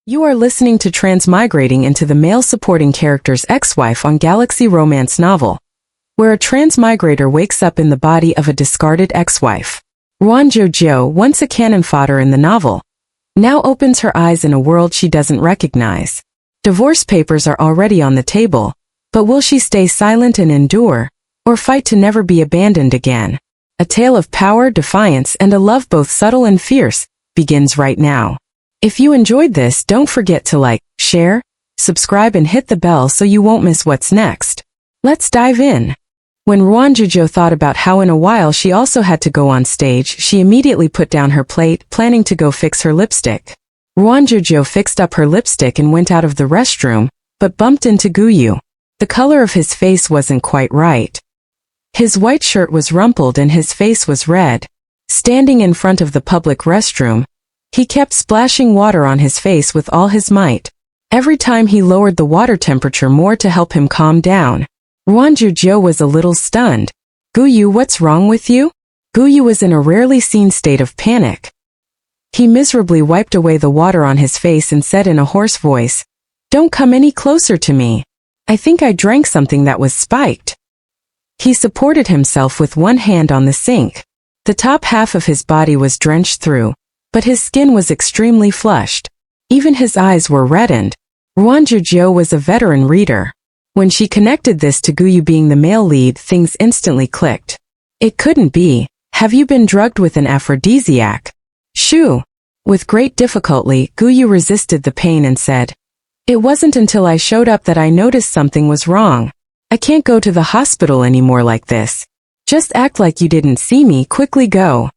You are listening to Transmigrating into the male supporting character's ex-wife on Galaxxy romance novel, where a transmigrator wakes up in the body of a discarded ex-wife. Ruan Jiu Jiu, once a cannon fodder in the novel, now opens her eyes in a world she doesn't recognize. Divorce papers are already on the table, but will she stay silent and endure, or fight to never be abandoned again? A tale of power, defiance, and a love both subtle and fierce begins right now. If you enjoyed this, don't forget to like, share, subscribe and hit the bell so you won't miss what's next. Let's dive in. When Ruan Jiu Jiu thought about how in a while she also had to go on stage, she immediately put down her plate, planning to go fix her lipstick. Ruan Jiu Jiu fixed up her lipstick and went out of the restroom, but bumped into Guyu. The color of his face wasn't quite right. His white shirt was rumpled and his face was red. Standing in front of the public restroom, he kept splashing water on his face with all his might. Every time he lowered the water temperature more to help him calm down. Ruan Jiu Jiu was a little stunned. "Guyu, what's wrong with you?" Guyu was in a rarely seen state of panic. He miserably wiped away the water on his face and said in a hoarse voice, "Don't come any closer to me. I think I drank something that was spiked." He supported himself with one hand on the sink. The top half of his body was drenched through, but his skin was extremely flushed. Even his eyes were reddened. Ruan Jiu Jiu was a veteran reader. When she connected this to Guyu being the male lead, things instantly clicked. It couldn't be. Have you been drugged with an aphrodisiac? Shoo! With great difficulty, Guyu resisted the pain and said, "It wasn't until I showed up that I noticed something was wrong. I can't go to the hospital anymore like this. Just act like you didn't see me, quickly go."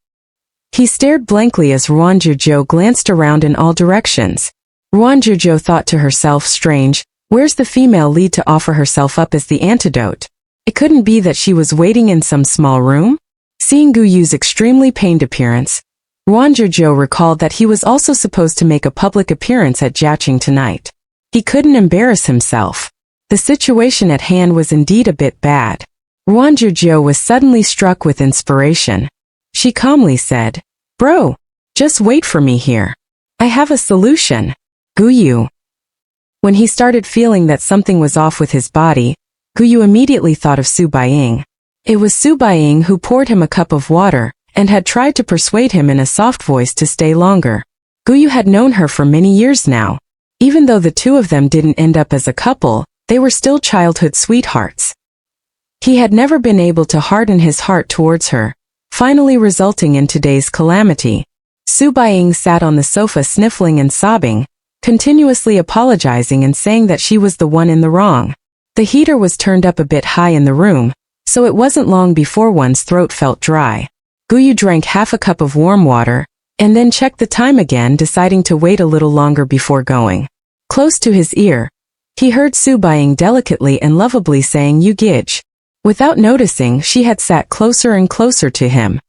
He stared blankly as Ruan Jiu Jiu glanced around in all directions. Ruan Jiu Jiu thought to herself, strange, where's the female lead to offer herself up as the antidote? It couldn't be that she was waiting in some small room? Seeing Guyu's extremely pained appearance, Ruan Jiu Jiu recalled that he was also supposed to make a public appearance at Jiaqing tonight. He couldn't embarrass himself. The situation at hand was indeed a bit bad. Ruan Jiu Jiu was suddenly struck with inspiration. She calmly said, "Bro, just wait for me here. I have a solution." Guyu. When he started feeling that something was off with his body, Guyu immediately thought of Su Baiying. It was Su Baiying who poured him a cup of water and had tried to persuade him in a soft voice to stay longer. Guyu had known her for many years now. Even though the two of them didn't end up as a couple, they were still childhood sweethearts. He had never been able to harden his heart towards her, finally resulting in today's calamity. Su Baiying sat on the sofa sniffling and sobbing, continuously apologizing and saying that she was the one in the wrong. The heater was turned up a bit high in the room, so it wasn't long before one's throat felt dry. Guyu drank half a cup of warm water, and then checked the time again, deciding to wait a little longer before going. Close to his ear, he heard Su Baiying delicately and lovably saying, "You gidge." Without noticing, she had sat closer and closer to him.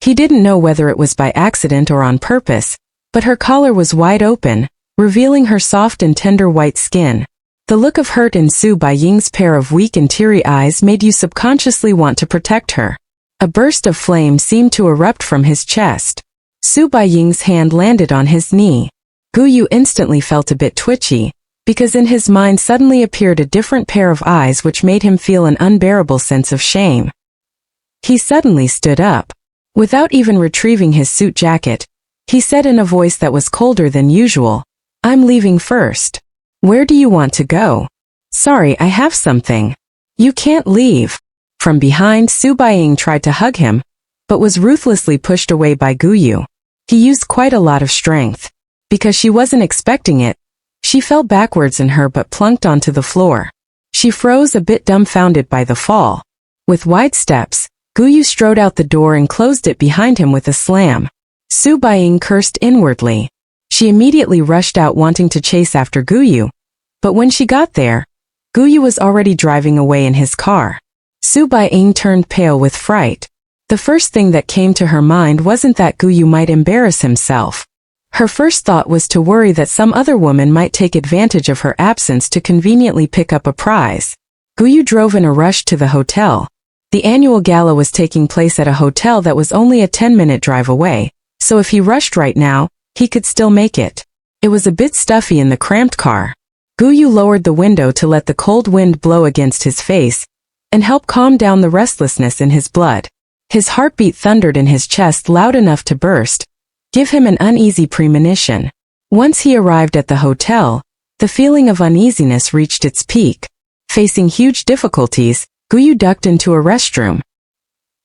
He didn't know whether it was by accident or on purpose, but her collar was wide open, revealing her soft and tender white skin. The look of hurt in Su Baiying's pair of weak and teary eyes made you subconsciously want to protect her. A burst of flame seemed to erupt from his chest. Su Baiying's hand landed on his knee. Guyu instantly felt a bit twitchy, because in his mind suddenly appeared a different pair of eyes which made him feel an unbearable sense of shame. He suddenly stood up. Without even retrieving his suit jacket, he said in a voice that was colder than usual, "I'm leaving first." "Where do you want to go?" "Sorry, I have something." "You can't leave." From behind, Su Baiying tried to hug him, but was ruthlessly pushed away by Guyu. He used quite a lot of strength. Because she wasn't expecting it, she fell backwards in her but plunked onto the floor. She froze, a bit dumbfounded by the fall. With wide steps, Guyu strode out the door and closed it behind him with a slam. Su Baiying cursed inwardly. She immediately rushed out wanting to chase after Guyu, but when she got there, Guyu was already driving away in his car. Su Baiying turned pale with fright. The first thing that came to her mind wasn't that Guyu might embarrass himself. Her first thought was to worry that some other woman might take advantage of her absence to conveniently pick up a prize. Guyu drove in a rush to the hotel. The annual gala was taking place at a hotel that was only a 10-minute drive away, so if he rushed right now, he could still make it. It was a bit stuffy in the cramped car. Gu Yu lowered the window to let the cold wind blow against his face and help calm down the restlessness in his blood. His heartbeat thundered in his chest loud enough to burst, give him an uneasy premonition. Once he arrived at the hotel, the feeling of uneasiness reached its peak. Facing huge difficulties, Gu Yu ducked into a restroom.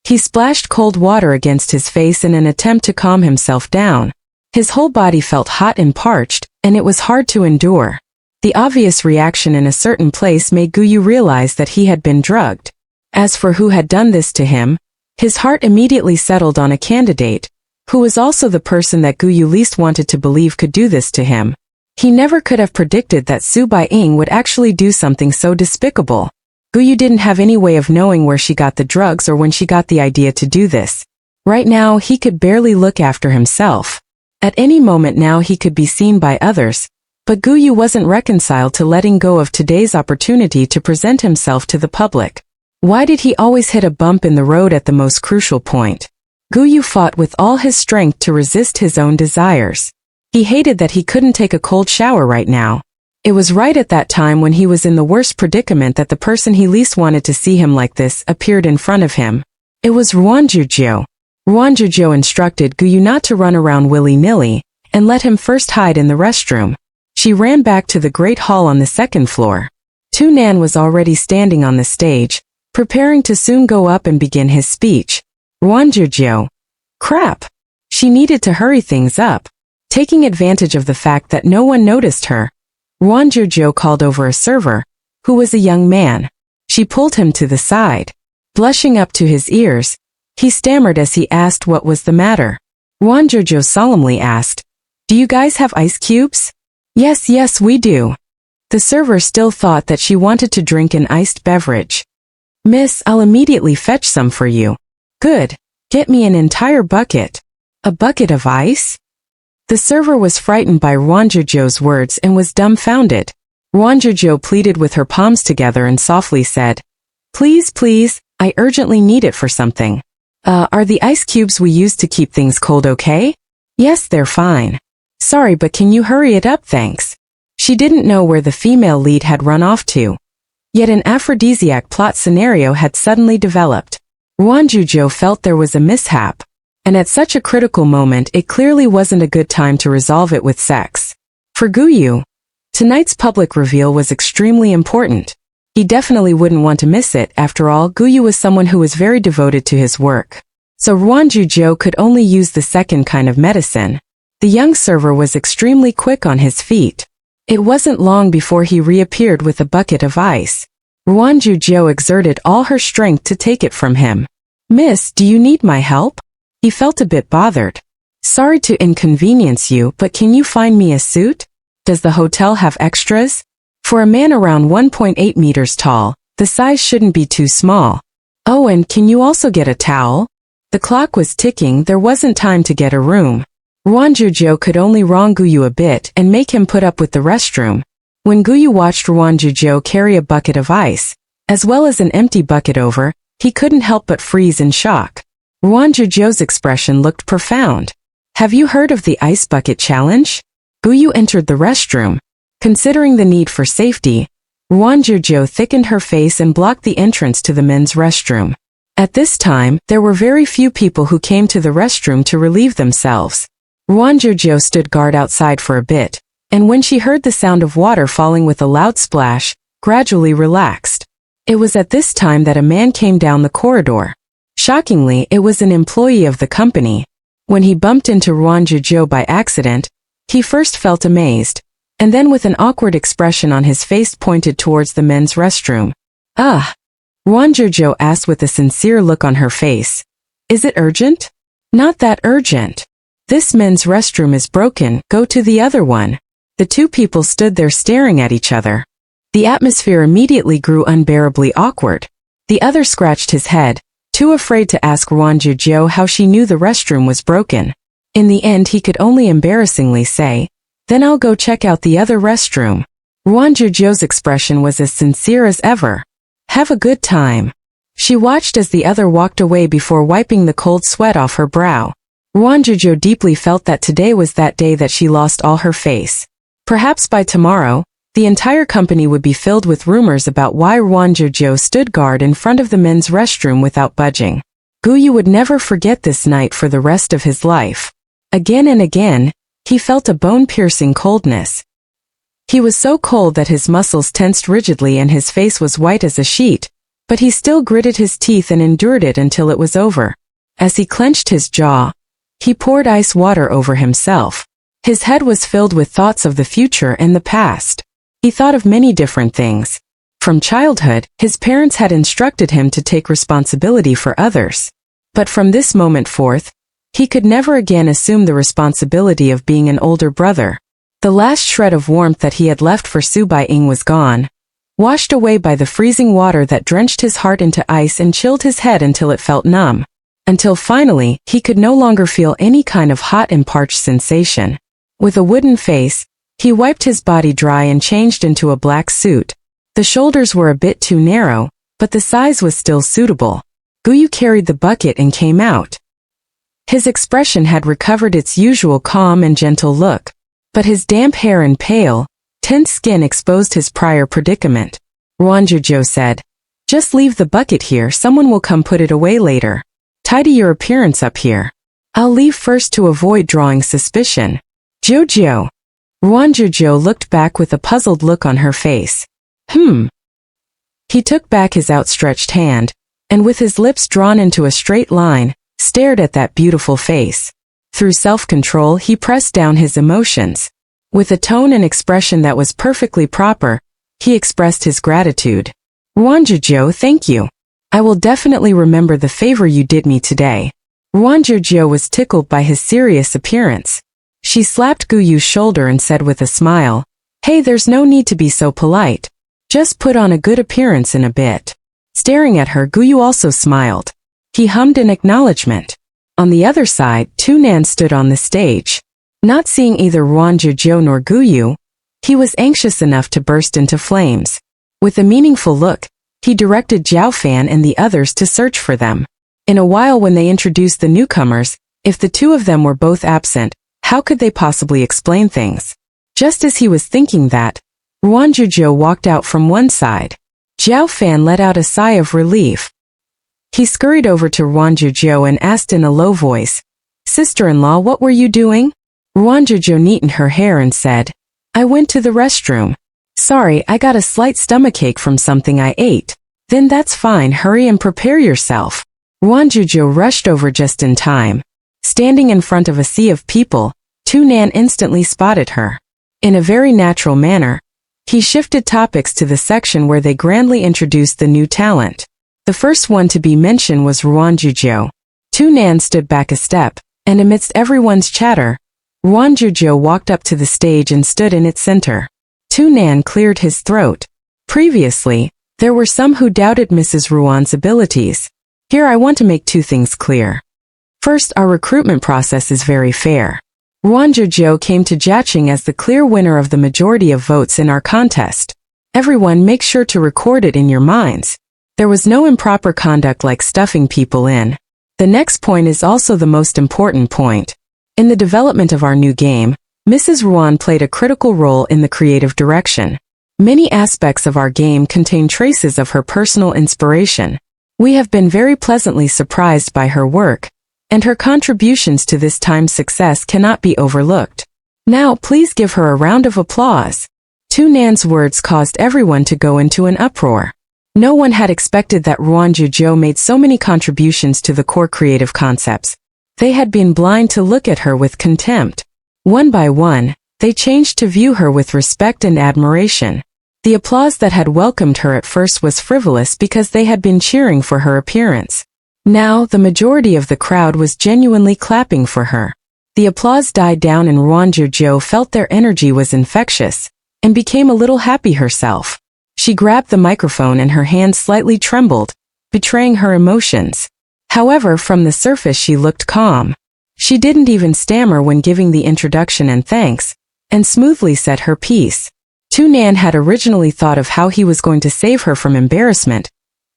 He splashed cold water against his face in an attempt to calm himself down. His whole body felt hot and parched, and it was hard to endure. The obvious reaction in a certain place made Gu Yu realize that he had been drugged. As for who had done this to him, his heart immediately settled on a candidate, who was also the person that Gu Yu least wanted to believe could do this to him. He never could have predicted that Su Baiing would actually do something so despicable. Gu Yu didn't have any way of knowing where she got the drugs or when she got the idea to do this. Right now he could barely look after himself. At any moment now he could be seen by others, but Gu Yu wasn't reconciled to letting go of today's opportunity to present himself to the public. Why did he always hit a bump in the road at the most crucial point? Gu Yu fought with all his strength to resist his own desires. He hated that he couldn't take a cold shower right now. It was right at that time when he was in the worst predicament that the person he least wanted to see him like this appeared in front of him. It was Ruan Jiu Jiu. Ruan Jiu Jiu instructed Gu Yu not to run around willy-nilly, and let him first hide in the restroom. She ran back to the great hall on the second floor. Tu Nan was already standing on the stage, preparing to soon go up and begin his speech. Ruan Jiu Jiu. Crap! She needed to hurry things up. Taking advantage of the fact that no one noticed her, Ruan Jiu Jiu called over a server, who was a young man. She pulled him to the side. Blushing up to his ears, he stammered as he asked what was the matter. Ruan Jiu Jiu solemnly asked, "Do you guys have ice cubes?" Yes, we do." The server still thought that she wanted to drink an iced beverage. "Miss, I'll immediately fetch some for you." "Good. Get me an entire bucket." "A bucket of ice?" The server was frightened by Ruan Jiu Jiu's words and was dumbfounded. Ruan Jiu Jiu pleaded with her palms together and softly said, Please, I urgently need it for something." Are the ice cubes we use to keep things cold okay?" "Yes, they're fine." "Sorry, but can you hurry it up, thanks?" She didn't know where the female lead had run off to. Yet an aphrodisiac plot scenario had suddenly developed. Ruan Jiu Jiu felt there was a mishap. And at such a critical moment it clearly wasn't a good time to resolve it with sex. For Gu Yu, tonight's public reveal was extremely important. He definitely wouldn't want to miss it. After all, Gu Yu was someone who was very devoted to his work. So Ruan Jiu Jiu could only use the second kind of medicine. The young server was extremely quick on his feet. It wasn't long before he reappeared with a bucket of ice. Ruan Jiu Jiu exerted all her strength to take it from him. "Miss, do you need my help?" He felt a bit bothered. "Sorry to inconvenience you, but can you find me a suit? Does the hotel have extras? For a man around 1.8 meters tall, the size shouldn't be too small. Oh, and can you also get a towel?" The clock was ticking, there wasn't time to get a room. Ruan Jiu Jiu could only wrong Gu Yu a bit and make him put up with the restroom. When Gu Yu watched Ruan Jiu Jiu carry a bucket of ice, as well as an empty bucket over, he couldn't help but freeze in shock. Ruan Jiu Jiu's expression looked profound. "Have you heard of the ice bucket challenge?" Gu Yu entered the restroom. Considering the need for safety, Ruan Jiu Jiu thickened her face and blocked the entrance to the men's restroom. At this time, there were very few people who came to the restroom to relieve themselves. Ruan Jiu Jiu stood guard outside for a bit, and when she heard the sound of water falling with a loud splash, gradually relaxed. It was at this time that a man came down the corridor. Shockingly, it was an employee of the company. When he bumped into Ruan Jiu Jiu by accident, he first felt amazed, and then with an awkward expression on his face pointed towards the men's restroom. "Ah," Ruan Jiu Jiu asked with a sincere look on her face. "Is it urgent?" "Not that urgent. This men's restroom is broken, go to the other one." The two people stood there staring at each other. The atmosphere immediately grew unbearably awkward. The other scratched his head, too afraid to ask Ruan Jiu Jiu how she knew the restroom was broken. In the end he could only embarrassingly say, "Then I'll go check out the other restroom." Ruan Jiu Jiu's expression was as sincere as ever. "Have a good time." She watched as the other walked away before wiping the cold sweat off her brow. Ruan Jiu Jiu deeply felt that today was that day that she lost all her face. Perhaps by tomorrow, the entire company would be filled with rumors about why Ruan Jiu Jiu stood guard in front of the men's restroom without budging. Jiu Jiu would never forget this night for the rest of his life. Again and again, he felt a bone-piercing coldness. He was so cold that his muscles tensed rigidly and his face was white as a sheet, but he still gritted his teeth and endured it until it was over. As he clenched his jaw, he poured ice water over himself. His head was filled with thoughts of the future and the past. He thought of many different things. From childhood, his parents had instructed him to take responsibility for others. But from this moment forth, he could never again assume the responsibility of being an older brother. The last shred of warmth that he had left for Su Bai-ing was gone, washed away by the freezing water that drenched his heart into ice and chilled his head until it felt numb. Until finally, he could no longer feel any kind of hot and parched sensation. With a wooden face, he wiped his body dry and changed into a black suit. The shoulders were a bit too narrow, but the size was still suitable. Jiu Jiu carried the bucket and came out. His expression had recovered its usual calm and gentle look, but his damp hair and pale, tense skin exposed his prior predicament. Ruan Jiu Jiu said, "Just leave the bucket here, someone will come put it away later. Tidy your appearance up here. I'll leave first to avoid drawing suspicion." Jiu Jiu. Ruan Jiu Jiu looked back with a puzzled look on her face. He took back his outstretched hand, and with his lips drawn into a straight line, stared at that beautiful face. Through self-control he pressed down his emotions. With a tone and expression that was perfectly proper, he expressed his gratitude. "Ruan Jiu Jiu, thank you. I will definitely remember the favor you did me today." Ruan Jiu Jiu was tickled by his serious appearance. She slapped Jiu Jiu's shoulder and said with a smile, "Hey, there's no need to be so polite. Just put on a good appearance in a bit." Staring at her, Jiu Jiu also smiled. He hummed in acknowledgement. On the other side, Tu Nan stood on the stage. Not seeing either Ruan Jiu Jiu nor Jiu Jiu, he was anxious enough to burst into flames. With a meaningful look, he directed Jiao Fan and the others to search for them. In a while when they introduced the newcomers, if the two of them were both absent, how could they possibly explain things? Just as he was thinking that, Ruan Jiu Jiu walked out from one side. Jiao Fan let out a sigh of relief. He scurried over to Ruan Jiu Jiu and asked in a low voice, "Sister-in-law, what were you doing?" Ruan Jiu Jiu neatened her hair and said, "I went to the restroom. Sorry, I got a slight stomachache from something I ate." "Then that's fine, hurry and prepare yourself." Ruan Jiu Jiu rushed over just in time. Standing in front of a sea of people, Tu Nan instantly spotted her. In a very natural manner, he shifted topics to the section where they grandly introduced the new talent. The first one to be mentioned was Ruan Jiu Jiu. Tu Nan stood back a step, and amidst everyone's chatter, Ruan Jiu Jiu walked up to the stage and stood in its center. Tu Nan cleared his throat. Previously, there were some who doubted Mrs. Ruan's abilities. Here I want to make two things clear. First, our recruitment process is very fair. Ruan Jiu Jiu came to Jiaqing as the clear winner of the majority of votes in our contest. Everyone make sure to record it in your minds. There was no improper conduct like stuffing people in. The next point is also the most important point. In the development of our new game, Mrs. Ruan played a critical role in the creative direction. Many aspects of our game contain traces of her personal inspiration. We have been very pleasantly surprised by her work, and her contributions to this time's success cannot be overlooked. Now please give her a round of applause. Tu Nan's words caused everyone to go into an uproar. No one had expected that Ruan Jiu Jiu made so many contributions to the core creative concepts. They had been blind to look at her with contempt. One by one, they changed to view her with respect and admiration. The applause that had welcomed her at first was frivolous because they had been cheering for her appearance. Now, the majority of the crowd was genuinely clapping for her. The applause died down and Ruan Jiu Jiu felt their energy was infectious, and became a little happy herself. She grabbed the microphone and her hand slightly trembled, betraying her emotions. However, from the surface she looked calm. She didn't even stammer when giving the introduction and thanks, and smoothly said her piece. Tu Nan had originally thought of how he was going to save her from embarrassment,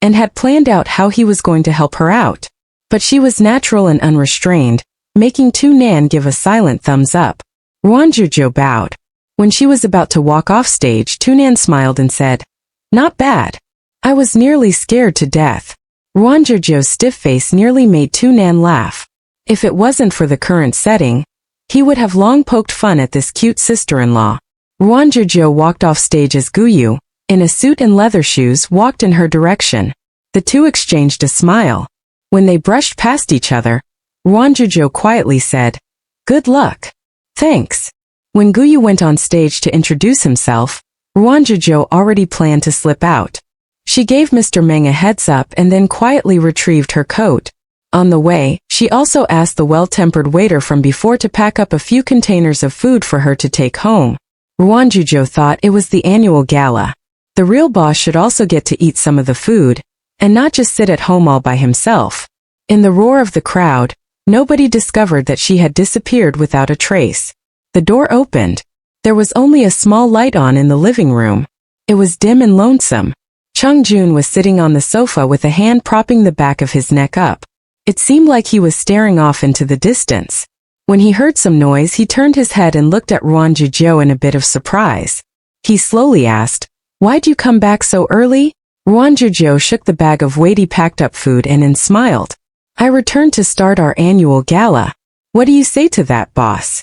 and had planned out how he was going to help her out. But she was natural and unrestrained, making Tu Nan give a silent thumbs up. Ruan Jiu Jiu bowed. When she was about to walk off stage, Tunan smiled and said, "Not bad. I was nearly scared to death." Ruan Jiu Jiu's stiff face nearly made Tunan laugh. If it wasn't for the current setting, he would have long poked fun at this cute sister-in-law. Ruan Jiu Jiu walked off stage as Guyu, in a suit and leather shoes, walked in her direction. The two exchanged a smile. When they brushed past each other, Ruan Jiu Jiu quietly said, "Good luck." "Thanks." When Guyu went on stage to introduce himself, Ruan Jiu Jiu already planned to slip out. She gave Mr. Meng a heads up and then quietly retrieved her coat. On the way, she also asked the well-tempered waiter from before to pack up a few containers of food for her to take home. Ruan Jiu Jiu thought it was the annual gala. The real boss should also get to eat some of the food, and not just sit at home all by himself. In the roar of the crowd, nobody discovered that she had disappeared without a trace. The door opened. There was only a small light on in the living room. It was dim and lonesome. Chung Jun was sitting on the sofa with a hand propping the back of his neck up. It seemed like he was staring off into the distance. When he heard some noise, he turned his head and looked at Ruan Jiu Jiu in a bit of surprise. He slowly asked, "Why'd you come back so early?" Ruan Jiu Jiu shook the bag of weighty packed-up food and smiled. "I returned to start our annual gala. What do you say to that, boss?"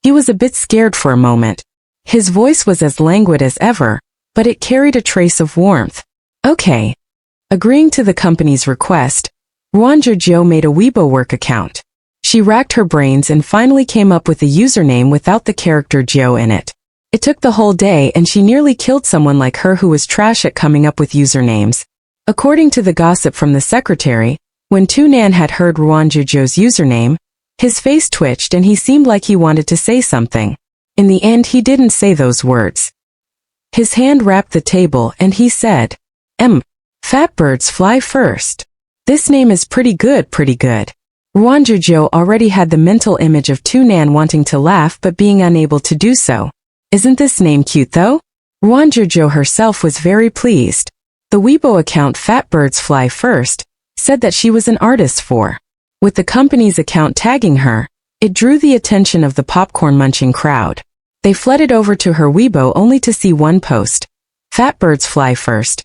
He was a bit scared for a moment. His voice was as languid as ever, but it carried a trace of warmth. "Okay." Agreeing to the company's request, Ruan Jiu Jiu made a Weibo work account. She racked her brains and finally came up with a username without the character Jiu in it. It took the whole day and she nearly killed someone like her who was trash at coming up with usernames. According to the gossip from the secretary, when Tunan had heard Ruan Jiu Jiu's username, his face twitched and he seemed like he wanted to say something. In the end, he didn't say those words. His hand rapped the table and he said, "Fat birds fly first. This name is pretty good, pretty good." Ruan Jiu Jiu already had the mental image of Tunan wanting to laugh but being unable to do so. "Isn't this name cute though?" Ruan Jiu Jiu herself was very pleased. The Weibo account Fat Birds Fly First said that she was an artist for. With the company's account tagging her, it drew the attention of the popcorn-munching crowd. They flooded over to her Weibo only to see one post. "Fat birds fly first.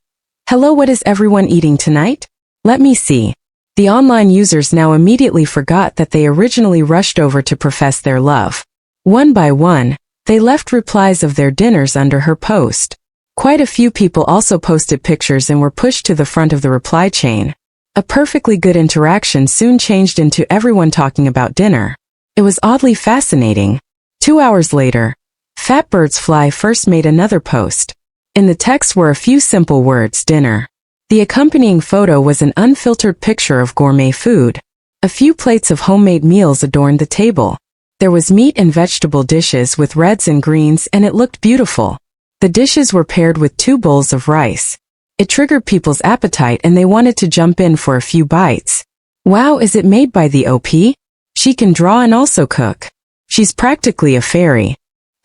Hello, what is everyone eating tonight? Let me see." The online users now immediately forgot that they originally rushed over to profess their love. One by one, they left replies of their dinners under her post. Quite a few people also posted pictures and were pushed to the front of the reply chain. A perfectly good interaction soon changed into everyone talking about dinner. It was oddly fascinating. 2 hours later, Fat Birds Fly First made another post. In the text were a few simple words, dinner. The accompanying photo was an unfiltered picture of gourmet food. A few plates of homemade meals adorned the table. There was meat and vegetable dishes with reds and greens and it looked beautiful. The dishes were paired with 2 bowls of rice. It triggered people's appetite and they wanted to jump in for a few bites. "Wow, is it made by the OP? She can draw and also cook. She's practically a fairy.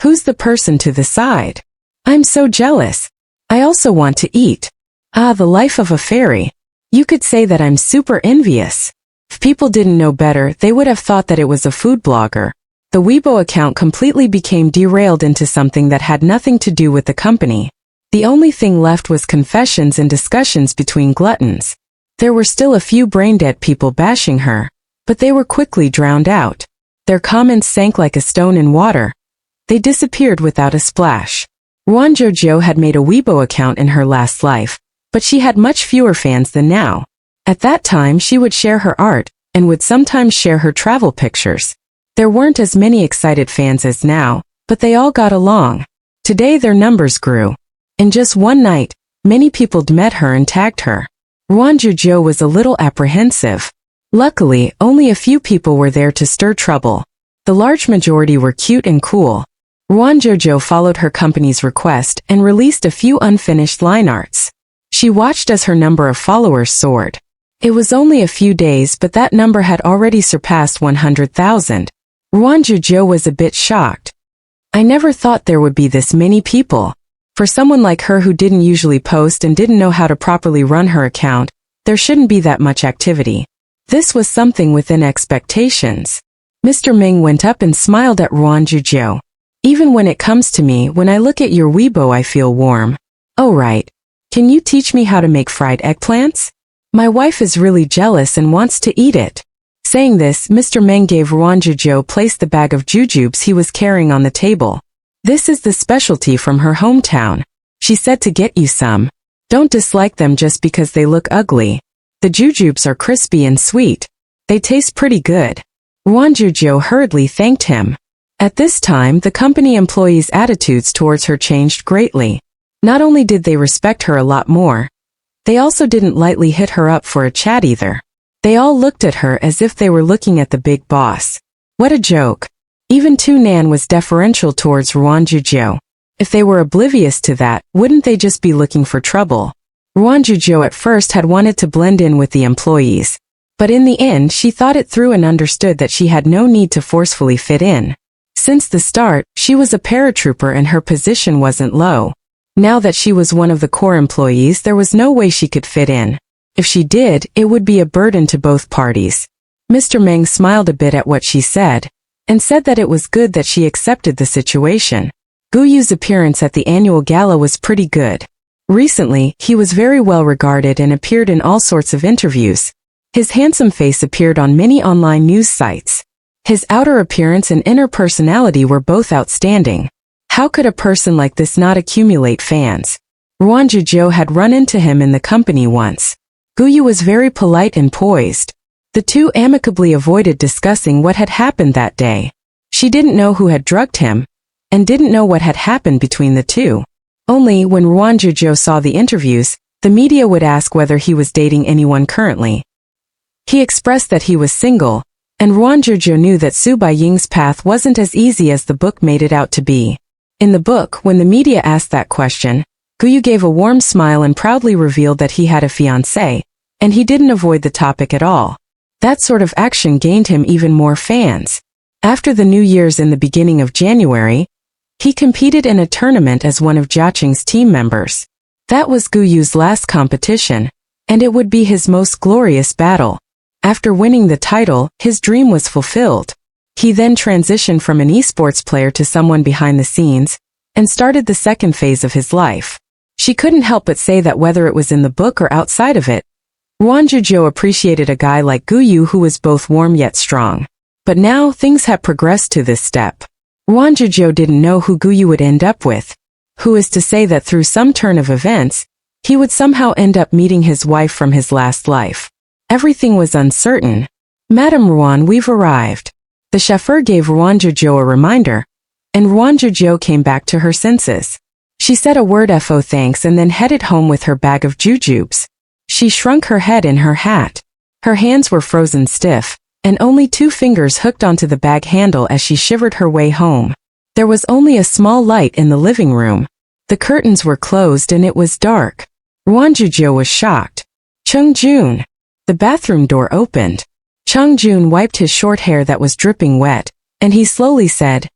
Who's the person to the side? I'm so jealous. I also want to eat. Ah, the life of a fairy. You could say that I'm super envious." If people didn't know better, they would have thought that it was a food blogger. The Weibo account completely became derailed into something that had nothing to do with the company. The only thing left was confessions and discussions between gluttons. There were still a few brain-dead people bashing her, but they were quickly drowned out. Their comments sank like a stone in water. They disappeared without a splash. Ruan Jiu Jiu had made a Weibo account in her last life, but she had much fewer fans than now. At that time she would share her art, and would sometimes share her travel pictures. There weren't as many excited fans as now, but they all got along. Today their numbers grew. In just one night, many people met her and tagged her. Ruan Jiu Jiu was a little apprehensive. Luckily, only a few people were there to stir trouble. The large majority were cute and cool. Ruan Jiu Jiu followed her company's request and released a few unfinished line arts. She watched as her number of followers soared. It was only a few days, but that number had already surpassed 100,000. Ruan Jiu Jiu was a bit shocked. "I never thought there would be this many people." For someone like her who didn't usually post and didn't know how to properly run her account, there shouldn't be that much activity. This was something within expectations. Mr. Ming went up and smiled at Ruan Jiu Jiu. Even when it comes to me, when I look at your Weibo I feel warm. Oh right. Can you teach me how to make fried eggplants? My wife is really jealous and wants to eat it. Saying this, Mr. Meng gave Ruan Jiu Jiu placed the bag of jujubes he was carrying on the table. This is the specialty from her hometown. She said to get you some. Don't dislike them just because they look ugly. The jujubes are crispy and sweet. They taste pretty good. Ruan Jiu Jiu hurriedly thanked him. At this time, the company employees' attitudes towards her changed greatly. Not only did they respect her a lot more, they also didn't lightly hit her up for a chat either. They all looked at her as if they were looking at the big boss. What a joke. Even Tu Nan was deferential towards Ruan Jiu Jiu. If they were oblivious to that, wouldn't they just be looking for trouble? Ruan Jiu Jiu at first had wanted to blend in with the employees. But in the end she thought it through and understood that she had no need to forcefully fit in. Since the start, she was a paratrooper and her position wasn't low. Now that she was one of the core employees, there was no way she could fit in. If she did, it would be a burden to both parties. Mr. Meng smiled a bit at what she said, and said that it was good that she accepted the situation. Guyu's appearance at the annual gala was pretty good. Recently, he was very well regarded and appeared in all sorts of interviews. His handsome face appeared on many online news sites. His outer appearance and inner personality were both outstanding. How could a person like this not accumulate fans? Ruan Jiu Jiu had run into him in the company once. Guyu was very polite and poised. The two amicably avoided discussing what had happened that day. She didn't know who had drugged him, and didn't know what had happened between the two. Only when Ruan Jiu Jiu saw the interviews, the media would ask whether he was dating anyone currently. He expressed that he was single, and Ruan Jiu Jiu knew that Su Baiying's path wasn't as easy as the book made it out to be. In the book, when the media asked that question, Guyu gave a warm smile and proudly revealed that he had a fiancée, and he didn't avoid the topic at all. That sort of action gained him even more fans. After the New Year's in the beginning of January, he competed in a tournament as one of Jiaqing's team members. That was Guyu's last competition, and it would be his most glorious battle. After winning the title, his dream was fulfilled. He then transitioned from an esports player to someone behind the scenes, and started the second phase of his life. She couldn't help but say that whether it was in the book or outside of it, Ruan Jiu Jiu appreciated a guy like Guyu who was both warm yet strong. But now things had progressed to this step. Ruan Jiu Jiu didn't know who Guyu would end up with. Who is to say that through some turn of events, he would somehow end up meeting his wife from his last life. Everything was uncertain. Madame Ruan, we've arrived. The chauffeur gave Ruan Jiu Jiu a reminder, and Ruan Jiu Jiu came back to her senses. She said a word "fo thanks" and then headed home with her bag of jujubes. She shrunk her head in her hat. Her hands were frozen stiff, and only 2 fingers hooked onto the bag handle as she shivered her way home. There was only a small light in the living room. The curtains were closed and it was dark. Ruan Jiu Jiu was shocked. Chung Jun. The bathroom door opened. Chung Jun wiped his short hair that was dripping wet, and he slowly said,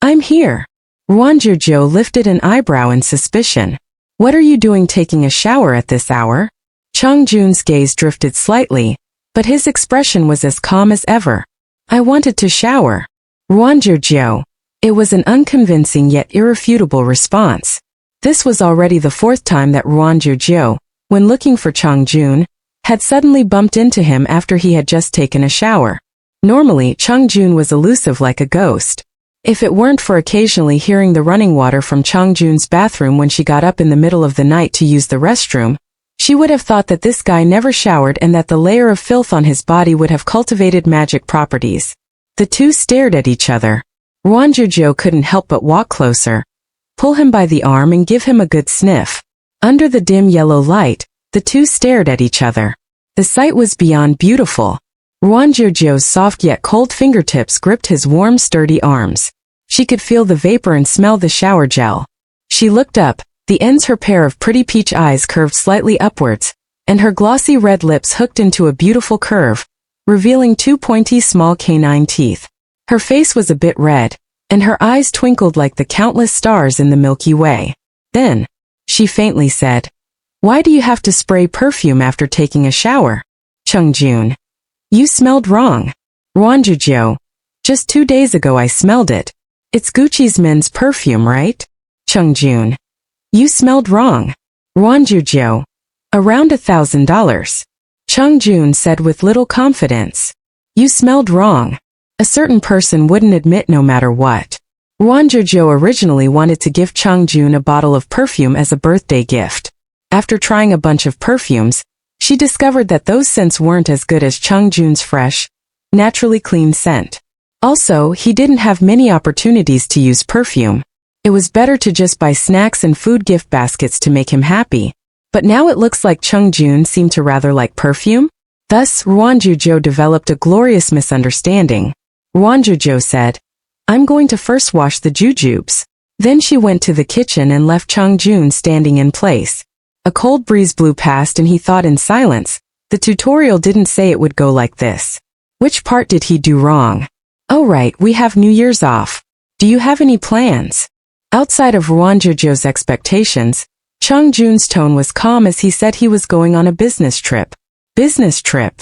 "I'm here." Ruan Jiu Jiu lifted an eyebrow in suspicion. "What are you doing taking a shower at this hour?" Chung Jun's gaze drifted slightly, but his expression was as calm as ever. "I wanted to shower." Ruan Jiu Jiu. It was an unconvincing yet irrefutable response. This was already the 4th time that Ruan Jiu Jiu, when looking for Chung Jun, had suddenly bumped into him after he had just taken a shower. Normally, Chung Jun was elusive like a ghost. If it weren't for occasionally hearing the running water from Chung Jun's bathroom when she got up in the middle of the night to use the restroom, she would have thought that this guy never showered and that the layer of filth on his body would have cultivated magic properties. The two stared at each other. Ruan Jiu Jiu couldn't help but walk closer, pull him by the arm and give him a good sniff. Under the dim yellow light, the two stared at each other. The sight was beyond beautiful. Ruan Jiu Jiu's soft yet cold fingertips gripped his warm, sturdy arms. She could feel the vapor and smell the shower gel. She looked up, the ends her pair of pretty peach eyes curved slightly upwards, and her glossy red lips hooked into a beautiful curve, revealing 2 pointy small canine teeth. Her face was a bit red, and her eyes twinkled like the countless stars in the Milky Way. Then, she faintly said, "Why do you have to spray perfume after taking a shower?" Chung Jun. "You smelled wrong." Ruan Jiu Jiu. "Just 2 days ago I smelled it. It's Gucci's men's perfume, right? Chung-jun. You smelled wrong. Ruan Jiu Jiu. Around $1,000. Chung-jun said with little confidence. You smelled wrong. A certain person wouldn't admit no matter what. Ruan Jiu Jiu originally wanted to give Chung-jun a bottle of perfume as a birthday gift. After trying a bunch of perfumes, she discovered that those scents weren't as good as Chung-jun's fresh, naturally clean scent. Also, he didn't have many opportunities to use perfume. It was better to just buy snacks and food gift baskets to make him happy. But now it looks like Chung-jun seemed to rather like perfume. Thus, Ruan Jiu Jiu developed a glorious misunderstanding. Ruan Jiu Jiu said, I'm going to first wash the jujubes. Then she went to the kitchen and left Chung-jun standing in place. A cold breeze blew past and he thought in silence, the tutorial didn't say it would go like this. Which part did he do wrong? Oh right, we have New Year's off. Do you have any plans? Outside of Ruan Jiu Jiu's expectations, Chung-jun's tone was calm as he said he was going on a business trip. Business trip?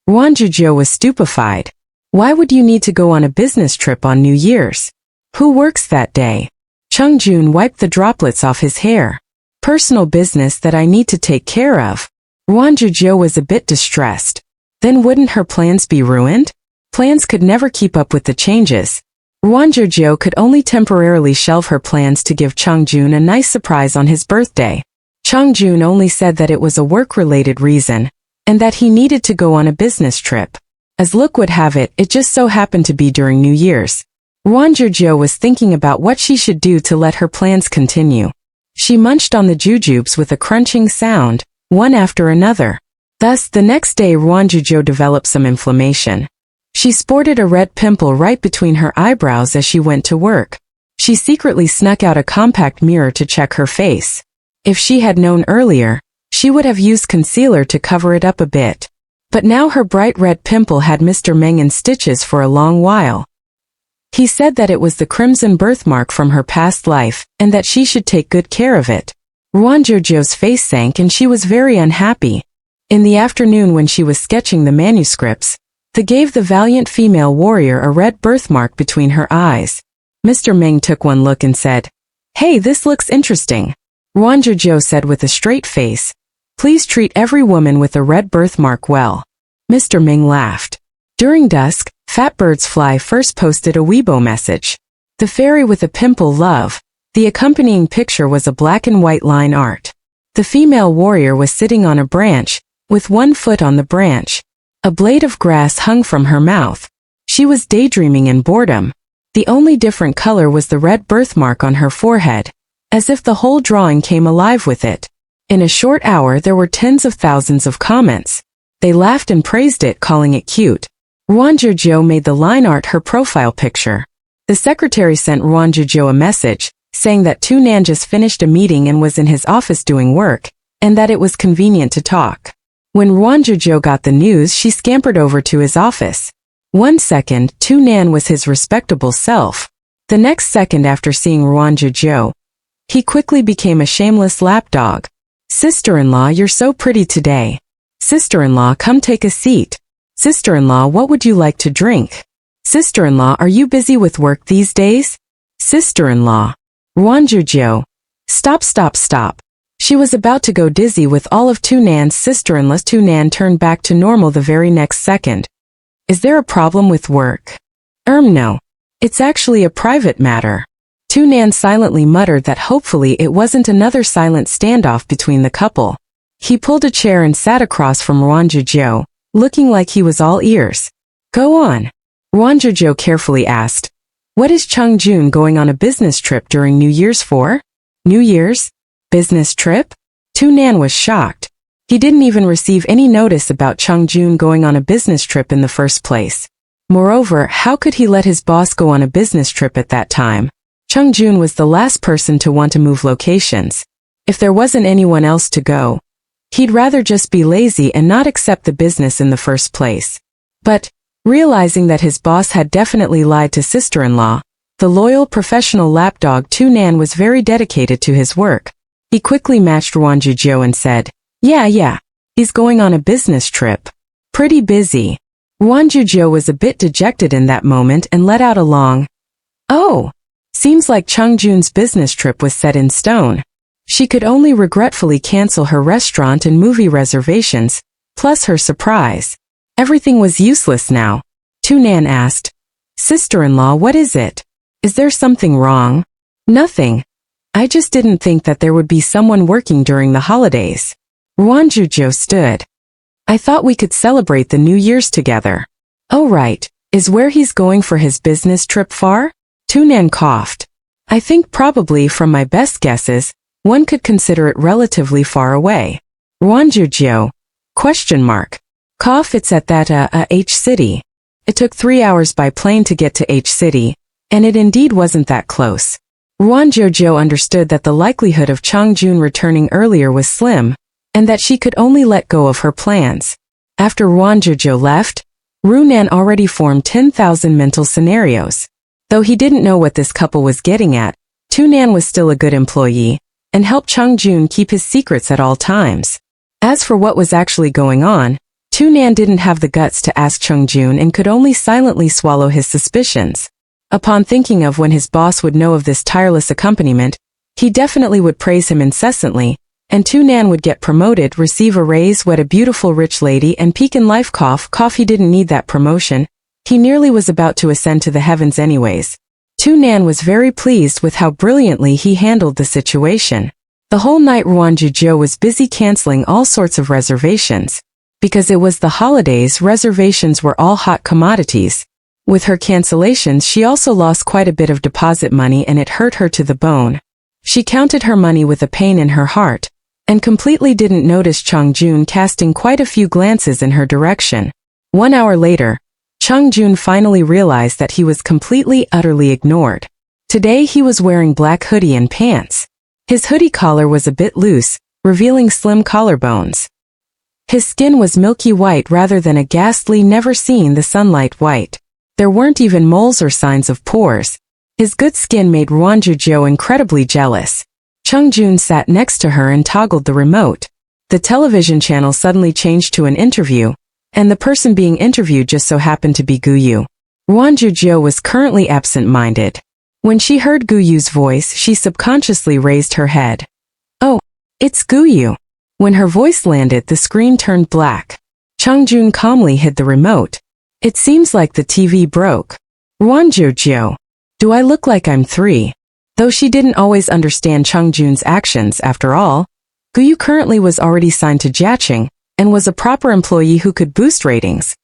Ruan Jiu Jiu was stupefied. Why would you need to go on a business trip on New Year's? Who works that day? Chung-jun wiped the droplets off his hair. Personal business that I need to take care of. Ruan Jiu Jiu was a bit distressed. Then wouldn't her plans be ruined? Plans could never keep up with the changes. Ruan Jiu Jiu could only temporarily shelve her plans to give Chung-jun a nice surprise on his birthday. Chung-jun only said that it was a work-related reason, and that he needed to go on a business trip. As luck would have it, it just so happened to be during New Year's. Ruan Jiu Jiu was thinking about what she should do to let her plans continue. She munched on the jujubes with a crunching sound, one after another. Thus, the next day Ruan Jiu Jiu developed some inflammation. She sported a red pimple right between her eyebrows as she went to work. She secretly snuck out a compact mirror to check her face. If she had known earlier, she would have used concealer to cover it up a bit. But now her bright red pimple had Mr. Meng in stitches for a long while. He said that it was the crimson birthmark from her past life, and that she should take good care of it. Ruan Jiu Jiu's face sank and she was very unhappy. In the afternoon when she was sketching the manuscripts, they gave the valiant female warrior a red birthmark between her eyes. Mr. Meng took one look and said, Hey, this looks interesting. Ruan Jiu Jiu said with a straight face, Please treat every woman with a red birthmark well. Mr. Meng laughed. During dusk, Fat Bird's Fly first posted a Weibo message. The fairy with a pimple love. The accompanying picture was a black and white line art. The female warrior was sitting on a branch, with one foot on the branch. A blade of grass hung from her mouth. She was daydreaming in boredom. The only different color was the red birthmark on her forehead, as if the whole drawing came alive with it. In a short hour there were tens of thousands of comments. They laughed and praised it, calling it cute. Ruan Jiu Jiu made the line art her profile picture. The secretary sent Ruan Jiu Jiu a message, saying that Tu Nan just finished a meeting and was in his office doing work, and that it was convenient to talk. When Ruan Jiu Jiu got the news, she scampered over to his office. 1 second, Tu Nan was his respectable self. The next second after seeing Ruan Jiu Jiu, he quickly became a shameless lapdog. Sister-in-law, you're so pretty today. Sister-in-law, come take a seat. Sister-in-law, what would you like to drink? Sister-in-law, are you busy with work these days? Sister-in-law. Ruan Jiu Jiu. Stop, stop, stop. She was about to go dizzy with all of Tu Nan's sister-in-law. Tu Nan turned back to normal the very next second. Is there a problem with work? No. It's actually a private matter. Tu Nan silently muttered that hopefully it wasn't another silent standoff between the couple. He pulled a chair and sat across from Ruan Jiu Jiu, looking like he was all ears. Go on. Ruan Jiu Jiu carefully asked. What is Chung-jun going on a business trip during New Year's for? New Year's? Business trip? Tu Nan was shocked. He didn't even receive any notice about Chung-jun going on a business trip in the first place. Moreover, how could he let his boss go on a business trip at that time? Chung-jun was the last person to want to move locations. If there wasn't anyone else to go, he'd rather just be lazy and not accept the business in the first place. But, realizing that his boss had definitely lied to sister-in-law, the loyal professional lapdog Tu Nan was very dedicated to his work. He quickly matched Ruan Jiu Jiu and said, Yeah, he's going on a business trip. Pretty busy. Ruan Jiu Jiu was a bit dejected in that moment and let out a long, Oh! Seems like Chungjun's business trip was set in stone. She could only regretfully cancel her restaurant and movie reservations, plus her surprise. Everything was useless now. Tunan asked, "Sister-in-law, what is it? Is there something wrong?" "Nothing. I just didn't think that there would be someone working during the holidays." Ruan Jiu Jiu stood. "I thought we could celebrate the New Year's together." "Oh right, is where he's going for his business trip far?" Tunan coughed. "I think probably from my best guesses, one could consider it relatively far away." Ruan Jiu Jiu? Question mark. Cough, it's at that H city. It took 3 hours by plane to get to H city, and it indeed wasn't that close. Ruan Jiu Jiu understood that the likelihood of Chungjun returning earlier was slim, and that she could only let go of her plans. After Ruan Jiu Jiu left, Runan already formed 10,000 mental scenarios. Though he didn't know what this couple was getting at, Tunan was still a good employee, and helped Chungjun keep his secrets at all times. As for what was actually going on, Tunan didn't have the guts to ask Chungjun and could only silently swallow his suspicions. Upon thinking of when his boss would know of this tireless accompaniment, he definitely would praise him incessantly, and Tunan would get promoted, receive a raise, wed a beautiful rich lady, and peak in life. Cough, he didn't need that promotion. He nearly was about to ascend to the heavens anyways. Tunan was very pleased with how brilliantly he handled the situation. The whole night Ruan Jiu Jiu was busy canceling all sorts of reservations. Because it was the holidays, reservations were all hot commodities. With her cancellations, she also lost quite a bit of deposit money, and it hurt her to the bone. She counted her money with a pain in her heart, and completely didn't notice Chungjun casting quite a few glances in her direction. 1 hour later, Chungjun finally realized that he was completely, utterly ignored. Today he was wearing black hoodie and pants. His hoodie collar was a bit loose, revealing slim collarbones. His skin was milky white rather than a ghastly, never-seen-the-sunlight white. There weren't even moles or signs of pores. His good skin made Ruan Jiu Jiu incredibly jealous. Chungjun sat next to her and toggled the remote. The television channel suddenly changed to an interview, and the person being interviewed just so happened to be Guyu. Ruan Jiu Jiu was currently absent-minded. When she heard Guyu's voice, she subconsciously raised her head. "Oh, it's Guyu." When her voice landed, the screen turned black. Chungjun calmly hid the remote. "It seems like the TV broke." "Ruan Jiu Jiu, do I look like I'm 3? Though she didn't always understand Chungjun's actions, after all, Guyu currently was already signed to Jiaqing, and was a proper employee who could boost ratings.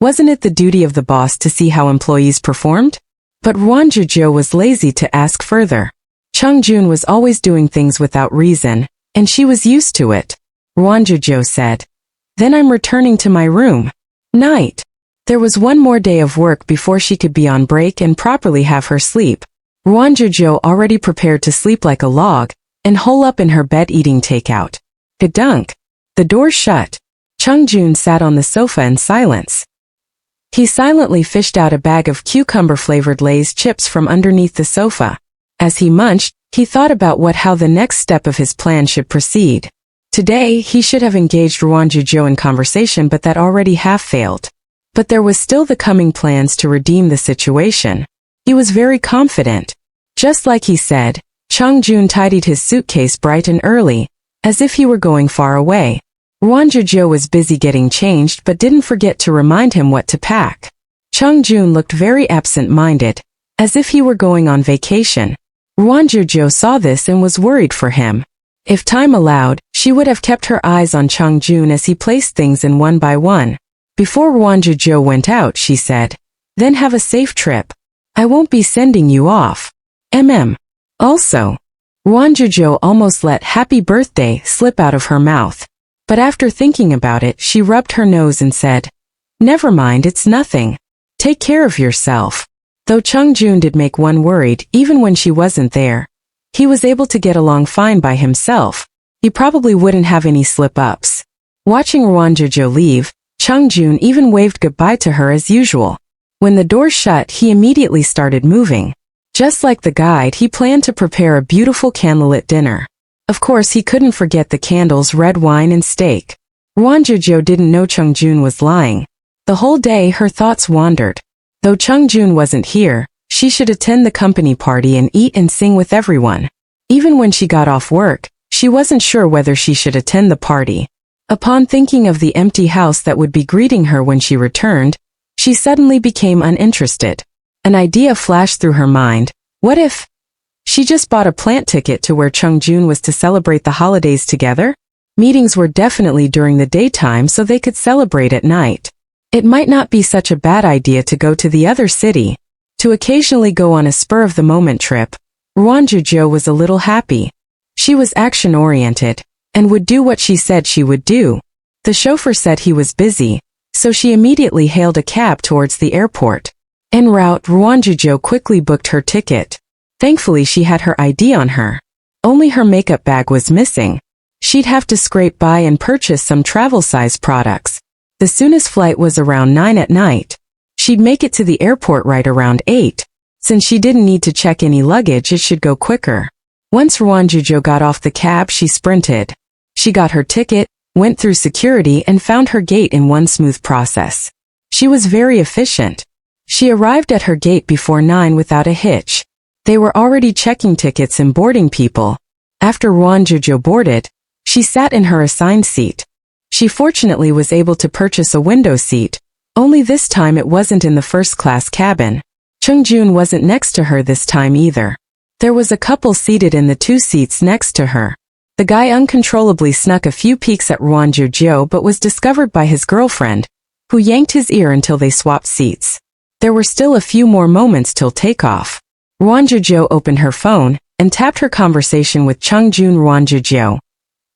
Wasn't it the duty of the boss to see how employees performed? But Ruan Jiu Jiu was lazy to ask further. Chungjun was always doing things without reason, and she was used to it. Ruan Jiu Jiu said, "Then I'm returning to my room. Night." There was one more day of work before she could be on break and properly have her sleep. Ruan Jiu Jiu already prepared to sleep like a log, and hole up in her bed eating takeout. Gadunk. The door shut. Chungjun sat on the sofa in silence. He silently fished out a bag of cucumber-flavored Lay's chips from underneath the sofa. As he munched, he thought about how the next step of his plan should proceed. Today, he should have engaged Ruan Jiu Jiu in conversation, but that already half-failed. But there was still the coming plans to redeem the situation. He was very confident. Just like he said, Chungjun tidied his suitcase bright and early, as if he were going far away. Ruan Jiu Jiu was busy getting changed but didn't forget to remind him what to pack. Chungjun looked very absent-minded, as if he were going on vacation. Ruan Jiu Jiu saw this and was worried for him. If time allowed, she would have kept her eyes on Chungjun as he placed things in one by one. Before Ruan Jiu Jiu went out, she said, "Then have a safe trip. I won't be sending you off. Also." Ruan Jiu Jiu almost let "happy birthday" slip out of her mouth. But after thinking about it, she rubbed her nose and said, "Never mind, it's nothing. Take care of yourself." Though Chungjun did make one worried, even when she wasn't there. He was able to get along fine by himself. He probably wouldn't have any slip-ups. Watching Ruan Jiu Jiu leave, Chungjun even waved goodbye to her as usual. When the door shut, he immediately started moving. Just like the guide, he planned to prepare a beautiful candlelit dinner. Of course, he couldn't forget the candles, red wine, and steak. Ruan Jiu Jiu didn't know Chungjun was lying. The whole day her thoughts wandered. Though Chungjun wasn't here, She should attend the company party and eat and sing with everyone. Even when she got off work, she wasn't sure whether she should attend the party. Upon thinking of the empty house that would be greeting her when she returned, she suddenly became uninterested. An idea flashed through her mind. What if she just bought a plant ticket to where Chungjun was to celebrate the holidays together? Meetings were definitely during the daytime so they could celebrate at night. It might not be such a bad idea to go to the other city. To occasionally go on a spur-of-the-moment trip, Ruan Jiu Jiu was a little happy. She was action-oriented, and would do what she said she would do. The chauffeur said he was busy, so she immediately hailed a cab towards the airport. En route, Ruan Jiu Jiu quickly booked her ticket. Thankfully she had her ID on her. Only her makeup bag was missing. She'd have to scrape by and purchase some travel-size products. The soonest flight was around 9 at night. She'd make it to the airport right around 8. Since she didn't need to check any luggage, it should go quicker. Once Ruan Jiu Jiu got off the cab, she sprinted. She got her ticket, went through security, and found her gate in one smooth process. She was very efficient. She arrived at her gate before 9 without a hitch. They were already checking tickets and boarding people. After Ruan Jiu Jiu boarded, she sat in her assigned seat. She fortunately was able to purchase a window seat, only this time it wasn't in the first-class cabin. Chungjun wasn't next to her this time either. There was a couple seated in the 2 seats next to her. The guy uncontrollably snuck a few peeks at Ruan Jiu Jiu but was discovered by his girlfriend, who yanked his ear until they swapped seats. There were still a few more moments till takeoff. Ruan Jiu Jiu opened her phone and tapped her conversation with Chungjun. Ruan Jiu Jiu.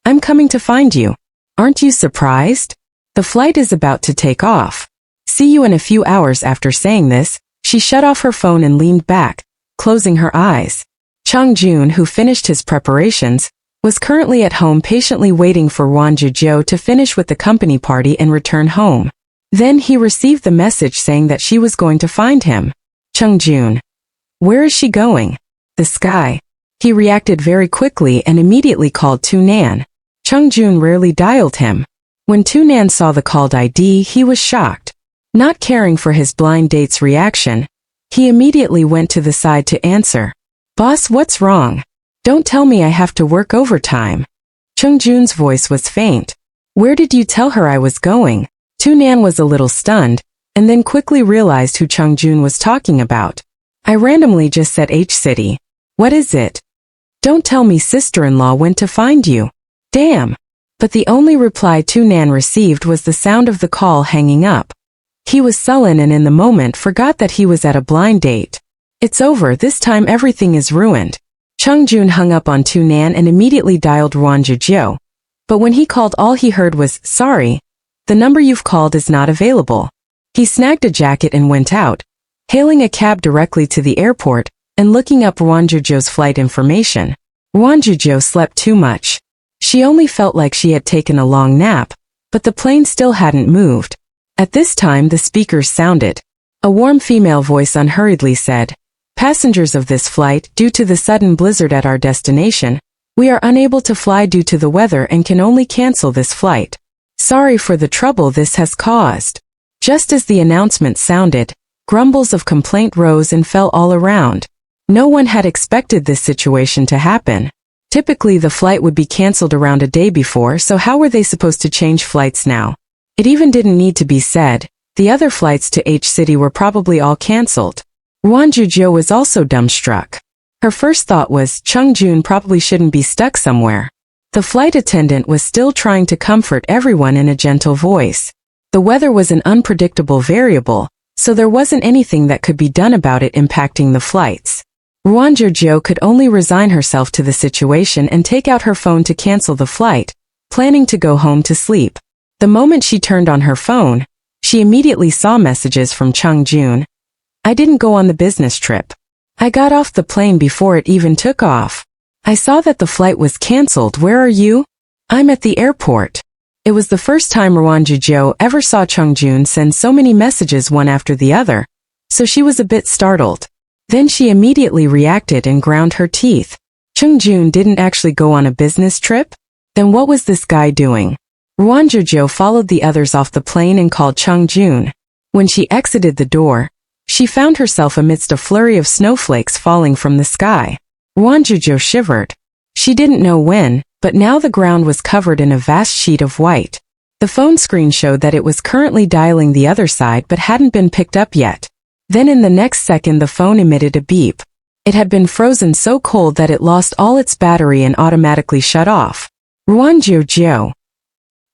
I'm coming to find you. Aren't you surprised? The flight is about to take off. See you in a few hours. After saying this, she shut off her phone and leaned back, closing her eyes. Chungjun, who finished his preparations, was currently at home patiently waiting for Ruan Jiu Jiu to finish with the company party and return home. Then he received the message saying that she was going to find him. Chungjun. Where is she going? The sky. He reacted very quickly and immediately called Tunan. Chungjun rarely dialed him. When Tunan saw the called ID, he was shocked. Not caring for his blind date's reaction, he immediately went to the side to answer. Boss, what's wrong? Don't tell me I have to work overtime. Chungjun's voice was faint. Where did you tell her I was going? Tunan was a little stunned, and then quickly realized who Chungjun was talking about. I randomly just said H City. What is it? Don't tell me sister-in-law went to find you. Damn. But the only reply Tunan received was the sound of the call hanging up. He was sullen and in the moment forgot that he was at a blind date. It's over, this time everything is ruined. Chungjun hung up on Tunan and immediately dialed Ruan Jiu Jiu. But when he called, all he heard was, sorry, the number you've called is not available. He snagged a jacket and went out, hailing a cab directly to the airport and looking up Ruan Jiu Jiu's flight information. Ruan Jiu Jiu slept too much. She only felt like she had taken a long nap, but the plane still hadn't moved. At this time the speakers sounded. A warm female voice unhurriedly said, Passengers of this flight, due to the sudden blizzard at our destination, we are unable to fly due to the weather and can only cancel this flight. Sorry for the trouble this has caused. Just as the announcement sounded, grumbles of complaint rose and fell all around. No one had expected this situation to happen. Typically the flight would be cancelled around a day before, so how were they supposed to change flights now? It even didn't need to be said. The other flights to H City were probably all cancelled. Ruan Jiu Jiu was also dumbstruck. Her first thought was, Chungjun probably shouldn't be stuck somewhere. The flight attendant was still trying to comfort everyone in a gentle voice. The weather was an unpredictable variable, so there wasn't anything that could be done about it impacting the flights. Ruan Jiu Jiu could only resign herself to the situation and take out her phone to cancel the flight, planning to go home to sleep. The moment she turned on her phone, she immediately saw messages from Chungjun. I didn't go on the business trip. I got off the plane before it even took off. I saw that the flight was cancelled. Where are you? I'm at the airport. It was the first time Ruan Jiu Jiu ever saw Chungjun send so many messages one after the other, so she was a bit startled. Then she immediately reacted and ground her teeth. Chungjun didn't actually go on a business trip? Then what was this guy doing? Ruan Jiu Jiu followed the others off the plane and called Chungjun. When she exited the door, She found herself amidst a flurry of snowflakes falling from the sky. Ruan Jiu Jiu shivered. She didn't know when, but now the ground was covered in a vast sheet of white. The phone screen showed that it was currently dialing the other side but hadn't been picked up yet. Then in the next second the phone emitted a beep. It had been frozen so cold that it lost all its battery and automatically shut off. Ruan Jiu Jiu.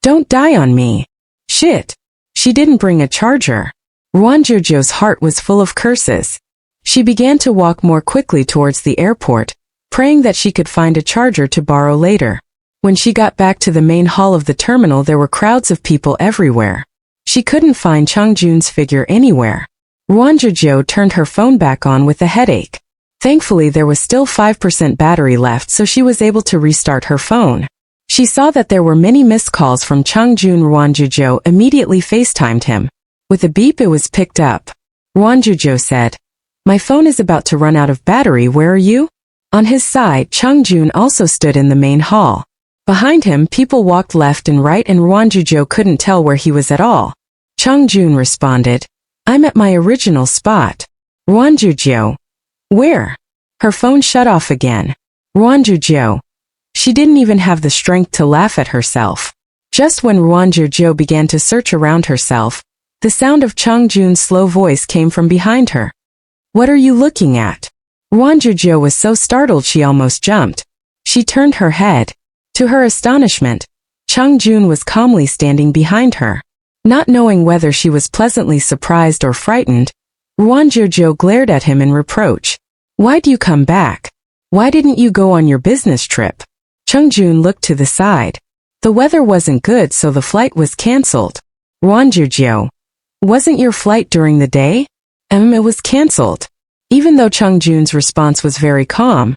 Don't die on me. Shit. She didn't bring a charger. Ruan Jiu Jiu's heart was full of curses. She began to walk more quickly towards the airport, praying that she could find a charger to borrow later. When she got back to the main hall of the terminal there were crowds of people everywhere. She couldn't find Chongjun's figure anywhere. Ruan Jiu Jiu turned her phone back on with a headache. Thankfully there was still 5% battery left so she was able to restart her phone. She saw that there were many missed calls from Chongjun. Ruan Jiu Jiu immediately FaceTimed him. With a beep it was picked up. Ruan Jiu Jiu said, "My phone is about to run out of battery, where are you?" On his side, Chongjun also stood in the main hall. Behind him people walked left and right and Ruan Jiu Jiu couldn't tell where he was at all. Chongjun responded, "I'm at my original spot." Ruan Jiu Jiu. "Where?" Her phone shut off again. Ruan Jiu Jiu. She didn't even have the strength to laugh at herself. Just when Ruan Jiu Jiu began to search around herself, the sound of Chongjun's slow voice came from behind her. "What are you looking at?" Ruan Jiu Jiu was so startled she almost jumped. She turned her head. To her astonishment, Chongjun was calmly standing behind her. Not knowing whether she was pleasantly surprised or frightened, Ruan Jiu Jiu glared at him in reproach. "Why'd you come back? Why didn't you go on your business trip?" Chongjun looked to the side. The weather wasn't good so the flight was cancelled. Ruan Jiu Jiu. "Wasn't your flight during the day?" It was cancelled." Even though Chongjun's response was very calm,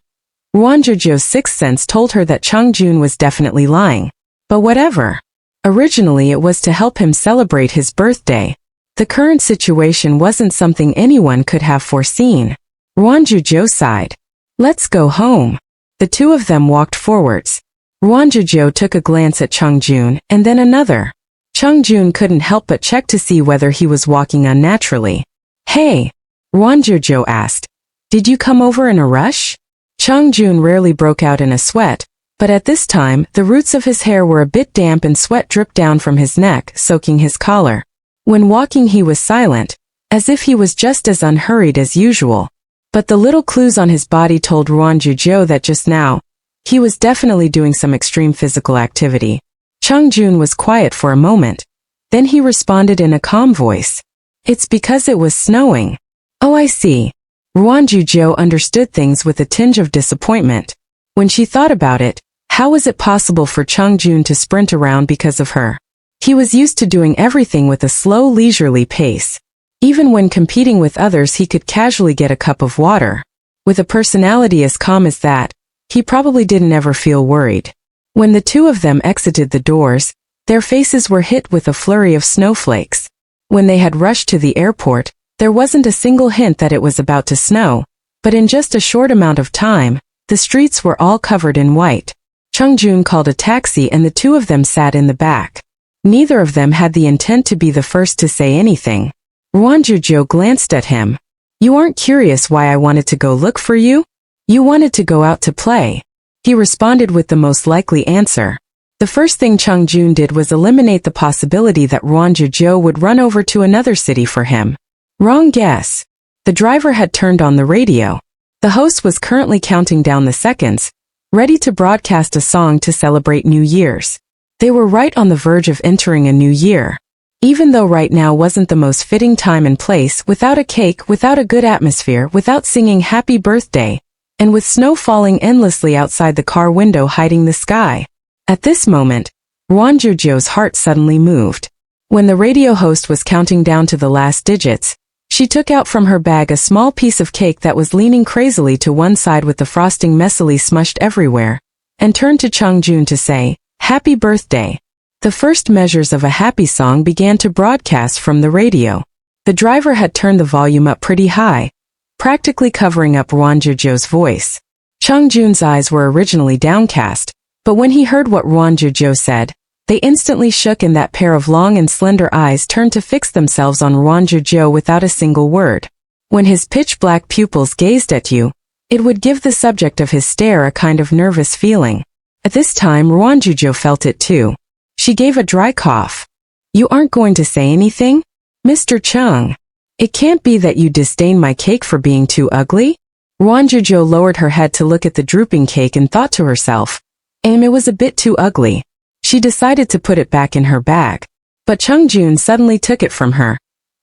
Ruan Jiu Jiu's sixth sense told her that Chongjun was definitely lying. But whatever. Originally it was to help him celebrate his birthday. The current situation wasn't something anyone could have foreseen. Ruan Jiu Jiu sighed. "Let's go home." The two of them walked forwards. Ruan Jiu Jiu took a glance at Chongjun and then another. Chongjun couldn't help but check to see whether he was walking unnaturally. "Hey," Ruan Jiu Jiu asked, "did you come over in a rush?" Chongjun rarely broke out in a sweat, but at this time the roots of his hair were a bit damp and sweat dripped down from his neck, soaking his collar. When walking he was silent, as if he was just as unhurried as usual. But the little clues on his body told Ruan Jiu Jiu that just now, he was definitely doing some extreme physical activity. Chongjun was quiet for a moment. Then he responded in a calm voice. "It's because it was snowing." "Oh, I see." Ruan Jiu Jiu understood things with a tinge of disappointment. When she thought about it, how was it possible for Chongjun to sprint around because of her? He was used to doing everything with a slow, leisurely pace. Even when competing with others he could casually get a cup of water. With a personality as calm as that, he probably didn't ever feel worried. When the two of them exited the doors, their faces were hit with a flurry of snowflakes. When they had rushed to the airport, there wasn't a single hint that it was about to snow, but in just a short amount of time, the streets were all covered in white. Chongjun called a taxi and the two of them sat in the back. Neither of them had the intent to be the first to say anything. Ruan Jiu Jiu glanced at him. "You aren't curious why I wanted to go look for you? You wanted to go out to play." He responded with the most likely answer. The first thing Chongjun did was eliminate the possibility that Ruan Jiu Jiu would run over to another city for him. Wrong guess. The driver had turned on the radio. The host was currently counting down the seconds, ready to broadcast a song to celebrate New Year's. They were right on the verge of entering a new year. Even though right now wasn't the most fitting time and place, without a cake, without a good atmosphere, without singing happy birthday, and with snow falling endlessly outside the car window hiding the sky. At this moment, Ruan Jiu Jiu's heart suddenly moved. When the radio host was counting down to the last digits, she took out from her bag a small piece of cake that was leaning crazily to one side with the frosting messily smushed everywhere, and turned to Chongjun to say, "Happy birthday." The first measures of a happy song began to broadcast from the radio. The driver had turned the volume up pretty high, practically covering up Ruan Jiu Jiu's voice. Chongjun's eyes were originally downcast, but when he heard what Ruan Jiu Jiu said, they instantly shook and that pair of long and slender eyes turned to fix themselves on Ruan Jiu Jiu without a single word. When his pitch-black pupils gazed at you, it would give the subject of his stare a kind of nervous feeling. At this time Ruan Jiu Jiu felt it too. She gave a dry cough. You aren't going to say anything? Mr. Chung. It can't be that you disdain my cake for being too ugly? Ruan Jiu Jiu lowered her head to look at the drooping cake and thought to herself, it was a bit too ugly. She decided to put it back in her bag. But Chung Jun suddenly took it from her.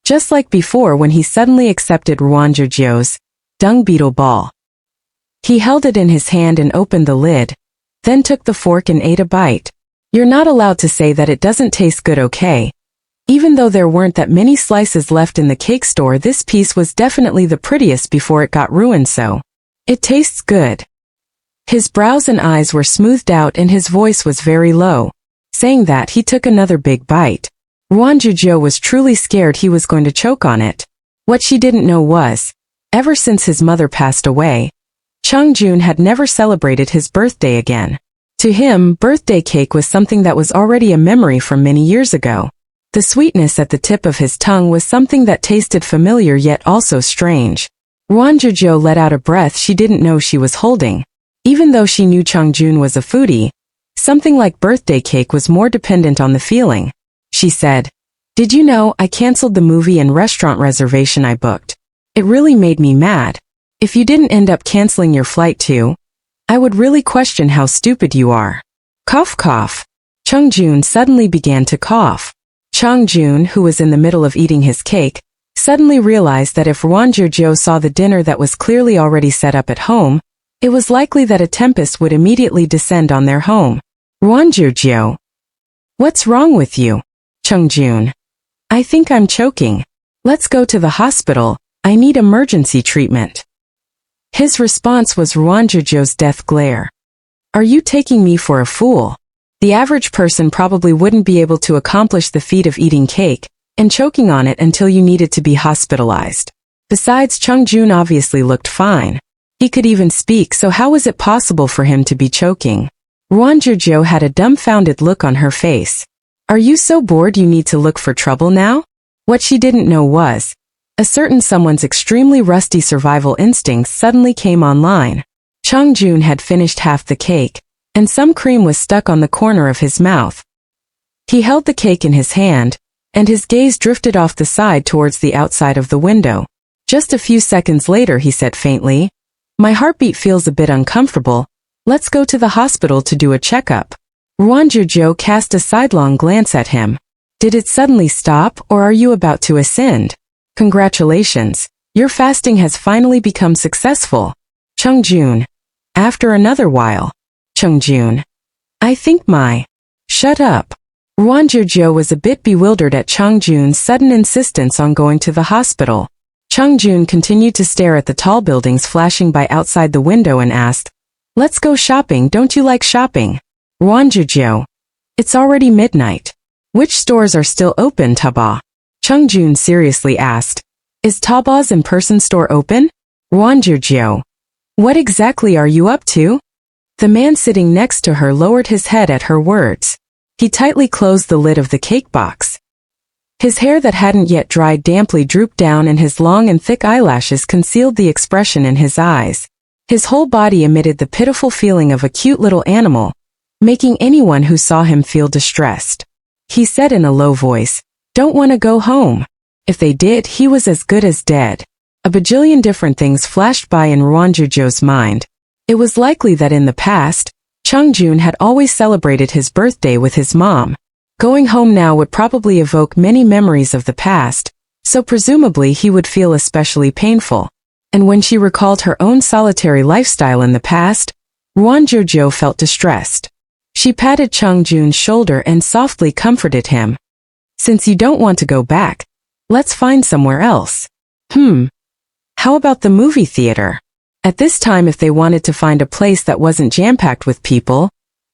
Just like before when he suddenly accepted Ruan Jiu Jiu's dung beetle ball. He held it in his hand and opened the lid, then took the fork and ate a bite. You're not allowed to say that it doesn't taste good, okay? Even though there weren't that many slices left in the cake store, this piece was definitely the prettiest before it got ruined, so it tastes good. His brows and eyes were smoothed out and his voice was very low. Saying that, he took another big bite. Ruan Jiu Jiu was truly scared he was going to choke on it. What she didn't know was, ever since his mother passed away, Chung Jun had never celebrated his birthday again. To him, birthday cake was something that was already a memory from many years ago. The sweetness at the tip of his tongue was something that tasted familiar yet also strange. Ruan Jiu Jiu let out a breath she didn't know she was holding. Even though she knew Chung Jun was a foodie, something like birthday cake was more dependent on the feeling. She said, "Did you know I canceled the movie and restaurant reservation I booked? It really made me mad. If you didn't end up canceling your flight too, I would really question how stupid you are." Cough cough. Chung Jun suddenly began to cough. Chung Jun, who was in the middle of eating his cake, suddenly realized that if Ruan Jiu Jiu saw the dinner that was clearly already set up at home, it was likely that a tempest would immediately descend on their home. Ruan Jiu Jiu. What's wrong with you? Chung Jun. I think I'm choking. Let's go to the hospital. I need emergency treatment. His response was Ruan Jiu Jiu's death glare. Are you taking me for a fool? The average person probably wouldn't be able to accomplish the feat of eating cake and choking on it until you needed to be hospitalized. Besides, Chung Jun obviously looked fine. He could even speak, so how was it possible for him to be choking? Ruan Jiu Jiu had a dumbfounded look on her face. Are you so bored you need to look for trouble now? What she didn't know was, a certain someone's extremely rusty survival instincts suddenly came online. Chung Jun had finished half the cake, and some cream was stuck on the corner of his mouth. He held the cake in his hand, and his gaze drifted off the side towards the outside of the window. Just a few seconds later he said faintly, My heartbeat feels a bit uncomfortable. Let's go to the hospital to do a checkup. Ruan Jiu Jiu cast a sidelong glance at him. Did it suddenly stop, or are you about to ascend? Congratulations. Your fasting has finally become successful. Chung Jun. After another while. Chung Jun. I think my... Shut up. Ruan Jiu Jiu was a bit bewildered at Chung Jun's sudden insistence on going to the hospital. Chung Jun continued to stare at the tall buildings flashing by outside the window and asked, Let's go shopping, don't you like shopping? Ruan Jiu Jiu. It's already midnight. Which stores are still open, Taba? Chung Jun seriously asked. Is Taba's in-person store open? Ruan Jiu Jiu. What exactly are you up to? The man sitting next to her lowered his head at her words. He tightly closed the lid of the cake box. His hair that hadn't yet dried damply drooped down and his long and thick eyelashes concealed the expression in his eyes. His whole body emitted the pitiful feeling of a cute little animal, making anyone who saw him feel distressed. He said in a low voice, Don't want to go home. If they did, he was as good as dead. A bajillion different things flashed by in Ruan Jiu Jiu's mind. It was likely that in the past, Chung Jun had always celebrated his birthday with his mom. Going home now would probably evoke many memories of the past, so presumably he would feel especially painful. And when she recalled her own solitary lifestyle in the past, Ruan Jiu Jiu felt distressed. She patted Chung Jun's shoulder and softly comforted him. Since you don't want to go back, let's find somewhere else. How about the movie theater? At this time, if they wanted to find a place that wasn't jam-packed with people,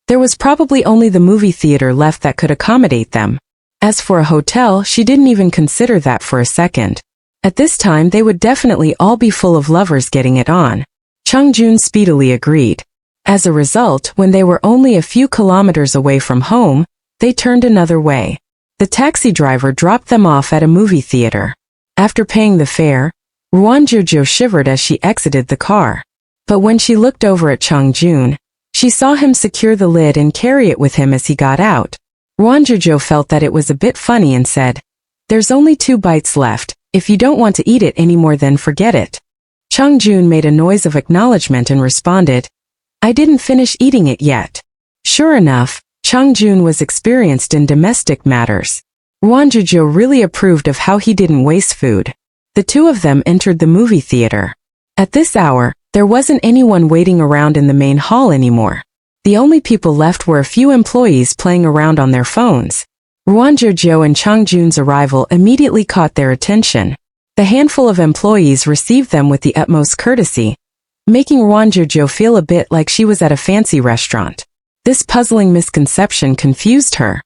there was probably only the movie theater left that could accommodate them. As for a hotel, she didn't even consider that for a second. At this time, they would definitely all be full of lovers getting it on. Chung Jun speedily agreed. As a result, when they were only a few kilometers away from home, they turned another way. The taxi driver dropped them off at a movie theater. After paying the fare, Ruan Jiu Jiu shivered as she exited the car. But when she looked over at Chang Jun, she saw him secure the lid and carry it with him as he got out. Ruan Jiu Jiu felt that it was a bit funny and said, "There's only 2 bites left. If you don't want to eat it anymore, then forget it." Chang Jun made a noise of acknowledgement and responded, "I didn't finish eating it yet." Sure enough, Chang Jun was experienced in domestic matters. Ruan Jiu Jiu really approved of how he didn't waste food. The 2 of them entered the movie theater. At this hour, there wasn't anyone waiting around in the main hall anymore. The only people left were a few employees playing around on their phones. Ruan Jiu Jiu and Chang Jun's arrival immediately caught their attention. The handful of employees received them with the utmost courtesy, making Ruan Jiu Jiu feel a bit like she was at a fancy restaurant. This puzzling misconception confused her.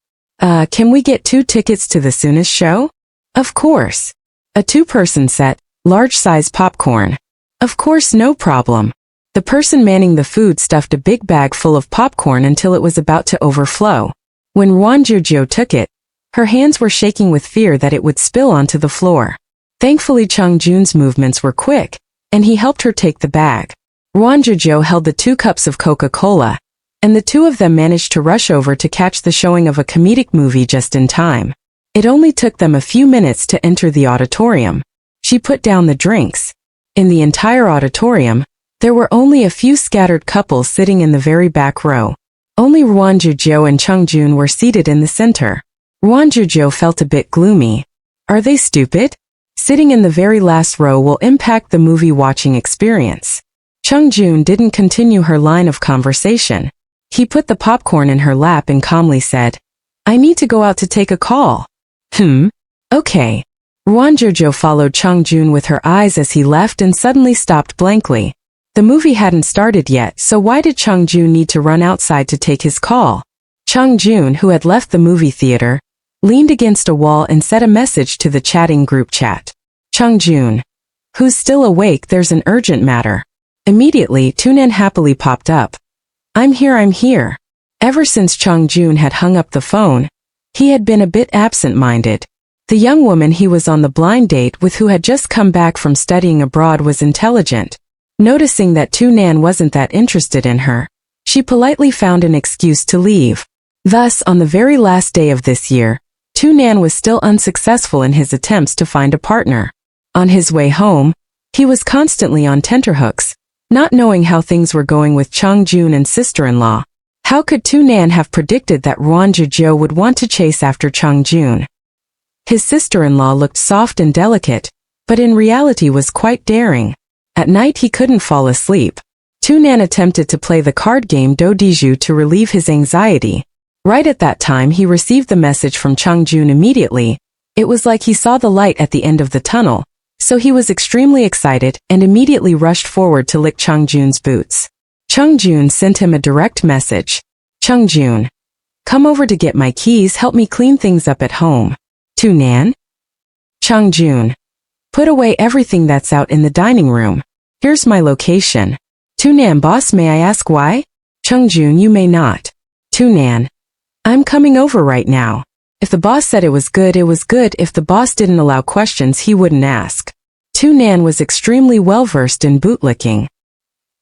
Can we get 2 tickets to the soonest show?" "Of course." "A 2-person set, large-size popcorn." "Of course, no problem." The person manning the food stuffed a big bag full of popcorn until it was about to overflow. When Ruan Jiu Jiu took it, her hands were shaking with fear that it would spill onto the floor. Thankfully, Chang Jun's movements were quick, and he helped her take the bag. Ruan Jiu Jiu held the 2 cups of Coca-Cola, and the 2 of them managed to rush over to catch the showing of a comedic movie just in time. It only took them a few minutes to enter the auditorium. She put down the drinks. In the entire auditorium, there were only a few scattered couples sitting in the very back row. Only Ruan Jiu Jiu and Chang Jun were seated in the center. Ruan Jiu Jiu felt a bit gloomy. Are they stupid? Sitting in the very last row will impact the movie watching experience. Chang Jun didn't continue her line of conversation. He put the popcorn in her lap and calmly said, "I need to go out to take a call." Okay. Ruan Jiu Jiu followed Chang Jun with her eyes as he left and suddenly stopped blankly. The movie hadn't started yet, so why did Chang Jun need to run outside to take his call? Chang Jun, who had left the movie theater, leaned against a wall and sent a message to the chatting group chat. "Chang Jun, who's still awake, there's an urgent matter." Immediately, Tunan happily popped up. I'm here. Ever since Chang Jun had hung up the phone, he had been a bit absent-minded. The young woman he was on the blind date with, who had just come back from studying abroad, was intelligent. Noticing that Tunan wasn't that interested in her, she politely found an excuse to leave. Thus, on the very last day of this year, Tunan was still unsuccessful in his attempts to find a partner. On his way home, he was constantly on tenterhooks, not knowing how things were going with Chang Jun and sister-in-law. How could Tunan have predicted that Ruan Jiu Jiu would want to chase after Chang Jun? His sister-in-law looked soft and delicate, but in reality was quite daring. At night he couldn't fall asleep. Tunan attempted to play the card game Do Diju to relieve his anxiety. Right at that time he received the message from Chang Jun immediately. It was like he saw the light at the end of the tunnel, so he was extremely excited and immediately rushed forward to lick Chang Jun's boots. Chang Jun sent him a direct message. "Chang Jun, come over to get my keys, help me clean things up at home." Tunan? Chang Jun, put away everything that's out in the dining room. Here's my location. Tunan, boss, may I ask why? Chang Jun, you may not. Tunan, I'm coming over right now. If the boss said it was good, it was good. If the boss didn't allow questions, he wouldn't ask. Tunan was extremely well-versed in bootlicking.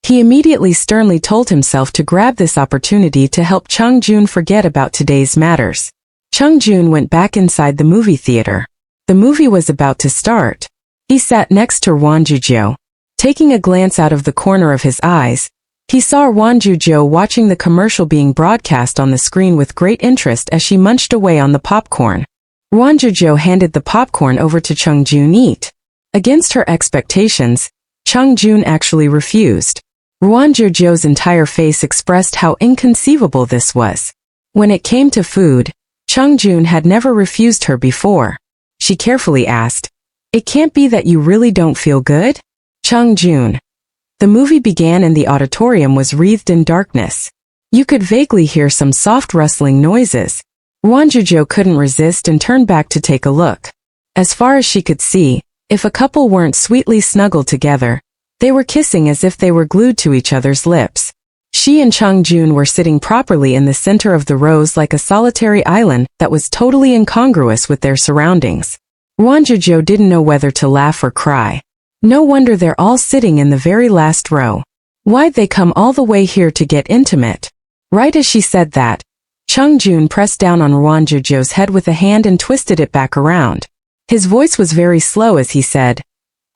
He immediately sternly told himself to grab this opportunity to help Chang Jun forget about today's matters. Chang Jun went back inside the movie theater. The movie was about to start. He sat next to Ruan Jiu Jiu. Taking a glance out of the corner of his eyes, he saw Ruan Jiu Jiu watching the commercial being broadcast on the screen with great interest as she munched away on the popcorn. Ruan Jiu Jiu handed the popcorn over to Chang Jun. Eat. Against her expectations, Chang Jun actually refused. Ruan Jiu Jiu's entire face expressed how inconceivable this was. When it came to food, Chang Jun had never refused her before. She carefully asked, "It can't be that you really don't feel good?" Chang Jun. The movie began and the auditorium was wreathed in darkness. You could vaguely hear some soft rustling noises. Ruan Jiu Jiu couldn't resist and turned back to take a look. As far as she could see, if a couple weren't sweetly snuggled together, they were kissing as if they were glued to each other's lips. She and Chang Jun were sitting properly in the center of the rows like a solitary island that was totally incongruous with their surroundings. Ruan Jiu Jiu didn't know whether to laugh or cry. No wonder they're all sitting in the very last row. Why'd they come all the way here to get intimate? Right as she said that, Chung Jun pressed down on Ruan Jiu Jiu's head with a hand and twisted it back around. His voice was very slow as he said,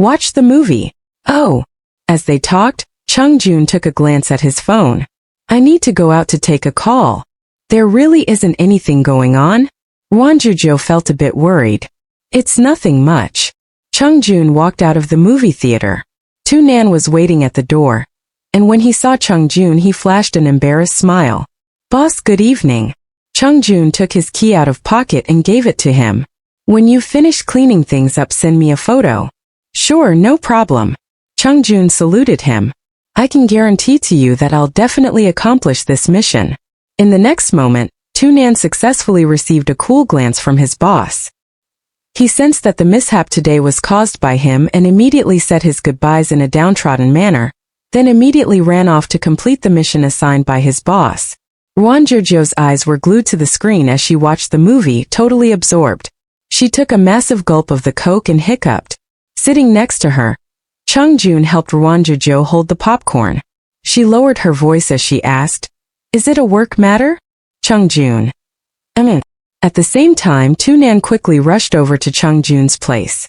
"Watch the movie." Oh. As they talked, Chung Jun took a glance at his phone. "I need to go out to take a call. There really isn't anything going on?" Ruan Jiu Jiu felt a bit worried. "It's nothing much." Chung Jun walked out of the movie theater. Tu Nan was waiting at the door, and when he saw Chung Jun he flashed an embarrassed smile. "Boss, good evening." Chung Jun took his key out of pocket and gave it to him. "When you finish cleaning things up, send me a photo." "Sure, no problem." Chung Jun saluted him. "I can guarantee to you that I'll definitely accomplish this mission." In the next moment, Tu Nan successfully received a cool glance from his boss. He sensed that the mishap today was caused by him and immediately said his goodbyes in a downtrodden manner, then immediately ran off to complete the mission assigned by his boss. Ruan Jiu Jiu's eyes were glued to the screen as she watched the movie, totally absorbed. She took a massive gulp of the Coke and hiccuped. Sitting next to her, Chung Jun helped Ruan Jiu Jiu hold the popcorn. She lowered her voice as she asked, "Is it a work matter?" Chung Jun. At the same time, Tu Nan quickly rushed over to Chung Jun's place.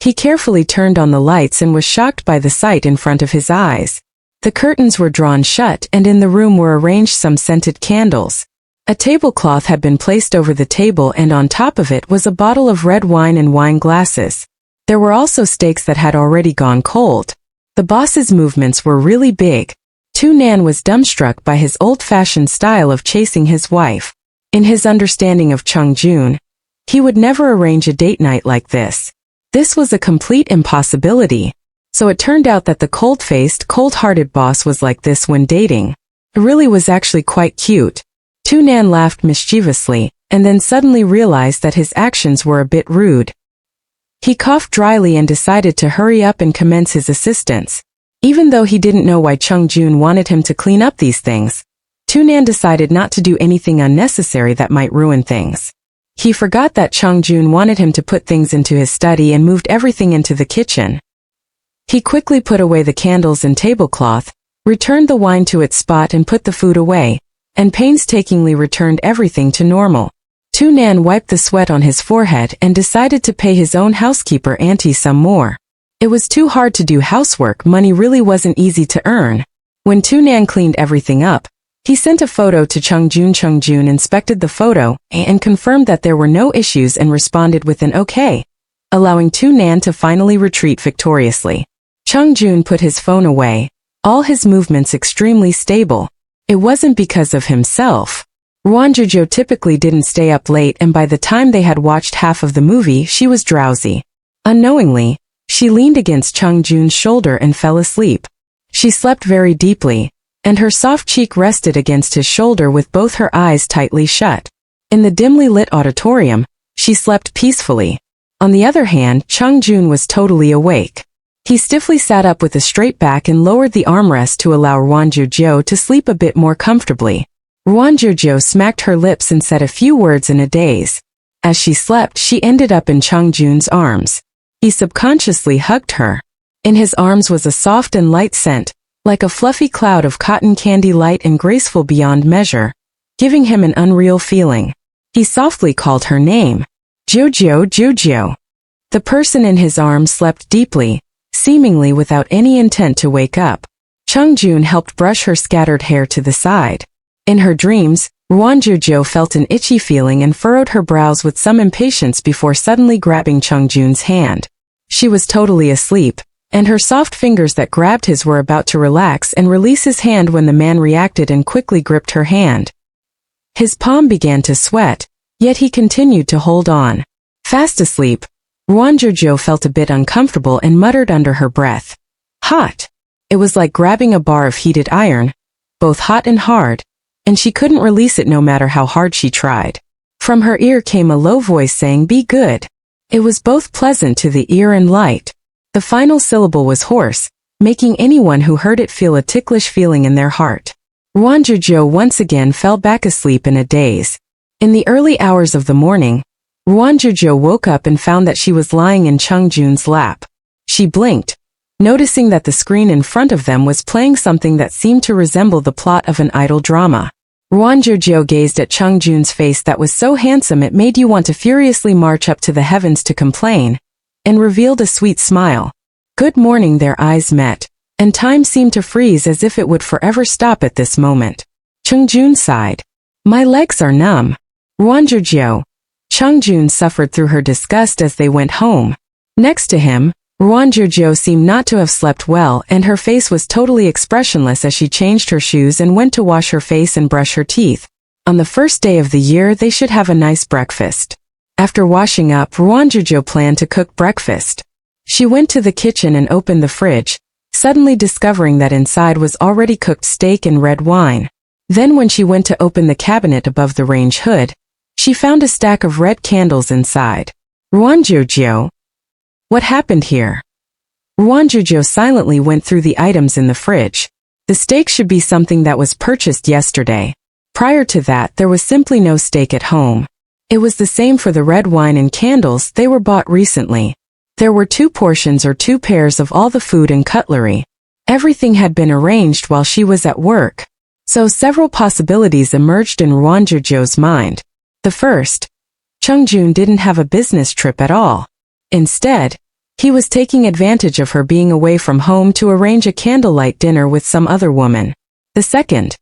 He carefully turned on the lights and was shocked by the sight in front of his eyes. The curtains were drawn shut and in the room were arranged some scented candles. A tablecloth had been placed over the table and on top of it was a bottle of red wine and wine glasses. There were also steaks that had already gone cold. The boss's movements were really big. Tu Nan was dumbstruck by his old-fashioned style of chasing his wife. In his understanding of Chung Jun, he would never arrange a date night like this. This was a complete impossibility. So it turned out that the cold-faced, cold-hearted boss was like this when dating. It really was actually quite cute. Tu Nan laughed mischievously, and then suddenly realized that his actions were a bit rude. He coughed dryly and decided to hurry up and commence his assistance. Even though he didn't know why Chung Jun wanted him to clean up these things, Tu Nan decided not to do anything unnecessary that might ruin things. He forgot that Chung Jun wanted him to put things into his study and moved everything into the kitchen. He quickly put away the candles and tablecloth, returned the wine to its spot and put the food away, and painstakingly returned everything to normal. Tu Nan wiped the sweat on his forehead and decided to pay his own housekeeper auntie some more. It was too hard to do housework, money really wasn't easy to earn. When Tu Nan cleaned everything up, he sent a photo to Chung Jun. Chung Jun inspected the photo and confirmed that there were no issues and responded with an okay, allowing Tu Nan to finally retreat victoriously. Chung Jun put his phone away, all his movements extremely stable. It wasn't because of himself. Ruan Jiu Jiu typically didn't stay up late and by the time they had watched half of the movie she was drowsy. Unknowingly, she leaned against Chung Jun's shoulder and fell asleep. She slept very deeply, and her soft cheek rested against his shoulder with both her eyes tightly shut. In the dimly lit auditorium, she slept peacefully. On the other hand, Chung Jun was totally awake. He stiffly sat up with a straight back and lowered the armrest to allow Ruan Jiu Jiu to sleep a bit more comfortably. Ruan Jiu Jiu smacked her lips and said a few words in a daze. As she slept, she ended up in Chung Jun's arms. He subconsciously hugged her. In his arms was a soft and light scent, like a fluffy cloud of cotton candy, light and graceful beyond measure, giving him an unreal feeling. He softly called her name. Jiu Jiu, Jiu Jiu. The person in his arms slept deeply, seemingly without any intent to wake up. Chung Jun helped brush her scattered hair to the side. In her dreams, Ruan Jiu Jiu felt an itchy feeling and furrowed her brows with some impatience before suddenly grabbing Chung Jun's hand. She was totally asleep, and her soft fingers that grabbed his were about to relax and release his hand when the man reacted and quickly gripped her hand. His palm began to sweat, yet he continued to hold on. Fast asleep, Ruan Jiu Jiu felt a bit uncomfortable and muttered under her breath, "Hot." It was like grabbing a bar of heated iron, both hot and hard, and she couldn't release it no matter how hard she tried. From her ear came a low voice saying, "Be good." It was both pleasant to the ear and light. The final syllable was hoarse, making anyone who heard it feel a ticklish feeling in their heart. Ruan Jiu Jiu once again fell back asleep in a daze. In the early hours of the morning, Ruan Jiu Jiu woke up and found that she was lying in Chung Jun's lap. She blinked, noticing that the screen in front of them was playing something that seemed to resemble the plot of an idol drama. Ruan Jiu Jiu gazed at Chung Jun's face that was so handsome it made you want to furiously march up to the heavens to complain, and revealed a sweet smile. Good morning. Their eyes met, and time seemed to freeze as if it would forever stop at this moment. Chung Jun sighed. My legs are numb. Ruan Jiu Jiu. Chung Jun suffered through her disgust as they went home. Next to him, Ruan Jiu Jiu seemed not to have slept well, and her face was totally expressionless as she changed her shoes and went to wash her face and brush her teeth. On the first day of the year they should have a nice breakfast. After washing up, Ruan Jiu Jiu planned to cook breakfast. She went to the kitchen and opened the fridge, suddenly discovering that inside was already cooked steak and red wine. Then when she went to open the cabinet above the range hood, she found a stack of red candles inside. Ruan Jiu Jiu. What happened here? Ruan Jiu Jiu silently went through the items in the fridge. The steak should be something that was purchased yesterday. Prior to that, there was simply no steak at home. It was the same for the red wine and candles, they were bought recently. There were 2 portions or 2 pairs of all the food and cutlery. Everything had been arranged while she was at work. So several possibilities emerged in Ruan Jiu Jiu's mind. The first, Chung Jun didn't have a business trip at all. Instead, he was taking advantage of her being away from home to arrange a candlelight dinner with some other woman. The second,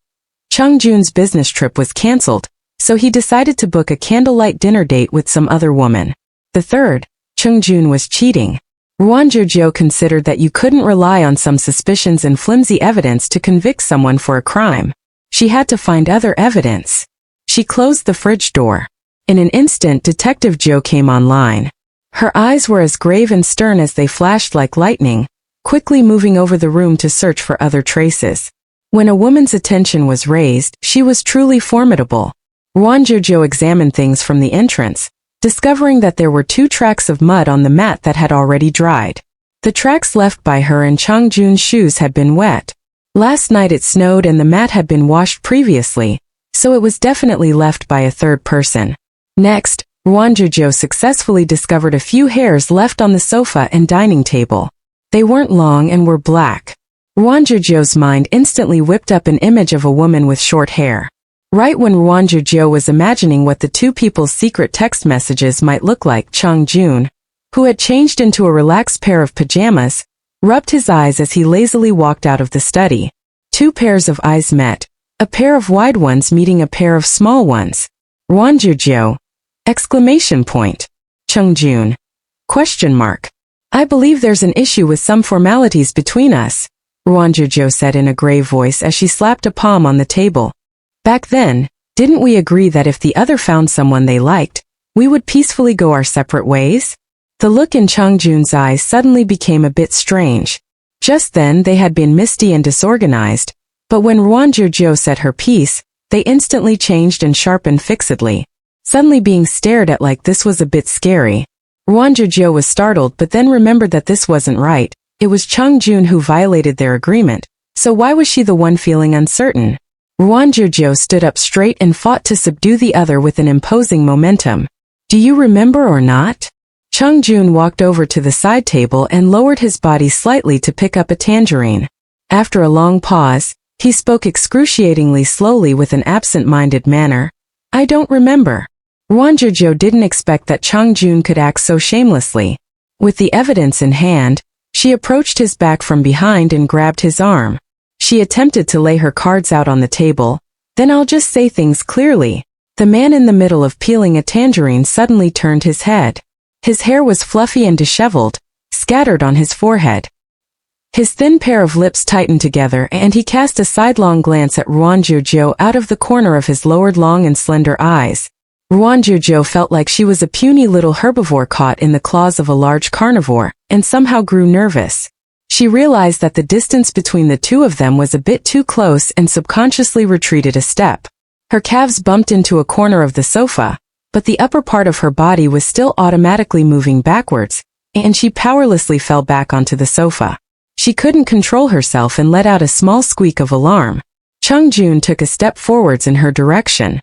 Chung Jun's business trip was cancelled, so he decided to book a candlelight dinner date with some other woman. The third, Chung Jun was cheating. Ruan Jiu Jiu considered that you couldn't rely on some suspicions and flimsy evidence to convict someone for a crime. She had to find other evidence. She closed the fridge door. In an instant, Detective Joe came online. Her eyes were as grave and stern as they flashed like lightning, quickly moving over the room to search for other traces. When a woman's attention was raised, she was truly formidable. Ruan Jiu Jiu examined things from the entrance, discovering that there were 2 tracks of mud on the mat that had already dried. The tracks left by her and Chung Jun's shoes had been wet. Last night it snowed and the mat had been washed previously, so it was definitely left by a third person. Next, Ruan Jiu Jiu successfully discovered a few hairs left on the sofa and dining table. They weren't long and were black. Ruan Jiu Jiu's mind instantly whipped up an image of a woman with short hair. Right when Ruan Jiu Jiu was imagining what the 2 people's secret text messages might look like, Chung Jun, who had changed into a relaxed pair of pajamas, rubbed his eyes as he lazily walked out of the study. 2 pairs of eyes met, a pair of wide ones meeting a pair of small ones. Ruan Jiu Jiu! Exclamation point. Chung Jun! Question mark. I believe there's an issue with some formalities between us, Ruan Jiu Jiu said in a grave voice as she slapped a palm on the table. Back then, didn't we agree that if the other found someone they liked, we would peacefully go our separate ways? The look in Chung Jun's eyes suddenly became a bit strange. Just then they had been misty and disorganized, but when Ruan Jiu Jiu said her piece, they instantly changed and sharpened fixedly. Suddenly being stared at like this was a bit scary. Ruan Jiu Jiu was startled but then remembered that this wasn't right. It was Chung Jun who violated their agreement, so why was she the one feeling uncertain? Ruan Jiu Jiu stood up straight and fought to subdue the other with an imposing momentum. Do you remember or not? Chung Jun walked over to the side table and lowered his body slightly to pick up a tangerine. After a long pause, he spoke excruciatingly slowly with an absent-minded manner. I don't remember. Ruan Jiu Jiu didn't expect that Chung Jun could act so shamelessly. With the evidence in hand, she approached his back from behind and grabbed his arm. She attempted to lay her cards out on the table. Then I'll just say things clearly. The man in the middle of peeling a tangerine suddenly turned his head. His hair was fluffy and disheveled, scattered on his forehead. His thin pair of lips tightened together and he cast a sidelong glance at Ruan Jiu Jiu out of the corner of his lowered long and slender eyes. Ruan Jiu Jiu felt like she was a puny little herbivore caught in the claws of a large carnivore, and somehow grew nervous. She realized that the distance between the 2 of them was a bit too close and subconsciously retreated a step. Her calves bumped into a corner of the sofa, but the upper part of her body was still automatically moving backwards, and she powerlessly fell back onto the sofa. She couldn't control herself and let out a small squeak of alarm. Chung Jun took a step forwards in her direction.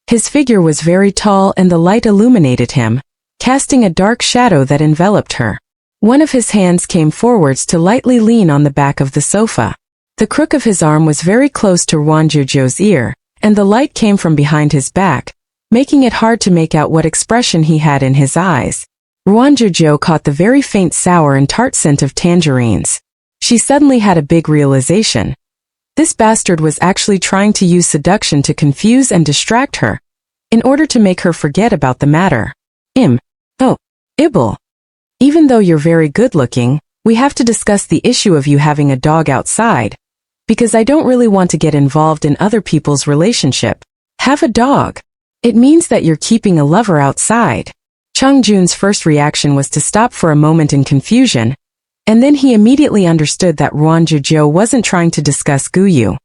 His figure was very tall and the light illuminated him, casting a dark shadow that enveloped her. One of his hands came forwards to lightly lean on the back of the sofa. The crook of his arm was very close to Ruan Jiu Jiu's ear, and the light came from behind his back, making it hard to make out what expression he had in his eyes. Ruan Jiu Jiu caught the very faint sour and tart scent of tangerines. She suddenly had a big realization. This bastard was actually trying to use seduction to confuse and distract her, in order to make her forget about the matter. Oh, Ibble. Even though you're very good-looking, we have to discuss the issue of you having a dog outside, because I don't really want to get involved in other people's relationship. Have a dog. It means that you're keeping a lover outside. Chung Jun's first reaction was to stop for a moment in confusion, and then he immediately understood that Ruan Jiu Jiu wasn't trying to discuss Guyu.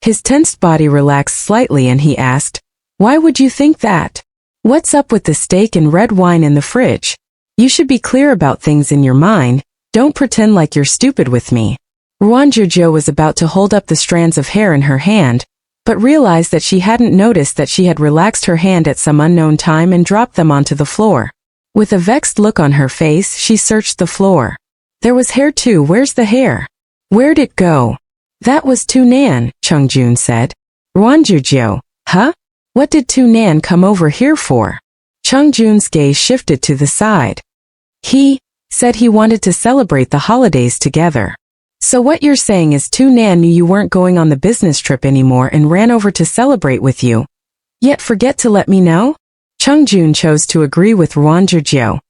His tensed body relaxed slightly and he asked, "Why would you think that? What's up with the steak and red wine in the fridge? You should be clear about things in your mind, don't pretend like you're stupid with me." Ruan Jiu Jiu was about to hold up the strands of hair in her hand, but realized that she hadn't noticed that she had relaxed her hand at some unknown time and dropped them onto the floor. With a vexed look on her face, she searched the floor. There was hair too. Where's the hair? Where'd it go? That was Tu Nan, Chung Jun said. Ruan Jiu Jiu, huh? What did Tu Nan come over here for? Chung Jun's gaze shifted to the side. He said he wanted to celebrate the holidays together. So what you're saying is Tu Nan knew you weren't going on the business trip anymore and ran over to celebrate with you, yet forget to let me know? Chung Jun chose to agree with Ruan Jiu Jiu.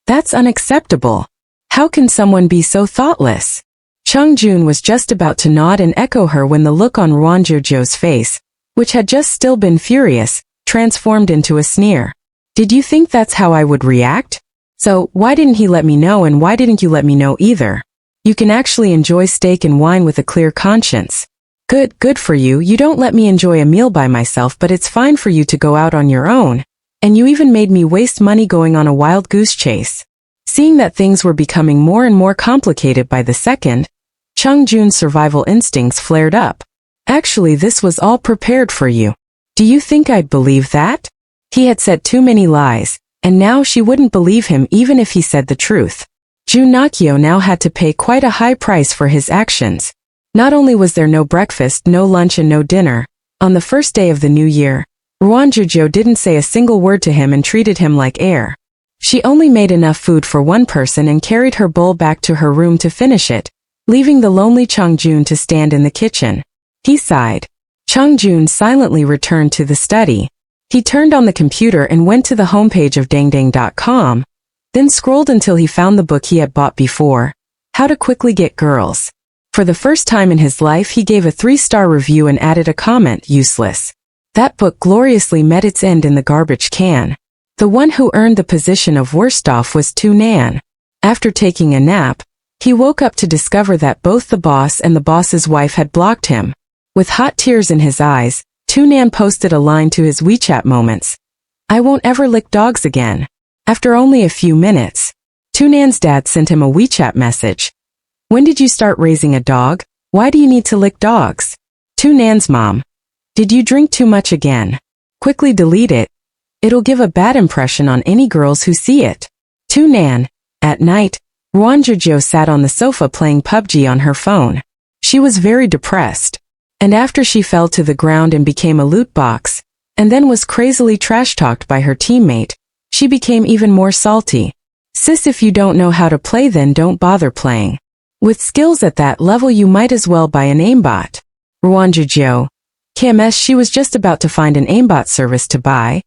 That's unacceptable. How can someone be so thoughtless? Chung Jun was just about to nod and echo her when the look on Ruan Jiu Jiu's face, which had just still been furious, transformed into a sneer. Did you think that's how I would react? So, why didn't he let me know and why didn't you let me know either? You can actually enjoy steak and wine with a clear conscience. Good for you. You don't let me enjoy a meal by myself, but it's fine for you to go out on your own. And you even made me waste money going on a wild goose chase. Seeing that things were becoming more and more complicated by the second, Chung Jun's survival instincts flared up. Actually, this was all prepared for you. Do you think I'd believe that? He had said too many lies, and now she wouldn't believe him even if he said the truth. Jun Nakio now had to pay quite a high price for his actions. Not only was there no breakfast, no lunch and no dinner, on the first day of the new year, Ruan Jiu Jiu didn't say a single word to him and treated him like air. She only made enough food for one person and carried her bowl back to her room to finish it, leaving the lonely Chung Jun to stand in the kitchen. He sighed. Chung Jun silently returned to the study. He turned on the computer and went to the homepage of dangdang.com, then scrolled until he found the book he had bought before, How to Quickly Get Girls. For the first time in his life he gave a 3-star review and added a comment, useless. That book gloriously met its end in the garbage can. The one who earned the position of worst off was Tu Nan. After taking a nap, he woke up to discover that both the boss and the boss's wife had blocked him. With hot tears in his eyes, Tu Nan posted a line to his WeChat moments. I won't ever lick dogs again. After only a few minutes, Tu Nan's dad sent him a WeChat message. When did you start raising a dog? Why do you need to lick dogs? Tu Nan's mom. Did you drink too much again? Quickly delete it. It'll give a bad impression on any girls who see it. Tu Nan. At night, Ruan Jiu Jiu sat on the sofa playing PUBG on her phone. She was very depressed. And after she fell to the ground and became a loot box, and then was crazily trash-talked by her teammate, she became even more salty. Sis, if you don't know how to play, then don't bother playing. With skills at that level you might as well buy an aimbot. Ruan Jiu Jiu. KMS, she was just about to find an aimbot service to buy,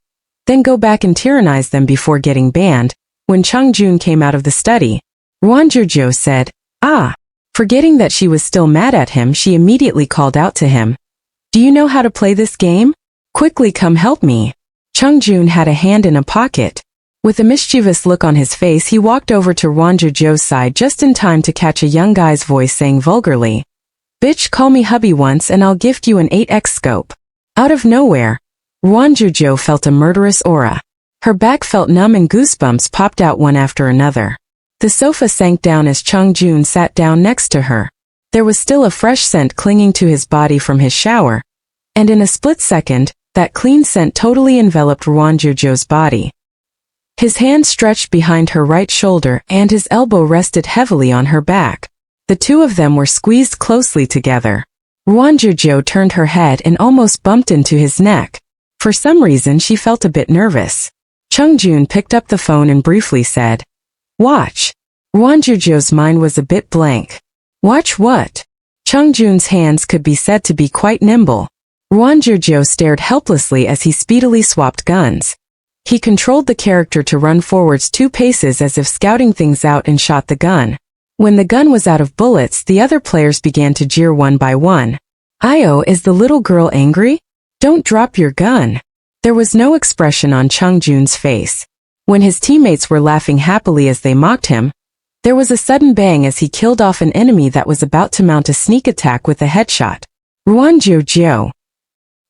then go back and tyrannize them before getting banned, when Chung Jun came out of the study. Ruan Jiu Jiu said, "Ah." Forgetting that she was still mad at him, she immediately called out to him. Do you know how to play this game? Quickly come help me. Chung Jun had a hand in a pocket. With a mischievous look on his face, he walked over to Ruan Jiu Jiu's side just in time to catch a young guy's voice saying vulgarly, Bitch, call me hubby once and I'll gift you an 8x scope. Out of nowhere, Ruan Jiu Jiu felt a murderous aura. Her back felt numb and goosebumps popped out one after another. The sofa sank down as Chung Jun sat down next to her. There was still a fresh scent clinging to his body from his shower, and in a split second, that clean scent totally enveloped Ruan Jiu Jiu's body. His hand stretched behind her right shoulder and his elbow rested heavily on her back. The two of them were squeezed closely together. Ruan Jiu Jiu turned her head and almost bumped into his neck. For some reason she felt a bit nervous. Jun picked up the phone and briefly said, "Watch." Ruan Jiu Jiu's mind was a bit blank. Watch what? Jun's hands could be said to be quite nimble. Ruan Jiu Jiu stared helplessly as he speedily swapped guns. He controlled the character to run forwards 2 paces as if scouting things out and shot the gun. When the gun was out of bullets, the other players began to jeer one by one. "Io, is the little girl angry? Don't drop your gun." There was no expression on Jun's face. When his teammates were laughing happily as they mocked him, there was a sudden bang as he killed off an enemy that was about to mount a sneak attack with a headshot. Ruan Jiu Jiu.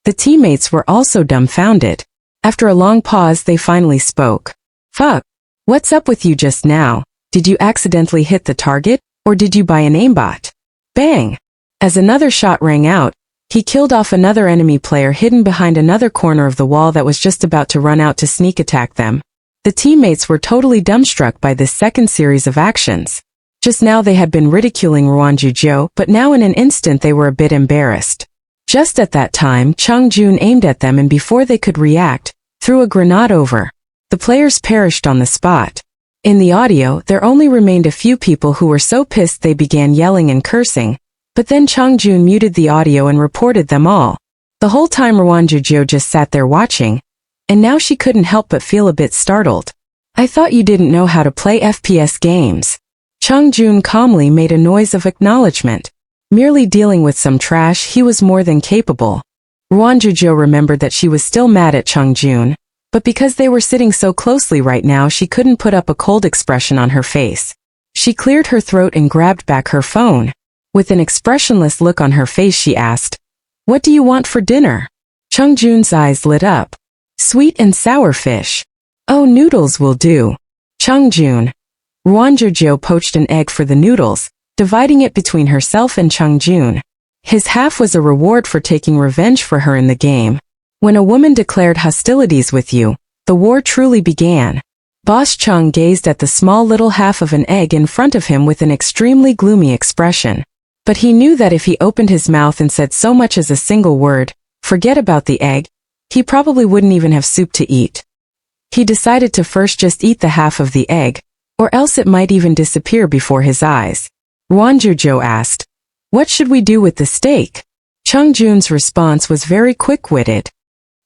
The teammates were also dumbfounded. After a long pause they finally spoke. "Fuck. What's up with you just now? Did you accidentally hit the target, or did you buy an aimbot?" Bang! As another shot rang out, he killed off another enemy player hidden behind another corner of the wall that was just about to run out to sneak attack them. The teammates were totally dumbstruck by this second series of actions. Just now they had been ridiculing Ruan Jiu Jiu, but now in an instant they were a bit embarrassed. Just at that time, Jun aimed at them and before they could react, threw a grenade over. The players perished on the spot. In the audio, there only remained a few people who were so pissed they began yelling and cursing, but then Jun muted the audio and reported them all. The whole time Ruan Jiu Jiu just sat there watching, and now she couldn't help but feel a bit startled. "I thought you didn't know how to play FPS games." Jun calmly made a noise of acknowledgement. Merely dealing with some trash, he was more than capable. Ruan Jiu Jiu remembered that she was still mad at Jun, but because they were sitting so closely right now she couldn't put up a cold expression on her face. She cleared her throat and grabbed back her phone. With an expressionless look on her face she asked, "What do you want for dinner?" Jun's eyes lit up. "Sweet and sour fish." "Oh, noodles will do." Jun. Ruan Jiu Jiu poached an egg for the noodles, dividing it between herself and Jun. His half was a reward for taking revenge for her in the game. When a woman declared hostilities with you, the war truly began. Boss Chung gazed at the small little half of an egg in front of him with an extremely gloomy expression. But he knew that if he opened his mouth and said so much as a single word, "Forget about the egg," he probably wouldn't even have soup to eat. He decided to first just eat the half of the egg, or else it might even disappear before his eyes. Ruan Jiu Jiu asked, "What should we do with the steak?" Jun's response was very quick-witted.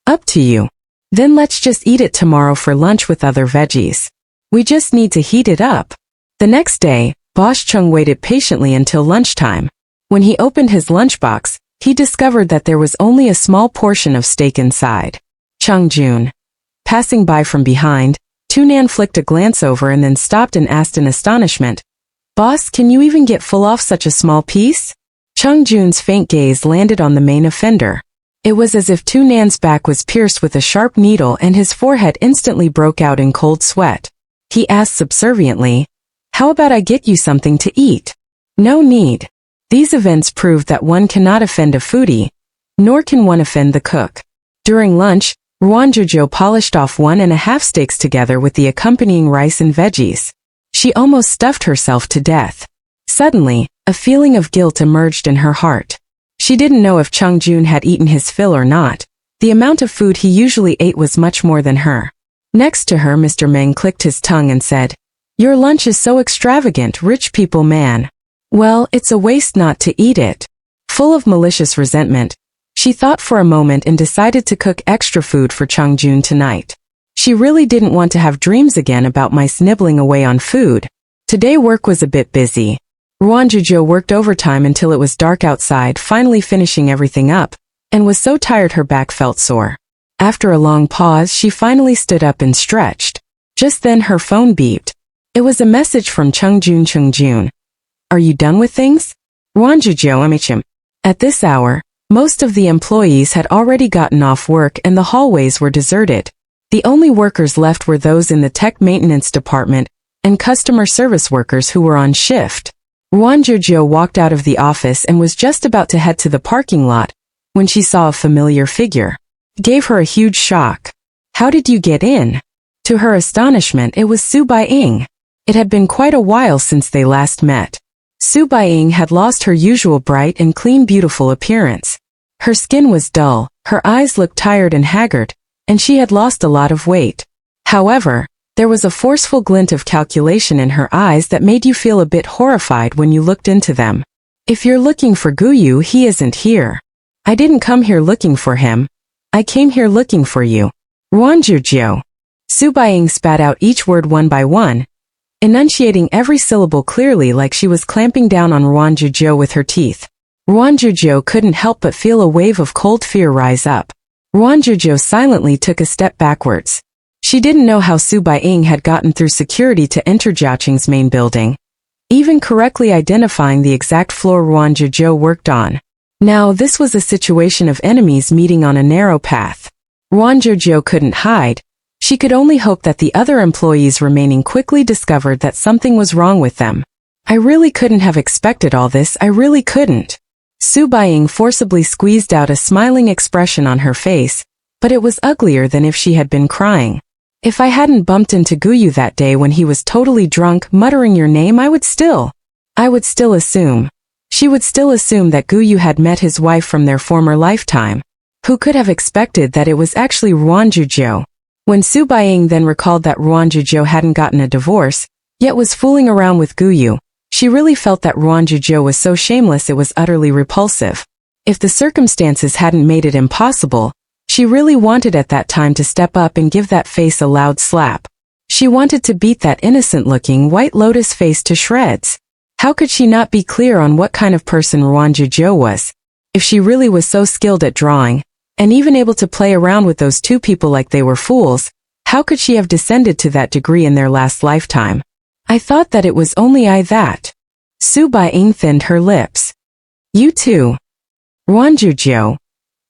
"Up to you. Then let's just eat it tomorrow for lunch with other veggies. We just need to heat it up." The next day, Boss Chung waited patiently until lunchtime. When he opened his lunchbox, he discovered that there was only a small portion of steak inside. Jun. Passing by from behind, Tunan flicked a glance over and then stopped and asked in astonishment, "Boss, can you even get full off such a small piece?" Jun's faint gaze landed on the main offender. It was as if Tunan's back was pierced with a sharp needle and his forehead instantly broke out in cold sweat. He asked subserviently, "How about I get you something to eat?" "No need." These events proved that one cannot offend a foodie, nor can one offend the cook. During lunch, Ruan Jiu Jiu polished off 1.5 steaks together with the accompanying rice and veggies. She almost stuffed herself to death. Suddenly, a feeling of guilt emerged in her heart. She didn't know if Jun had eaten his fill or not. The amount of food he usually ate was much more than her. Next to her, Mr. Meng clicked his tongue and said, "Your lunch is so extravagant, rich people man. Well, it's a waste not to eat it." Full of malicious resentment, she thought for a moment and decided to cook extra food for Jun tonight. She really didn't want to have dreams again about mice nibbling away on food. Today work was a bit busy. Ruan Jiu Jiu worked overtime until it was dark outside, finally finishing everything up, and was so tired her back felt sore. After a long pause, she finally stood up and stretched. Just then her phone beeped. It was a message from Jun. "Are you done with things?" Ruan Jiu Jiu. At this hour, most of the employees had already gotten off work and the hallways were deserted. The only workers left were those in the tech maintenance department and customer service workers who were on shift. Ruan Jiu Jiu walked out of the office and was just about to head to the parking lot when she saw a familiar figure. It gave her a huge shock. "How did you get in?" To her astonishment, it was Su Baiying. It had been quite a while since they last met. Su Baiying had lost her usual bright and clean beautiful appearance. Her skin was dull, her eyes looked tired and haggard, and she had lost a lot of weight. However, there was a forceful glint of calculation in her eyes that made you feel a bit horrified when you looked into them. If you're looking for Guyu, he isn't here. I didn't come here looking for him. I came here looking for you. Ruan Jiu Jiu. Su Baiying spat out each word one by one, enunciating every syllable clearly like she was clamping down on Ruan Jiu Jiu with her teeth. Ruan Jiu Jiu couldn't help but feel a wave of cold fear rise up. Ruan Jiu Jiu silently took a step backwards. She didn't know how Su Baiying had gotten through security to enter Jiaoqing's main building, even correctly identifying the exact floor Ruan Jiu Jiu worked on. Now this was a situation of enemies meeting on a narrow path. Ruan Jiu Jiu couldn't hide. She could only hope that the other employees remaining quickly discovered that something was wrong with them. I really couldn't have expected all this, I really couldn't. Su Baiying forcibly squeezed out a smiling expression on her face, but it was uglier than if she had been crying. If I hadn't bumped into Guyu that day when he was totally drunk muttering your name, I would still assume. She would still assume that Guyu had met his wife from their former lifetime. Who could have expected that it was actually Ruan Jiu Jiu? When Su Baiying then recalled that Ruan Jiu Jiu hadn't gotten a divorce, yet was fooling around with Guyu, she really felt that Ruan Jiu Jiu was so shameless it was utterly repulsive. If the circumstances hadn't made it impossible, she really wanted at that time to step up and give that face a loud slap. She wanted to beat that innocent-looking White Lotus face to shreds. How could she not be clear on what kind of person Ruan Jiu Jiu was? If she really was so skilled at drawing, and even able to play around with those two people like they were fools, how could she have descended to that degree in their last lifetime? I thought that it was only I that. Su Baiying thinned her lips. You too. Ruan Jiu Jiu.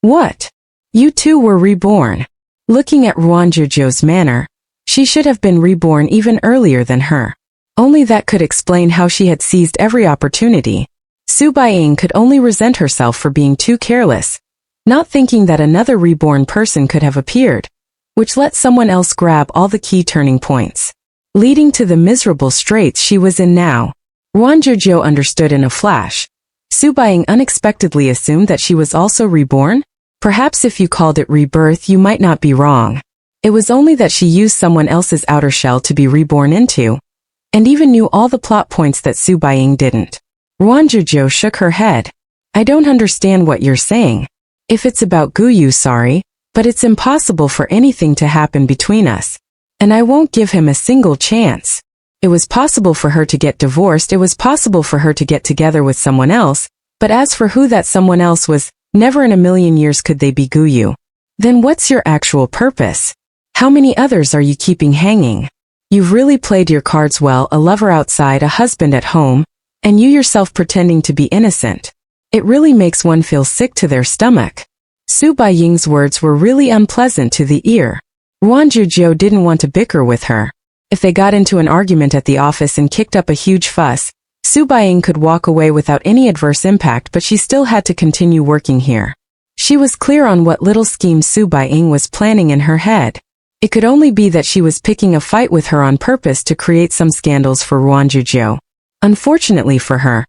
What? You two were reborn. Looking at Ruan Jiu Jiu's manner, she should have been reborn even earlier than her. Only that could explain how she had seized every opportunity. Su Baiying could only resent herself for being too careless, not thinking that another reborn person could have appeared, which let someone else grab all the key turning points, leading to the miserable straits she was in now. Ruan Jiu Jiu understood in a flash. Su Baiying unexpectedly assumed that she was also reborn? Perhaps if you called it rebirth you might not be wrong. It was only that she used someone else's outer shell to be reborn into, and even knew all the plot points that Su Baiying didn't. Ruan Jiu Jiu shook her head. I don't understand what you're saying. If it's about Guyu, sorry, but it's impossible for anything to happen between us. And I won't give him a single chance. It was possible for her to get divorced, it was possible for her to get together with someone else, but as for who that someone else was, never in a million years could they be Guyu. Then what's your actual purpose? How many others are you keeping hanging? You've really played your cards well, a lover outside, a husband at home, and you yourself pretending to be innocent. It really makes one feel sick to their stomach. Su Baiying's words were really unpleasant to the ear. Ruan Jiu Jiu didn't want to bicker with her. If they got into an argument at the office and kicked up a huge fuss, Su Baiying could walk away without any adverse impact, but she still had to continue working here. She was clear on what little scheme Su Baiying was planning in her head. It could only be that she was picking a fight with her on purpose to create some scandals for Ruan Jiu Jiu. Unfortunately for her,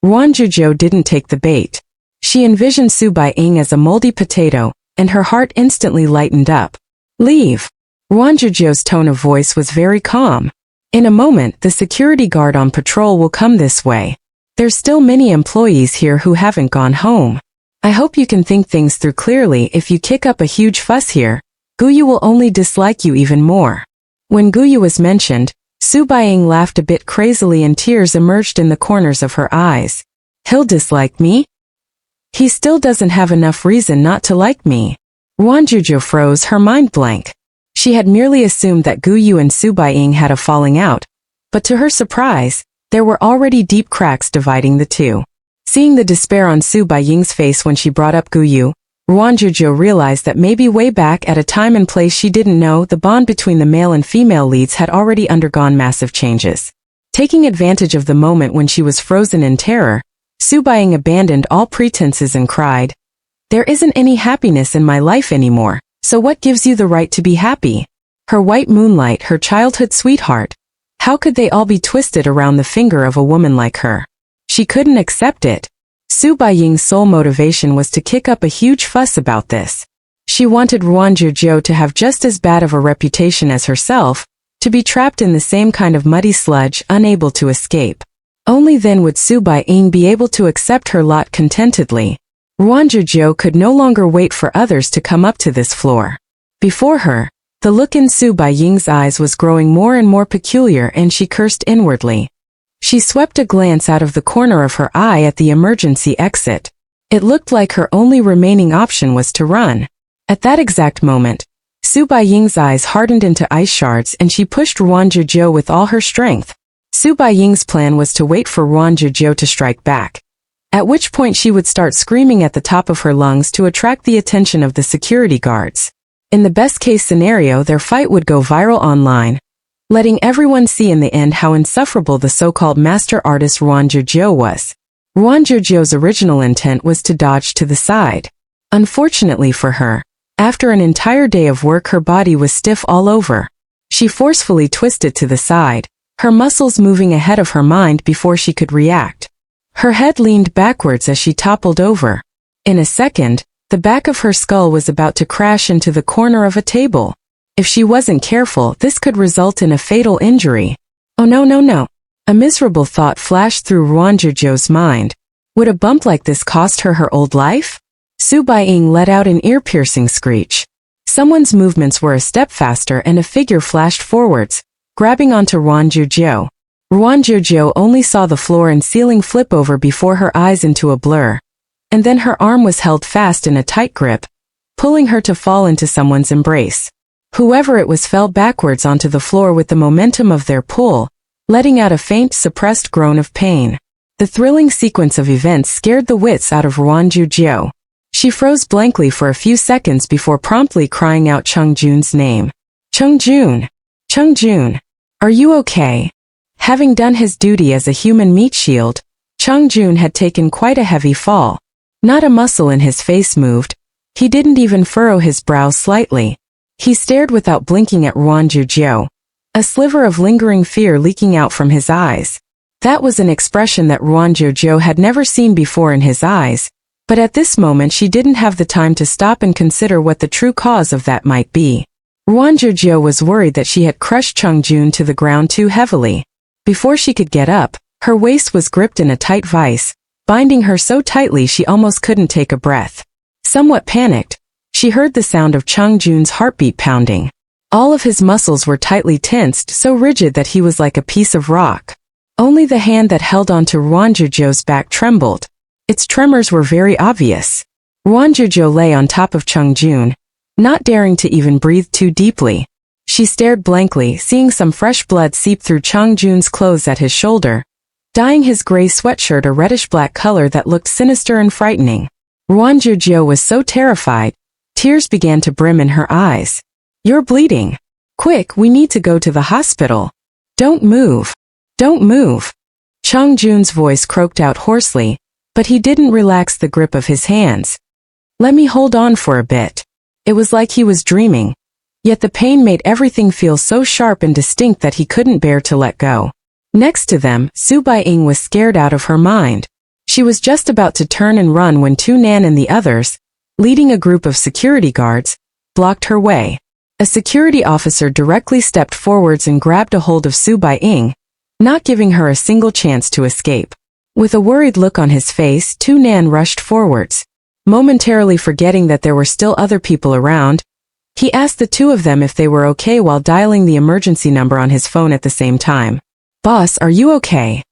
Ruan Jiu Jiu didn't take the bait. She envisioned Su Baiying as a moldy potato, and her heart instantly lightened up. Leave. Ruan Jiu Jiu's tone of voice was very calm. In a moment, the security guard on patrol will come this way. There's still many employees here who haven't gone home. I hope you can think things through clearly. If you kick up a huge fuss here, Guyu will only dislike you even more. When Guyu was mentioned, Su Baiying laughed a bit crazily and tears emerged in the corners of her eyes. He'll dislike me? He still doesn't have enough reason not to like me. Ruan Jiu Jiu froze, her mind blank. She had merely assumed that Guyu and Su Baiying had a falling out, but to her surprise, there were already deep cracks dividing the two. Seeing the despair on Su Baiying's face when she brought up Guyu, Ruan Jiu Jiu realized that maybe way back at a time and place she didn't know, the bond between the male and female leads had already undergone massive changes. Taking advantage of the moment when she was frozen in terror, Su Baiying abandoned all pretenses and cried, "There isn't any happiness in my life anymore, so what gives you the right to be happy? Her white moonlight, her childhood sweetheart. How could they all be twisted around the finger of a woman like her? She couldn't accept it. Su Baiying's sole motivation was to kick up a huge fuss about this. She wanted Ruan Jiu Jiu to have just as bad of a reputation as herself, to be trapped in the same kind of muddy sludge, unable to escape. Only then would Su Baiying be able to accept her lot contentedly. Ruan Jiu Jiu could no longer wait for others to come up to this floor. Before her, the look in Su Baiying's eyes was growing more and more peculiar, and she cursed inwardly. She swept a glance out of the corner of her eye at the emergency exit. It looked like her only remaining option was to run. At that exact moment, Su Baiying's eyes hardened into ice shards and she pushed Ruan Jiu Jiu with all her strength. Su Baiying's plan was to wait for Ruan Jiu Jiu to strike back, at which point she would start screaming at the top of her lungs to attract the attention of the security guards. In the best-case scenario, their fight would go viral online, letting everyone see in the end how insufferable the so-called master artist Ruan Jiu Jiu was. Ruan Jiu Jiu's original intent was to dodge to the side. Unfortunately for her, after an entire day of work, her body was stiff all over. She forcefully twisted to the side, her muscles moving ahead of her mind before she could react. Her head leaned backwards as she toppled over. In a second, the back of her skull was about to crash into the corner of a table. If she wasn't careful, this could result in a fatal injury. Oh no no no. A miserable thought flashed through Ruan Jiu Jiu's mind. Would a bump like this cost her her old life? Su Baiying let out an ear-piercing screech. Someone's movements were a step faster and a figure flashed forwards, grabbing onto Ruan Jiu Jiu. Ruan Jiu Jiu only saw the floor and ceiling flip over before her eyes into a blur. And then her arm was held fast in a tight grip, pulling her to fall into someone's embrace. Whoever it was fell backwards onto the floor with the momentum of their pull, letting out a faint, suppressed groan of pain. The thrilling sequence of events scared the wits out of Ruan Jiu Jiu. She froze blankly for a few seconds before promptly crying out Cheng Jun's name. Cheng Jun! Cheng Jun! Are you okay? Having done his duty as a human meat shield, Cheng Jun had taken quite a heavy fall. Not a muscle in his face moved. He didn't even furrow his brow slightly. He stared without blinking at Ruan Jiu Jiu, a sliver of lingering fear leaking out from his eyes. That was an expression that Ruan Jiu Jiu had never seen before in his eyes, but at this moment she didn't have the time to stop and consider what the true cause of that might be. Ruan Jiu Jiu was worried that she had crushed Cheng Jun to the ground too heavily. Before she could get up, her waist was gripped in a tight vice, binding her so tightly she almost couldn't take a breath. Somewhat panicked, she heard the sound of Cheng Jun's heartbeat pounding. All of his muscles were tightly tensed, so rigid that he was like a piece of rock. Only the hand that held onto Ruan Jiu Jiu's back trembled. Its tremors were very obvious. Ruan Jiu Jiu lay on top of Cheng Jun, not daring to even breathe too deeply. She stared blankly, seeing some fresh blood seep through Cheng Jun's clothes at his shoulder, dyeing his gray sweatshirt a reddish-black color that looked sinister and frightening. Ruan Jiu Jiu was so terrified, tears began to brim in her eyes. You're bleeding. Quick, we need to go to the hospital. Don't move. Don't move. Cheng Jun's voice croaked out hoarsely, but he didn't relax the grip of his hands. Let me hold on for a bit. It was like he was dreaming, yet the pain made everything feel so sharp and distinct that he couldn't bear to let go. Next to them, Su Baiying was scared out of her mind. She was just about to turn and run when Tu Nan and the others, leading a group of security guards, blocked her way. A security officer directly stepped forwards and grabbed a hold of Su Baiying, not giving her a single chance to escape. With a worried look on his face, Tu Nan rushed forwards. Momentarily forgetting that there were still other people around, he asked the two of them if they were okay while dialing the emergency number on his phone at the same time. Boss, are you okay?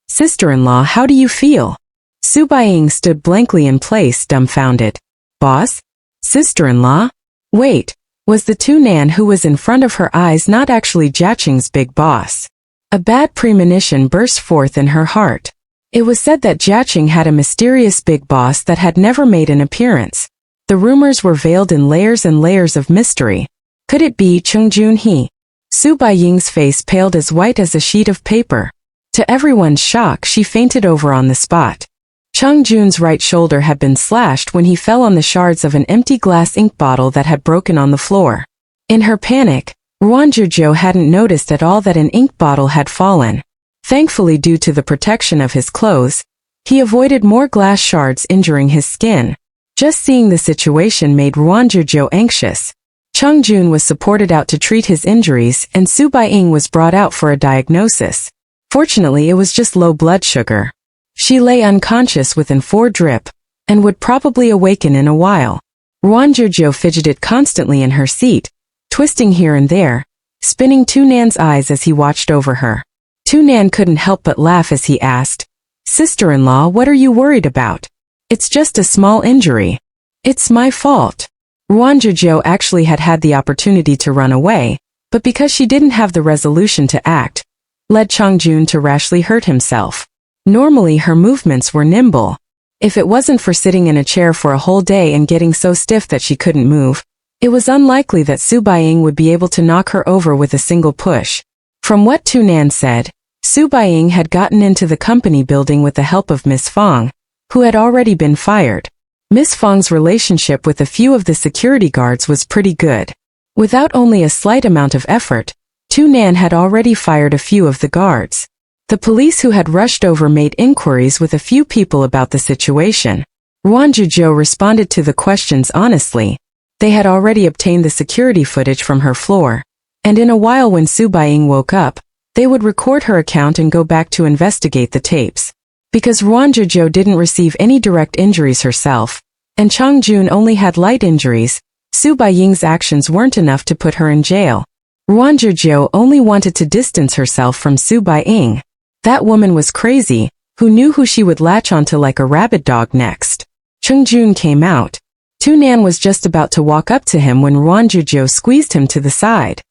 Sister-in-law, how do you feel? Su Baiying stood blankly in place, dumbfounded. Boss? Sister-in-law? Wait, was the Tu Nan who was in front of her eyes not actually Jiaqing's big boss? A bad premonition burst forth in her heart. It was said that Jiaqing had a mysterious big boss that had never made an appearance. The rumors were veiled in layers and layers of mystery. Could it be Cheng Jun he? Su Baiying's face paled as white as a sheet of paper. To everyone's shock, she fainted over on the spot. Cheng Jun's right shoulder had been slashed when he fell on the shards of an empty glass ink bottle that had broken on the floor. In her panic, Ruan Jiu Jiu hadn't noticed at all that an ink bottle had fallen. Thankfully, due to the protection of his clothes, he avoided more glass shards injuring his skin. Just seeing the situation made Ruan Jiu Jiu anxious. Chung Jun was supported out to treat his injuries and Su Baiying was brought out for a diagnosis. Fortunately, it was just low blood sugar. She lay unconscious within 4 drip, and would probably awaken in a while. Ruan Jiu Jiu fidgeted constantly in her seat, twisting here and there, spinning Tu Nan's eyes as he watched over her. Tu Nan couldn't help but laugh as he asked, "Sister-in-law, what are you worried about? It's just a small injury. It's my fault." Ruan Jiu Jiu actually had the opportunity to run away, but because she didn't have the resolution to act, led Chung Jun to rashly hurt himself. Normally her movements were nimble. If it wasn't for sitting in a chair for a whole day and getting so stiff that she couldn't move, it was unlikely that Su Baiying would be able to knock her over with a single push. From what Tu Nan said, Su Baiying had gotten into the company building with the help of Miss Fong, who had already been fired. Miss Fong's relationship with a few of the security guards was pretty good. Without only a slight amount of effort, Tu Nan had already fired a few of the guards. The police who had rushed over made inquiries with a few people about the situation. Ruan Jiu Jiu responded to the questions honestly. They had already obtained the security footage from her floor, and in a while when Su Baiying woke up, they would record her account and go back to investigate the tapes. Because Ruan Jiu Jiu didn't receive any direct injuries herself, and Chung Jun only had light injuries, Su Baiying's actions weren't enough to put her in jail. Ruan Jiu Jiu only wanted to distance herself from Su Baiying. That woman was crazy, who knew who she would latch onto like a rabid dog next. Chung Jun came out. Tu Nan was just about to walk up to him when Ruan Jiu Jiu squeezed him to the side.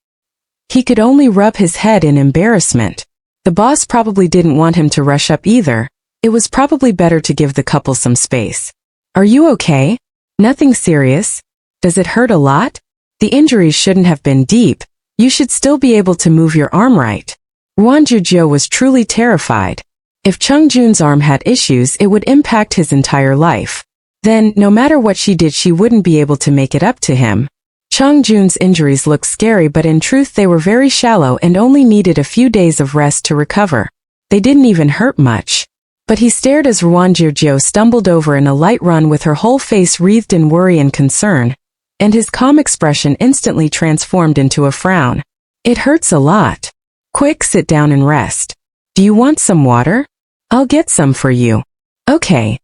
He could only rub his head in embarrassment. The boss probably didn't want him to rush up either. It was probably better to give the couple some space. "Are you okay? Nothing serious? Does it hurt a lot? The injuries shouldn't have been deep. You should still be able to move your arm right." Ruan Jiu Jiu was truly terrified. If Chung Jun's arm had issues, it would impact his entire life. Then, no matter what she did, she wouldn't be able to make it up to him. Chung Jun's injuries looked scary, but in truth they were very shallow and only needed a few days of rest to recover. They didn't even hurt much. But he stared as Ruan Jiu Jiu stumbled over in a light run with her whole face wreathed in worry and concern, and his calm expression instantly transformed into a frown. "It hurts a lot. Quick, sit down and rest. Do you want some water? I'll get some for you." "Okay."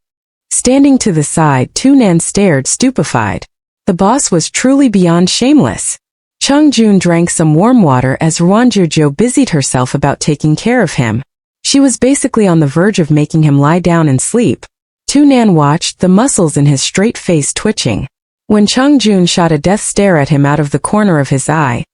Standing to the side, Tu Nan stared stupefied. The boss was truly beyond shameless. Chung Jun drank some warm water as Ruan Jiu Jiu busied herself about taking care of him. She was basically on the verge of making him lie down and sleep. Tu Nan watched, the muscles in his straight face twitching. When Chung Jun shot a death stare at him out of the corner of his eye,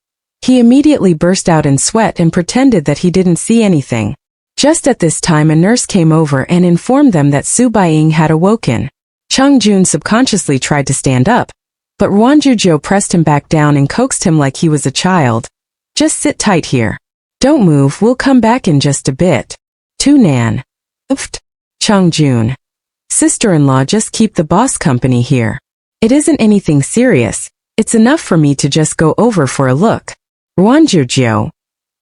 he immediately burst out in sweat and pretended that he didn't see anything. Just at this time a nurse came over and informed them that Su Baiying had awoken. Chung Jun subconsciously tried to stand up, but Ruan Jiu Jiu pressed him back down and coaxed him like he was a child. "Just sit tight here. Don't move, we'll come back in just a bit." Tu Nan. "Oofed." Chung Jun. "Sister-in-law, just keep the boss company here. It isn't anything serious. It's enough for me to just go over for a look." Ruan Jiu Jiu.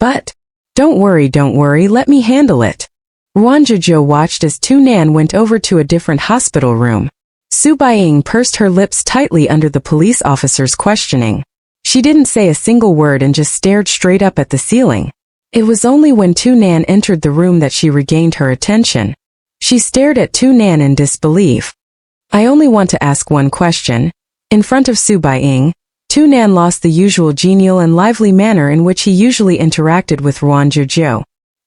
"But, don't worry, let me handle it." Ruan Jiu Jiu watched as Tu Nan went over to a different hospital room. Su Baiying pursed her lips tightly under the police officer's questioning. She didn't say a single word and just stared straight up at the ceiling. It was only when Tu Nan entered the room that she regained her attention. She stared at Tu Nan in disbelief. "I only want to ask one question." In front of Su Baiying, Tu Nan lost the usual genial and lively manner in which he usually interacted with Ruan Jiu Jiu.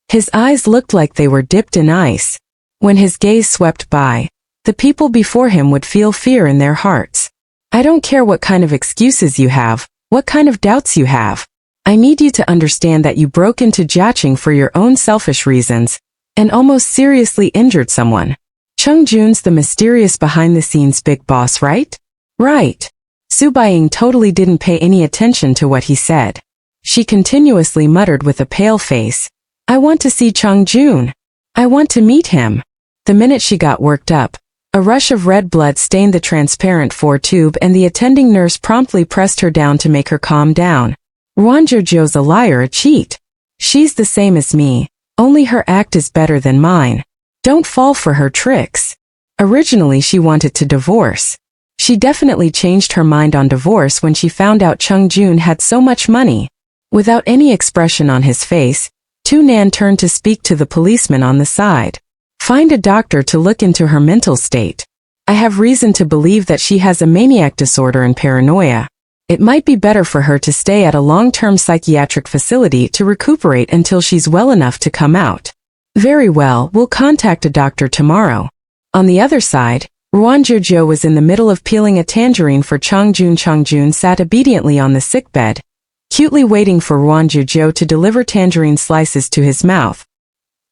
His eyes looked like they were dipped in ice. When his gaze swept by, the people before him would feel fear in their hearts. "I don't care what kind of excuses you have, what kind of doubts you have. I need you to understand that you broke into Jiaqing for your own selfish reasons, and almost seriously injured someone. Chung Jun's the mysterious behind-the-scenes big boss, right?" "Right." Su Baiying totally didn't pay any attention to what he said. She continuously muttered with a pale face, "I want to see Chung Jun. I want to meet him." The minute she got worked up, a rush of red blood stained the transparent 4 tube and the attending nurse promptly pressed her down to make her calm down. Ruan Jiu Jiu's a liar, a cheat. She's the same as me, only her act is better than mine. Don't fall for her tricks. Originally she wanted to divorce. She definitely changed her mind on divorce when she found out Chung Jun had so much money. Without any expression on his face, Tu Nan turned to speak to the policeman on the side. Find a doctor to look into her mental state. I have reason to believe that she has a maniac disorder and paranoia. It might be better for her to stay at a long-term psychiatric facility to recuperate until she's well enough to come out. Very well, we'll contact a doctor tomorrow. On the other side, Ruan Jiu Jiu was in the middle of peeling a tangerine for Chung Jun. Chung Jun sat obediently on the sickbed, cutely waiting for Ruan Jiu Jiu to deliver tangerine slices to his mouth.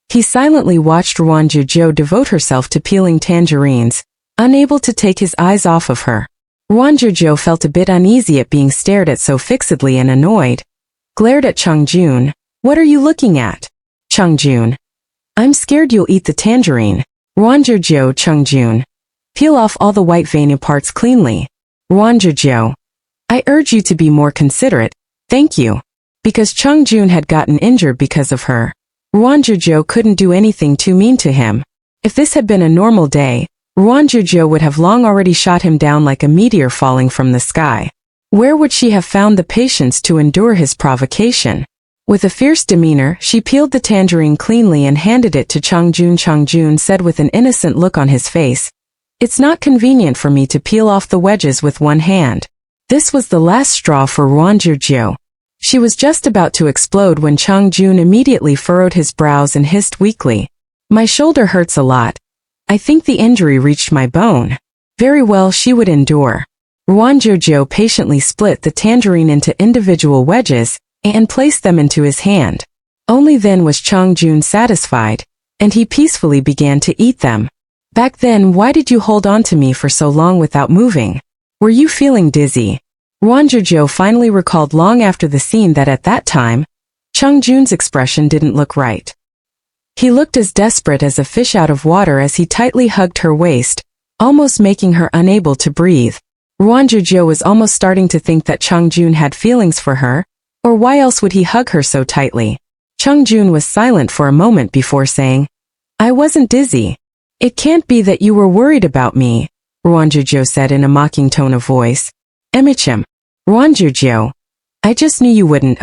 He silently watched Ruan Jiu Jiu devote herself to peeling tangerines, unable to take his eyes off of her. Ruan Jiu Jiu felt a bit uneasy at being stared at so fixedly and annoyed. Glared at Chung Jun. What are you looking at? Chung Jun. I'm scared you'll eat the tangerine. Ruan Jiu Jiu. Chung Jun. Peel off all the white veiny parts cleanly. Ruan Jiu Jiu. I urge you to be more considerate, thank you. Because Chung Jun had gotten injured because of her, Ruan Jiu Jiu couldn't do anything too mean to him. If this had been a normal day, Ruan Jiu Jiu would have long already shot him down like a meteor falling from the sky. Where would she have found the patience to endure his provocation? With a fierce demeanor, she peeled the tangerine cleanly and handed it to Chung Jun. Chung Jun said with an innocent look on his face, "It's not convenient for me to peel off the wedges with one hand." This was the last straw for Ruan Jiu Jiu. She was just about to explode when Chung Jun immediately furrowed his brows and hissed weakly, "My shoulder hurts a lot. I think the injury reached my bone." Very well, she would endure. Ruan Jiu Jiu patiently split the tangerine into individual wedges and placed them into his hand. Only then was Chung Jun satisfied, and he peacefully began to eat them. Back then, why did you hold on to me for so long without moving? Were you feeling dizzy? Ruan Jiu Jiu finally recalled long after the scene that at that time, Chung Jun's expression didn't look right. He looked as desperate as a fish out of water as he tightly hugged her waist, almost making her unable to breathe. Ruan Jiu Jiu was almost starting to think that Chung Jun had feelings for her, or why else would he hug her so tightly? Chung Jun was silent for a moment before saying, "I wasn't dizzy. It can't be that you were worried about me," Ruan Jiu Jiu said in a mocking tone of voice. "Emichim. Ruan Jiu Jiu. I just knew you wouldn't,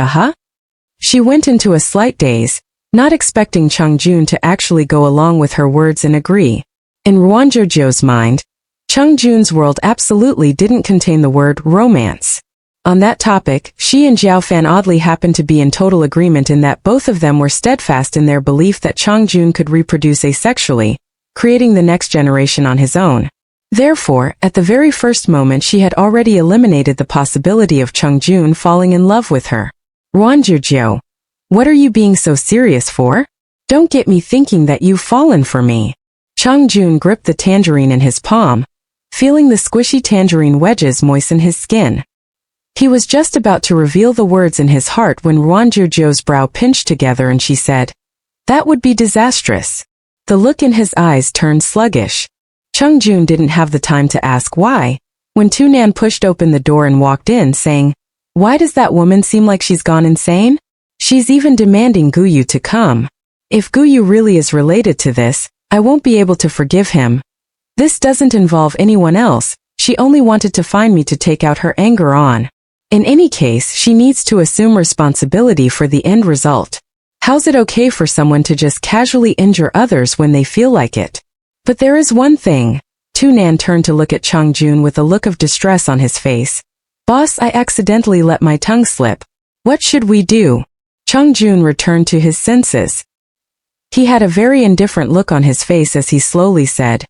She went into a slight daze, not expecting Chung Jun to actually go along with her words and agree. In Ruan Jiu Jiu's mind, Chung Jun's world absolutely didn't contain the word romance. On that topic, she and Xiao Fan oddly happened to be in total agreement in that both of them were steadfast in their belief that Chung Jun could reproduce asexually, creating the next generation on his own. Therefore, at the very first moment she had already eliminated the possibility of Chung Jun falling in love with her. Ruan Jiu Jiu. What are you being so serious for? Don't get me thinking that you've fallen for me. Chung Jun gripped the tangerine in his palm, feeling the squishy tangerine wedges moisten his skin. He was just about to reveal the words in his heart when Ruan Jiu Jiu's brow pinched together and she said, "That would be disastrous." The look in his eyes turned sluggish. Chung Jun didn't have the time to ask why, when Tu Nan pushed open the door and walked in saying, "Why does that woman seem like she's gone insane? She's even demanding Guyu to come. If Guyu really is related to this, I won't be able to forgive him. This doesn't involve anyone else, she only wanted to find me to take out her anger on. In any case, she needs to assume responsibility for the end result. How's it okay for someone to just casually injure others when they feel like it? But there is one thing." Tu Nan turned to look at Chung Jun with a look of distress on his face. "Boss, I accidentally let my tongue slip. What should we do?" Chung Jun returned to his senses. He had a very indifferent look on his face as he slowly said,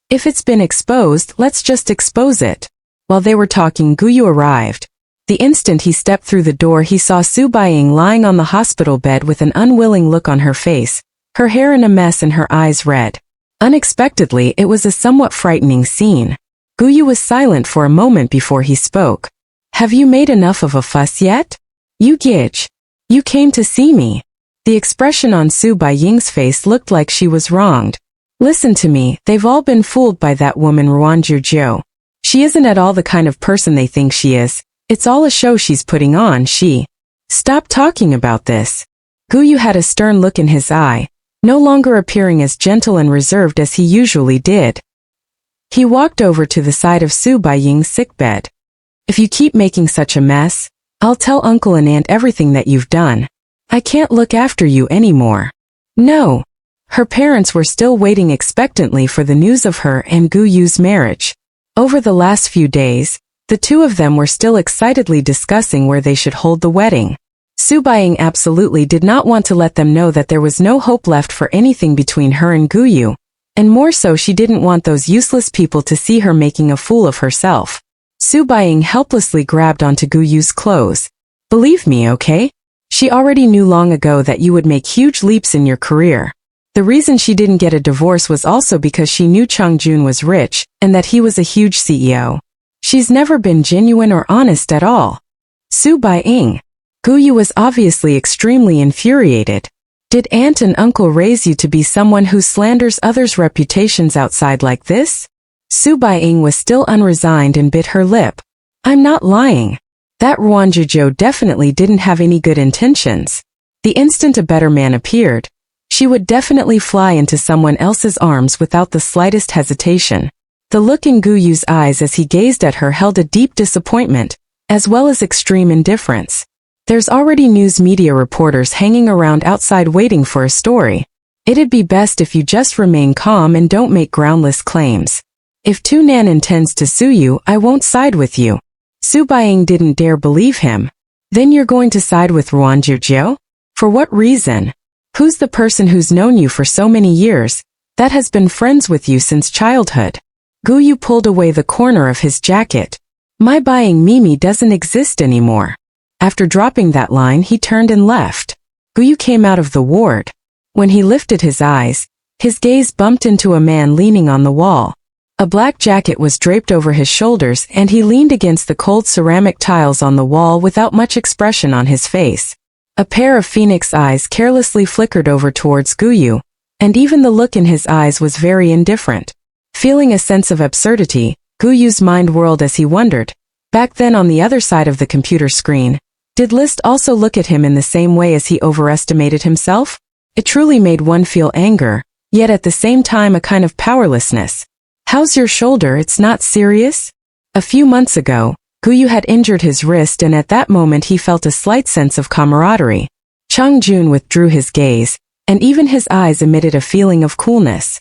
"If it's been exposed, let's just expose it." While they were talking, Guyu arrived. The instant he stepped through the door he saw Su Baiying lying on the hospital bed with an unwilling look on her face, her hair in a mess and her eyes red. Unexpectedly, it was a somewhat frightening scene. Guyu was silent for a moment before he spoke. "Have you made enough of a fuss yet? You Gij. You came to see me." The expression on Su Baiying's face looked like she was wronged. "Listen to me, they've all been fooled by that woman Ruan Jiu Jiu. She isn't at all the kind of person they think she is. It's all a show she's putting on, she." Stop talking about this. Gu Yu had a stern look in his eye, no longer appearing as gentle and reserved as he usually did. He walked over to the side of Su Baiying's sickbed. If you keep making such a mess, I'll tell Uncle and Aunt everything that you've done. I can't look after you anymore. No. Her parents were still waiting expectantly for the news of her and Gu Yu's marriage. Over the last few days, the two of them were still excitedly discussing where they should hold the wedding. Su Baiying absolutely did not want to let them know that there was no hope left for anything between her and Gu Yu, and more so she didn't want those useless people to see her making a fool of herself. Su Baiying helplessly grabbed onto Gu Yu's clothes. Believe me, okay? She already knew long ago that you would make huge leaps in your career. The reason she didn't get a divorce was also because she knew Chang Jun was rich, and that he was a huge CEO. She's never been genuine or honest at all. Su Baiying. Gu Yu was obviously extremely infuriated. Did aunt and uncle raise you to be someone who slanders others' reputations outside like this? Su Baiying was still unresigned and bit her lip. I'm not lying. That Ruan Jiu Jiu definitely didn't have any good intentions. The instant a better man appeared, she would definitely fly into someone else's arms without the slightest hesitation. The look in Gu Yu's eyes as he gazed at her held a deep disappointment, as well as extreme indifference. There's already news media reporters hanging around outside waiting for a story. It'd be best if you just remain calm and don't make groundless claims. If Tu Nan intends to sue you, I won't side with you. Su Baiying didn't dare believe him. Then you're going to side with Ruan Jiu Jiu? For what reason? Who's the person who's known you for so many years, that has been friends with you since childhood? Gu Yu pulled away the corner of his jacket. My Baiying Mimi doesn't exist anymore. After dropping that line, he turned and left. Gu Yu came out of the ward. When he lifted his eyes, his gaze bumped into a man leaning on the wall. A black jacket was draped over his shoulders and he leaned against the cold ceramic tiles on the wall without much expression on his face. A pair of phoenix eyes carelessly flickered over towards Gu Yu, and even the look in his eyes was very indifferent. Feeling a sense of absurdity, Gu Yu's mind whirled as he wondered, back then on the other side of the computer screen, did List also look at him in the same way as he overestimated himself? It truly made one feel anger, yet at the same time a kind of powerlessness. How's your shoulder? It's not serious? A few months ago, Gu Yu had injured his wrist and at that moment he felt a slight sense of camaraderie. Chang Jun withdrew his gaze, and even his eyes emitted a feeling of coolness.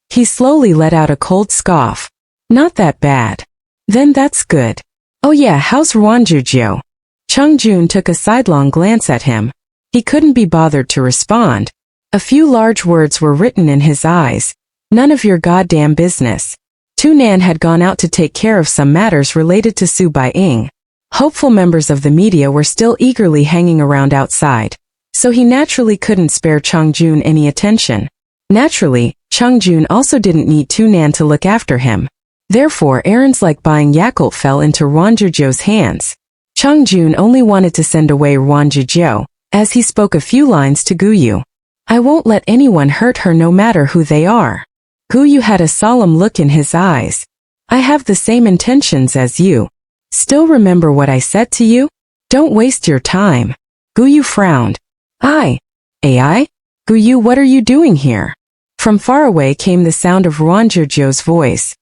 He slowly let out a cold scoff. Not that bad. Then that's good. Oh yeah, how's Ruan Jiu Jiu? Chang Jun took a sidelong glance at him. He couldn't be bothered to respond. A few large words were written in his eyes. None of your goddamn business. Tu Nan had gone out to take care of some matters related to Su Baiying. Hopeful members of the media were still eagerly hanging around outside, so he naturally couldn't spare Chang Jun any attention. Naturally, Chang Jun also didn't need Tu Nan to look after him. Therefore, errands like buying Yakult fell into Ruan Jiu Jiu's hands. Chang Jun only wanted to send away Ruan Jiu Jiu, as he spoke a few lines to Gu Yu. I won't let anyone hurt her no matter who they are. Gu Yu had a solemn look in his eyes. I have the same intentions as you. Still remember what I said to you? Don't waste your time. Gu Yu frowned. AI? Gu Yu, what are you doing here? From far away came the sound of Ruan Jiu Jiu's voice.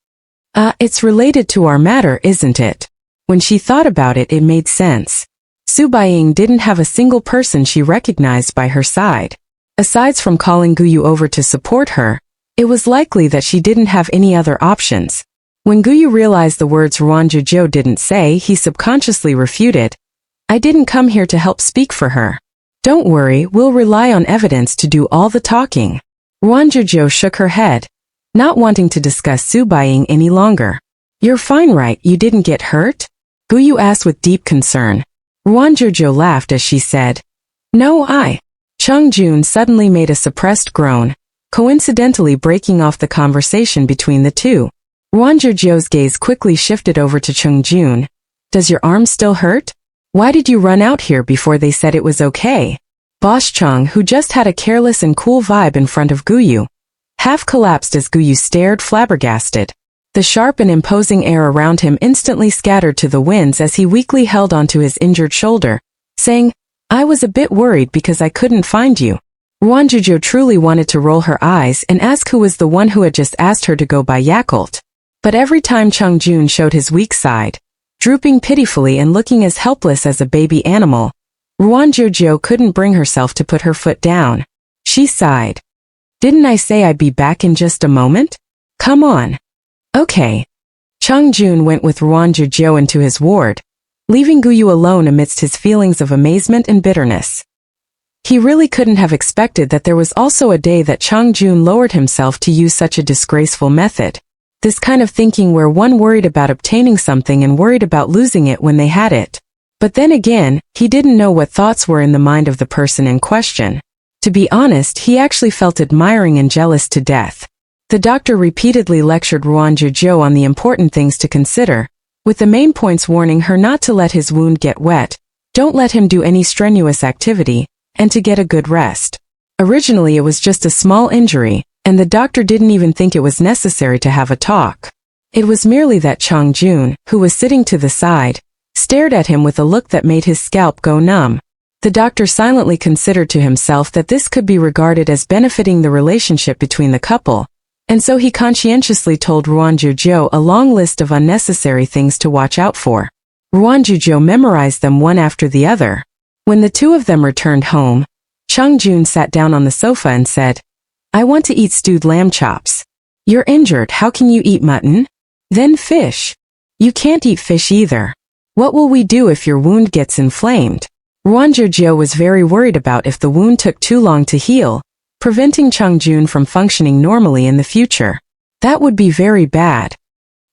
It's related to our matter, isn't it? When she thought about it, it made sense. Su Baiying didn't have a single person she recognized by her side. Aside from calling Gu Yu over to support her, it was likely that she didn't have any other options. When Gu Yu realized the words Ruan Jiu Jiu didn't say, he subconsciously refuted. I didn't come here to help speak for her. Don't worry, we'll rely on evidence to do all the talking. Ruan Jiu Jiu shook her head, not wanting to discuss Su Baiying any longer. You're fine, right? You didn't get hurt? Gu Yu asked with deep concern. Ruan Jiu Jiu laughed as she said, No, Chang Jun suddenly made a suppressed groan, coincidentally breaking off the conversation between the two. Ruan Jiu Jiu's gaze quickly shifted over to Chang Jun. Does your arm still hurt? Why did you run out here before they said it was okay? Boss Chang, who just had a careless and cool vibe in front of Gu Yu, half collapsed as Gu Yu stared flabbergasted. The sharp and imposing air around him instantly scattered to the winds as he weakly held onto his injured shoulder, saying, I was a bit worried because I couldn't find you. Ruan Jiu Jiu truly wanted to roll her eyes and ask who was the one who had just asked her to go by Yakult. But every time Chung Jun showed his weak side, drooping pitifully and looking as helpless as a baby animal, Ruan Jiu Jiu couldn't bring herself to put her foot down. She sighed. Didn't I say I'd be back in just a moment? Come on. Okay. Chung Jun went with Ruan Jiu Jiu into his ward, leaving Guyu alone amidst his feelings of amazement and bitterness. He really couldn't have expected that there was also a day that Chung Jun lowered himself to use such a disgraceful method. This kind of thinking where one worried about obtaining something and worried about losing it when they had it. But then again, he didn't know what thoughts were in the mind of the person in question. To be honest, he actually felt admiring and jealous to death. The doctor repeatedly lectured Ruan Jiu Jiu on the important things to consider, with the main points warning her not to let his wound get wet, don't let him do any strenuous activity, and to get a good rest. Originally it was just a small injury, and the doctor didn't even think it was necessary to have a talk. It was merely that Chung Jun, who was sitting to the side, stared at him with a look that made his scalp go numb. The doctor silently considered to himself that this could be regarded as benefiting the relationship between the couple, and so he conscientiously told Ruan Jiu Jiu a long list of unnecessary things to watch out for. Ruan Jiu Jiu memorized them one after the other. When the two of them returned home, Chung Jun sat down on the sofa and said, I want to eat stewed lamb chops. You're injured, how can you eat mutton? Then fish. You can't eat fish either. What will we do if your wound gets inflamed? Ruan Jiu Jiu was very worried about if the wound took too long to heal, preventing Chung Jun from functioning normally in the future. That would be very bad.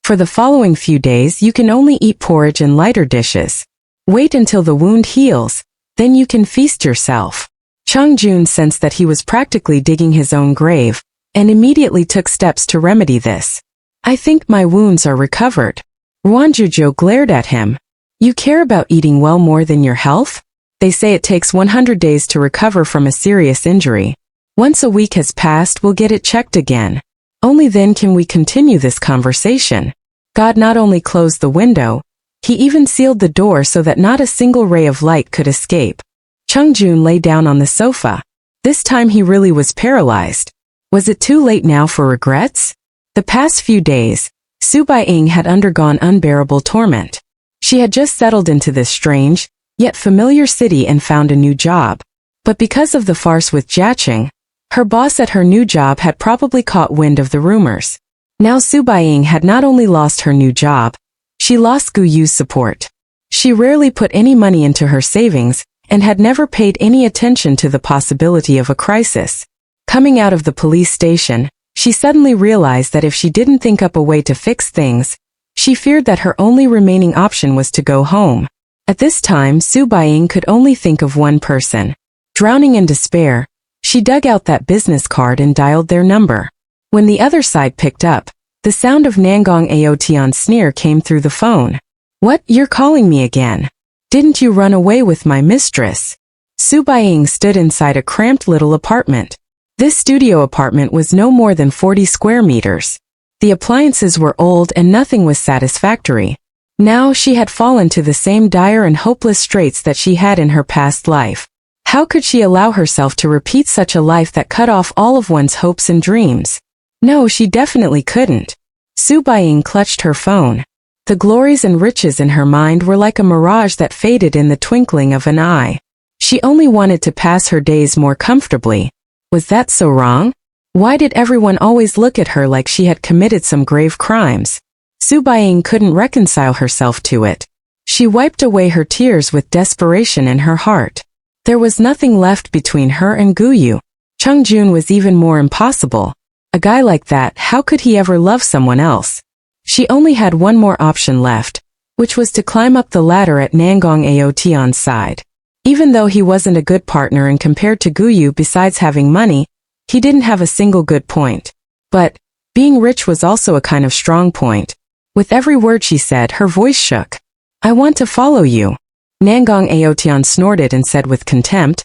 For the following few days you can only eat porridge and lighter dishes. Wait until the wound heals, then you can feast yourself. Chung Jun sensed that he was practically digging his own grave, and immediately took steps to remedy this. I think my wounds are recovered. Ruan Jiu Jiu glared at him. You care about eating well more than your health? They say it takes 100 days to recover from a serious injury. Once a week has passed, we'll get it checked again. Only then can we continue this conversation. God not only closed the window, he even sealed the door so that not a single ray of light could escape. Chung Jun lay down on the sofa. This time he really was paralyzed. Was it too late now for regrets? The past few days, Su Baiying had undergone unbearable torment. She had just settled into this strange, yet familiar city and found a new job. But because of the farce with Jiaqing, her boss at her new job had probably caught wind of the rumors. Now Su Baiying had not only lost her new job, she lost Guyu's support. She rarely put any money into her savings, and had never paid any attention to the possibility of a crisis. Coming out of the police station, she suddenly realized that if she didn't think up a way to fix things, she feared that her only remaining option was to go home. At this time, Su Baiying could only think of one person. Drowning in despair, she dug out that business card and dialed their number. When the other side picked up, the sound of Nangong Aotion's sneer came through the phone. What, you're calling me again? Didn't you run away with my mistress? Su Baiying stood inside a cramped little apartment. This studio apartment was no more than 40 square meters. The appliances were old and nothing was satisfactory. Now she had fallen to the same dire and hopeless straits that she had in her past life. How could she allow herself to repeat such a life that cut off all of one's hopes and dreams? No, she definitely couldn't. Su Baiying clutched her phone. The glories and riches in her mind were like a mirage that faded in the twinkling of an eye. She only wanted to pass her days more comfortably. Was that so wrong? Why did everyone always look at her like she had committed some grave crimes? Su Baiying couldn't reconcile herself to it. She wiped away her tears with desperation in her heart. There was nothing left between her and Guyu. Chung Jun was even more impossible. A guy like that, how could he ever love someone else? She only had one more option left, which was to climb up the ladder at Nangong Aotion's side. Even though he wasn't a good partner and compared to Guyu besides having money, he didn't have a single good point. But being rich was also a kind of strong point. With every word she said, her voice shook. I want to follow you. Nangong Aotion snorted and said with contempt,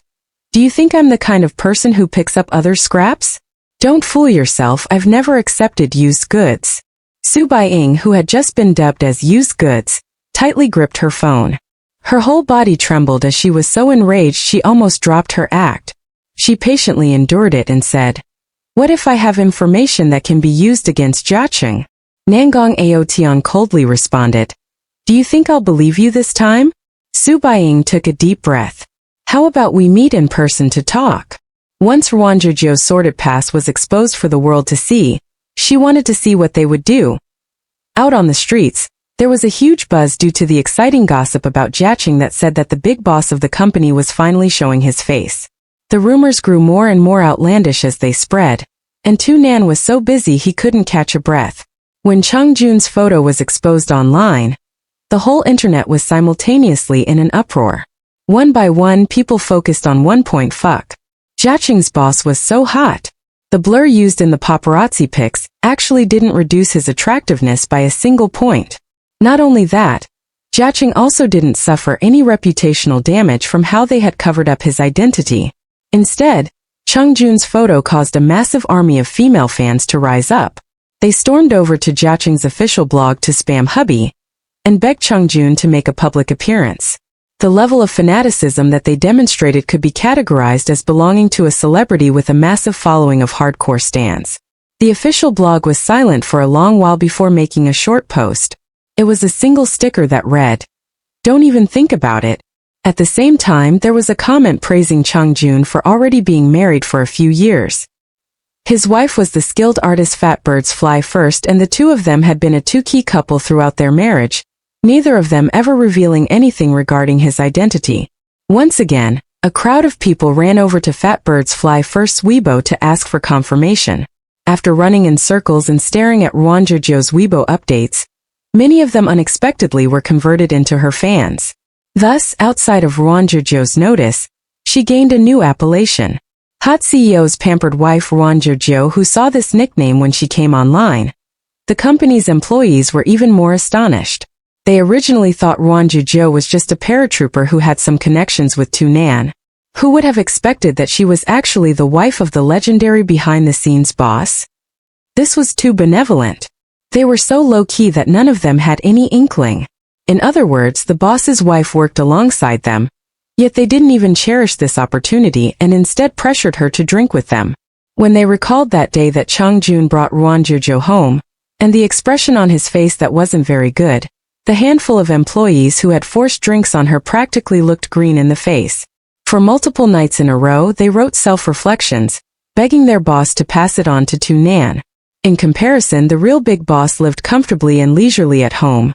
Do you think I'm the kind of person who picks up other scraps? Don't fool yourself, I've never accepted used goods. Su Baiying, who had just been dubbed as used goods, tightly gripped her phone. Her whole body trembled as she was so enraged she almost dropped her act. She patiently endured it and said, "What if I have information that can be used against Jiaqing?" Nangong Aotian coldly responded, "Do you think I'll believe you this time?" Su Baiying took a deep breath. "How about we meet in person to talk?" Once Ruan Jiu Jiu's sordid past was exposed for the world to see, she wanted to see what they would do. Out on the streets, there was a huge buzz due to the exciting gossip about Jiaqing that said that the big boss of the company was finally showing his face. The rumors grew more and more outlandish as they spread, and Tu Nan was so busy he couldn't catch a breath. When Chang Jun's photo was exposed online, the whole internet was simultaneously in an uproar. One by one, people focused on one point: fuck. Jiaqing's boss was so hot. The blur used in the paparazzi pics actually didn't reduce his attractiveness by a single point. Not only that, Jiaqing also didn't suffer any reputational damage from how they had covered up his identity. Instead, Chang Jun's photo caused a massive army of female fans to rise up. They stormed over to Jiaqing's official blog to spam hubby and begged Chang Jun to make a public appearance. The level of fanaticism that they demonstrated could be categorized as belonging to a celebrity with a massive following of hardcore stans. The official blog was silent for a long while before making a short post. It was a single sticker that read, "Don't even think about it." At the same time, there was a comment praising Chang Jun for already being married for a few years. His wife was the skilled artist Fat Birds Fly First, and the two of them had been a two-key couple throughout their marriage, neither of them ever revealing anything regarding his identity. Once again, a crowd of people ran over to Fat Birds Fly First's Weibo to ask for confirmation. After running in circles and staring at Ruan Jiu Jiu's Weibo updates, many of them unexpectedly were converted into her fans. Thus, outside of Ruan Jiu Jiu's notice, she gained a new appellation. Hot CEO's pampered wife Ruan Jiu Jiu, who saw this nickname when she came online. The company's employees were even more astonished. They originally thought Ruan Jiu Jiu was just a paratrooper who had some connections with Tu Nan. Who would have expected that she was actually the wife of the legendary behind-the-scenes boss? This was too benevolent. They were so low-key that none of them had any inkling. In other words, the boss's wife worked alongside them, yet they didn't even cherish this opportunity and instead pressured her to drink with them. When they recalled that day that Chang Jun brought Ruan Jiu Jiu home, and the expression on his face that wasn't very good, the handful of employees who had forced drinks on her practically looked green in the face. For multiple nights in a row, they wrote self-reflections, begging their boss to pass it on to Tu Nan. In comparison, the real big boss lived comfortably and leisurely at home,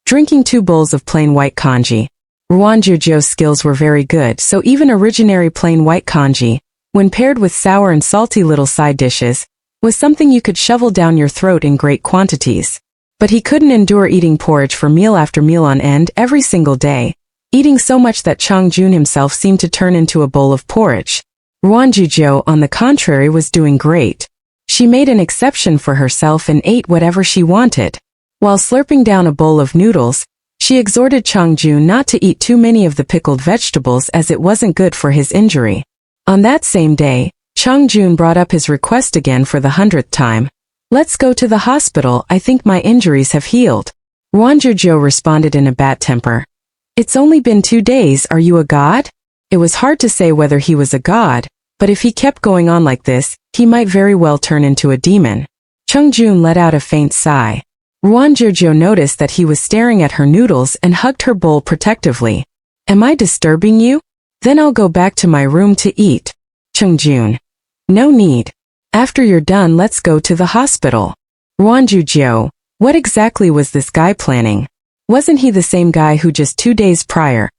drinking 2 bowls of plain white congee. Ruan Jiu Jiu's skills were very good, so even originary plain white congee, when paired with sour and salty little side dishes, was something you could shovel down your throat in great quantities. But he couldn't endure eating porridge for meal after meal on end every single day, eating so much that Chang Jun himself seemed to turn into a bowl of porridge. Ruan Jiu Jiu, on the contrary, was doing great. She made an exception for herself and ate whatever she wanted. While slurping down a bowl of noodles, she exhorted Chang Jun not to eat too many of the pickled vegetables as it wasn't good for his injury. On that same day, Chang Jun brought up his request again for the 100th time. "Let's go to the hospital, I think my injuries have healed." Ruan Jiu Jiu responded in a bad temper. "It's only been 2 days, are you a god?" It was hard to say whether he was a god, but if he kept going on like this, he might very well turn into a demon. Chang Jun let out a faint sigh. Ruan Jiu Jiu noticed that he was staring at her noodles and hugged her bowl protectively. "Am I disturbing you? Then I'll go back to my room to eat." Chang Jun: "No need. After you're done, let's go to the hospital." Ruan Jiu Jiu: what exactly was this guy planning? Wasn't he the same guy who just 2 days prior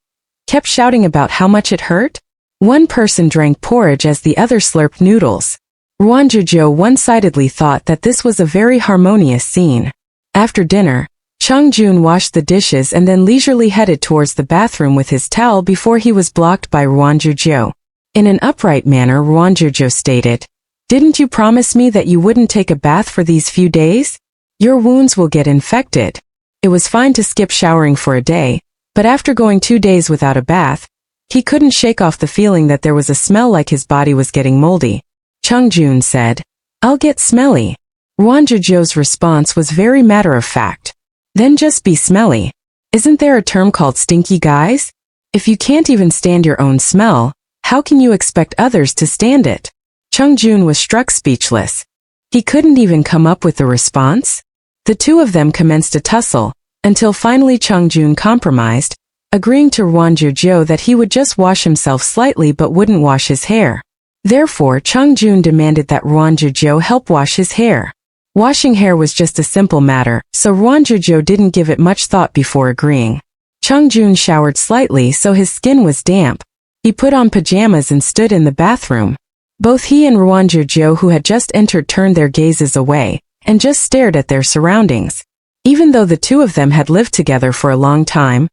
kept shouting about how much it hurt? One person drank porridge as the other slurped noodles. Ruan Jiu Jiu one-sidedly thought that this was a very harmonious scene. After dinner, Chang Jun washed the dishes and then leisurely headed towards the bathroom with his towel before he was blocked by Ruan Jiu Jiu. In an upright manner, Ruan Jiu Jiu stated, "Didn't you promise me that you wouldn't take a bath for these few days? Your wounds will get infected." It was fine to skip showering for a day, but after going 2 days without a bath, he couldn't shake off the feeling that there was a smell like his body was getting moldy. Chang Jun said, "I'll get smelly." Ruan Jiu Jiu's response was very matter-of-fact. "Then just be smelly." Isn't there a term called stinky guys? If you can't even stand your own smell, how can you expect others to stand it? Chung Jun was struck speechless. He couldn't even come up with a response. The two of them commenced a tussle, until finally Chung Jun compromised, agreeing to Ruan Jiu Jiu that he would just wash himself slightly but wouldn't wash his hair. Therefore, Chung Jun demanded that Ruan Jiu Jiu help wash his hair. Washing hair was just a simple matter, so Ruan Jiu Jiu didn't give it much thought before agreeing. Chung Jun showered slightly so his skin was damp. He put on pajamas and stood in the bathroom. Both he and Ruan Jiu Jiu, who had just entered, turned their gazes away and just stared at their surroundings. Even though the two of them had lived together for a long time,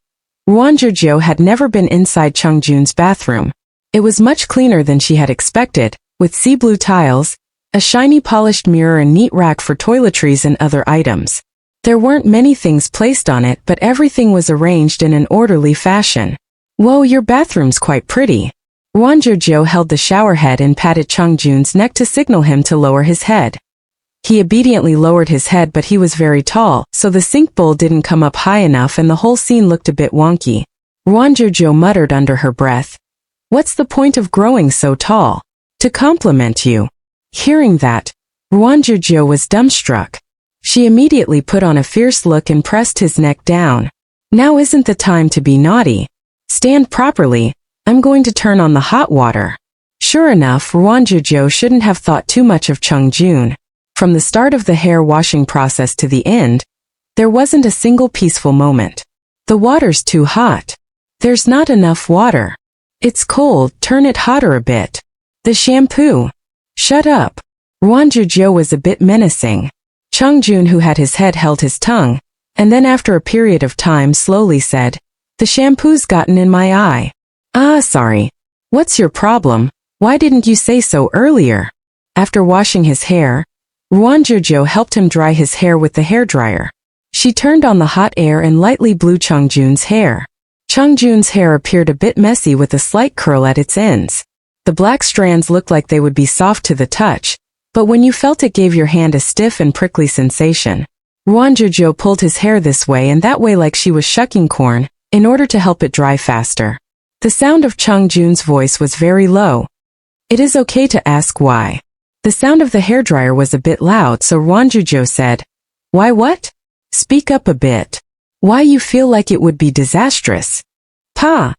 Ruan Jiu Jiu had never been inside Chung Jun's bathroom. It was much cleaner than she had expected, with sea blue tiles, a shiny polished mirror and neat rack for toiletries and other items. There weren't many things placed on it, but everything was arranged in an orderly fashion. "Whoa, your bathroom's quite pretty." Ruan Jiu Jiu held the shower head and patted Chung Jun's neck to signal him to lower his head. He obediently lowered his head, but he was very tall, so the sink bowl didn't come up high enough and the whole scene looked a bit wonky. Ruan Jiu Jiu muttered under her breath, "What's the point of growing so tall? To compliment you." Hearing that, Ruan Jiu Jiu was dumbstruck. She immediately put on a fierce look and pressed his neck down. "Now isn't the time to be naughty. Stand properly, I'm going to turn on the hot water." Sure enough, Ruan Jiu Jiu shouldn't have thought too much of Chung Jun. From the start of the hair washing process to the end, there wasn't a single peaceful moment. "The water's too hot. There's not enough water. It's cold, turn it hotter a bit. The shampoo. Shut up." Ruan Jiu Jiu was a bit menacing. Chung Jun, who had his head, held his tongue, and then after a period of time slowly said, "The shampoo's gotten in my eye." "Ah, sorry. What's your problem? Why didn't you say so earlier?" After washing his hair, Ruan Jiu Jiu helped him dry his hair with the hairdryer. She turned on the hot air and lightly blew Chung Jun's hair. Chung Jun's hair appeared a bit messy with a slight curl at its ends. The black strands looked like they would be soft to the touch, but when you felt it gave your hand a stiff and prickly sensation. Ruan Jiu Jiu pulled his hair this way and that way like she was shucking corn, in order to help it dry faster. The sound of Chung Jun's voice was very low. "It is okay to ask why." The sound of the hairdryer was a bit loud, so Ruan Jiu Jiu said, "Why what? Speak up a bit. Why you feel like it would be disastrous?" "Pa."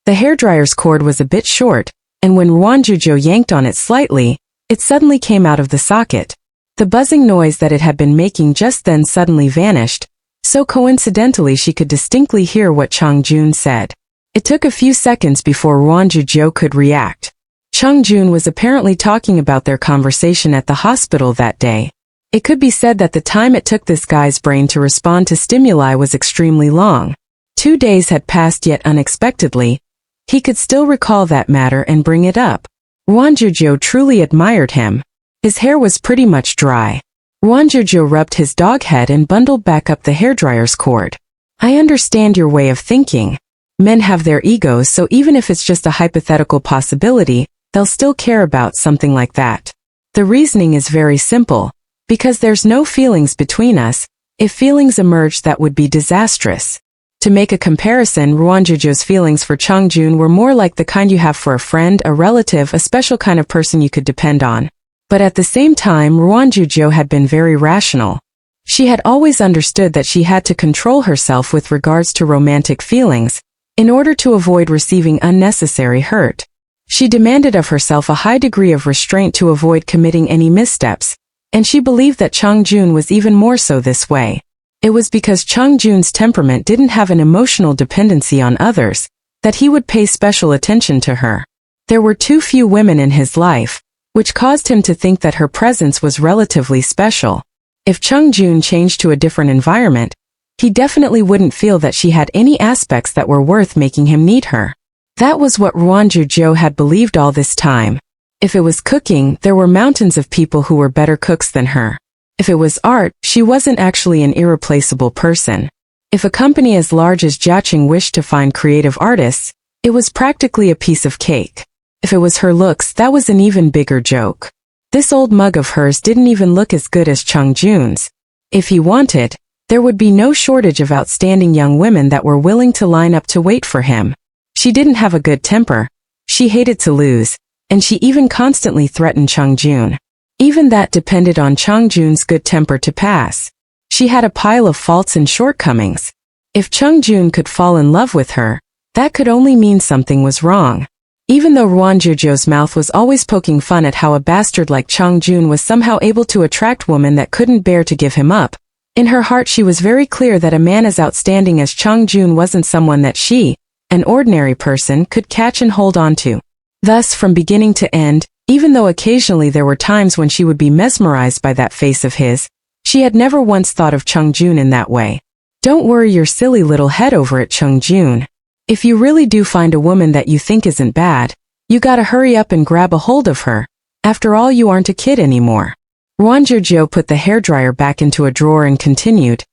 The hairdryer's cord was a bit short, and when Ruan Jiu Jiu yanked on it slightly, it suddenly came out of the socket. The buzzing noise that it had been making just then suddenly vanished, so coincidentally she could distinctly hear what Chung Jun said. It took a few seconds before Ruan Jiu Jiu could react. Chung Jun was apparently talking about their conversation at the hospital that day. It could be said that the time it took this guy's brain to respond to stimuli was extremely long. 2 days had passed, yet unexpectedly, he could still recall that matter and bring it up. Ruan Jiu Jiu truly admired him. His hair was pretty much dry. Ruan Jiu Jiu rubbed his dog head and bundled back up the hairdryer's cord. "I understand your way of thinking. Men have their egos, so even if it's just a hypothetical possibility, they'll still care about something like that. The reasoning is very simple. Because there's no feelings between us, if feelings emerged that would be disastrous." To make a comparison, Ruan Jiu Jiu's feelings for Chung Jun were more like the kind you have for a friend, a relative, a special kind of person you could depend on. But at the same time, Ruan Jiu Jiu had been very rational. She had always understood that she had to control herself with regards to romantic feelings, in order to avoid receiving unnecessary hurt. She demanded of herself a high degree of restraint to avoid committing any missteps, and she believed that Chung Jun was even more so this way. It was because Chung Jun's temperament didn't have an emotional dependency on others, that he would pay special attention to her. There were too few women in his life, which caused him to think that her presence was relatively special. If Chung Jun changed to a different environment, he definitely wouldn't feel that she had any aspects that were worth making him need her. That was what Ruan Jiu Jiu had believed all this time. If it was cooking, there were mountains of people who were better cooks than her. If it was art, she wasn't actually an irreplaceable person. If a company as large as Jiaqing wished to find creative artists, it was practically a piece of cake. If it was her looks, that was an even bigger joke. This old mug of hers didn't even look as good as Chung Jun's. If he wanted, There would be no shortage of outstanding young women that were willing to line up to wait for him. She didn't have a good temper. She hated to lose, and she even constantly threatened Chongjun. Even that depended on Chongjun's good temper to pass. She had a pile of faults and shortcomings. If Chongjun could fall in love with her, that could only mean something was wrong. Even though Ruan Jiu Jiu's mouth was always poking fun at how a bastard like Chongjun was somehow able to attract women that couldn't bear to give him up, in her heart she was very clear that a man as outstanding as Chongjun wasn't someone that she, an ordinary person, could catch and hold on to. Thus, from beginning to end, even though occasionally there were times when she would be mesmerized by that face of his, she had never once thought of Chongjun in that way. Don't worry your silly little head over it, Chongjun. If you really do find a woman that you think isn't bad, you gotta hurry up and grab a hold of her. After all, you aren't a kid anymore. Ruan Jiu Jiu put the hairdryer back into a drawer and continued,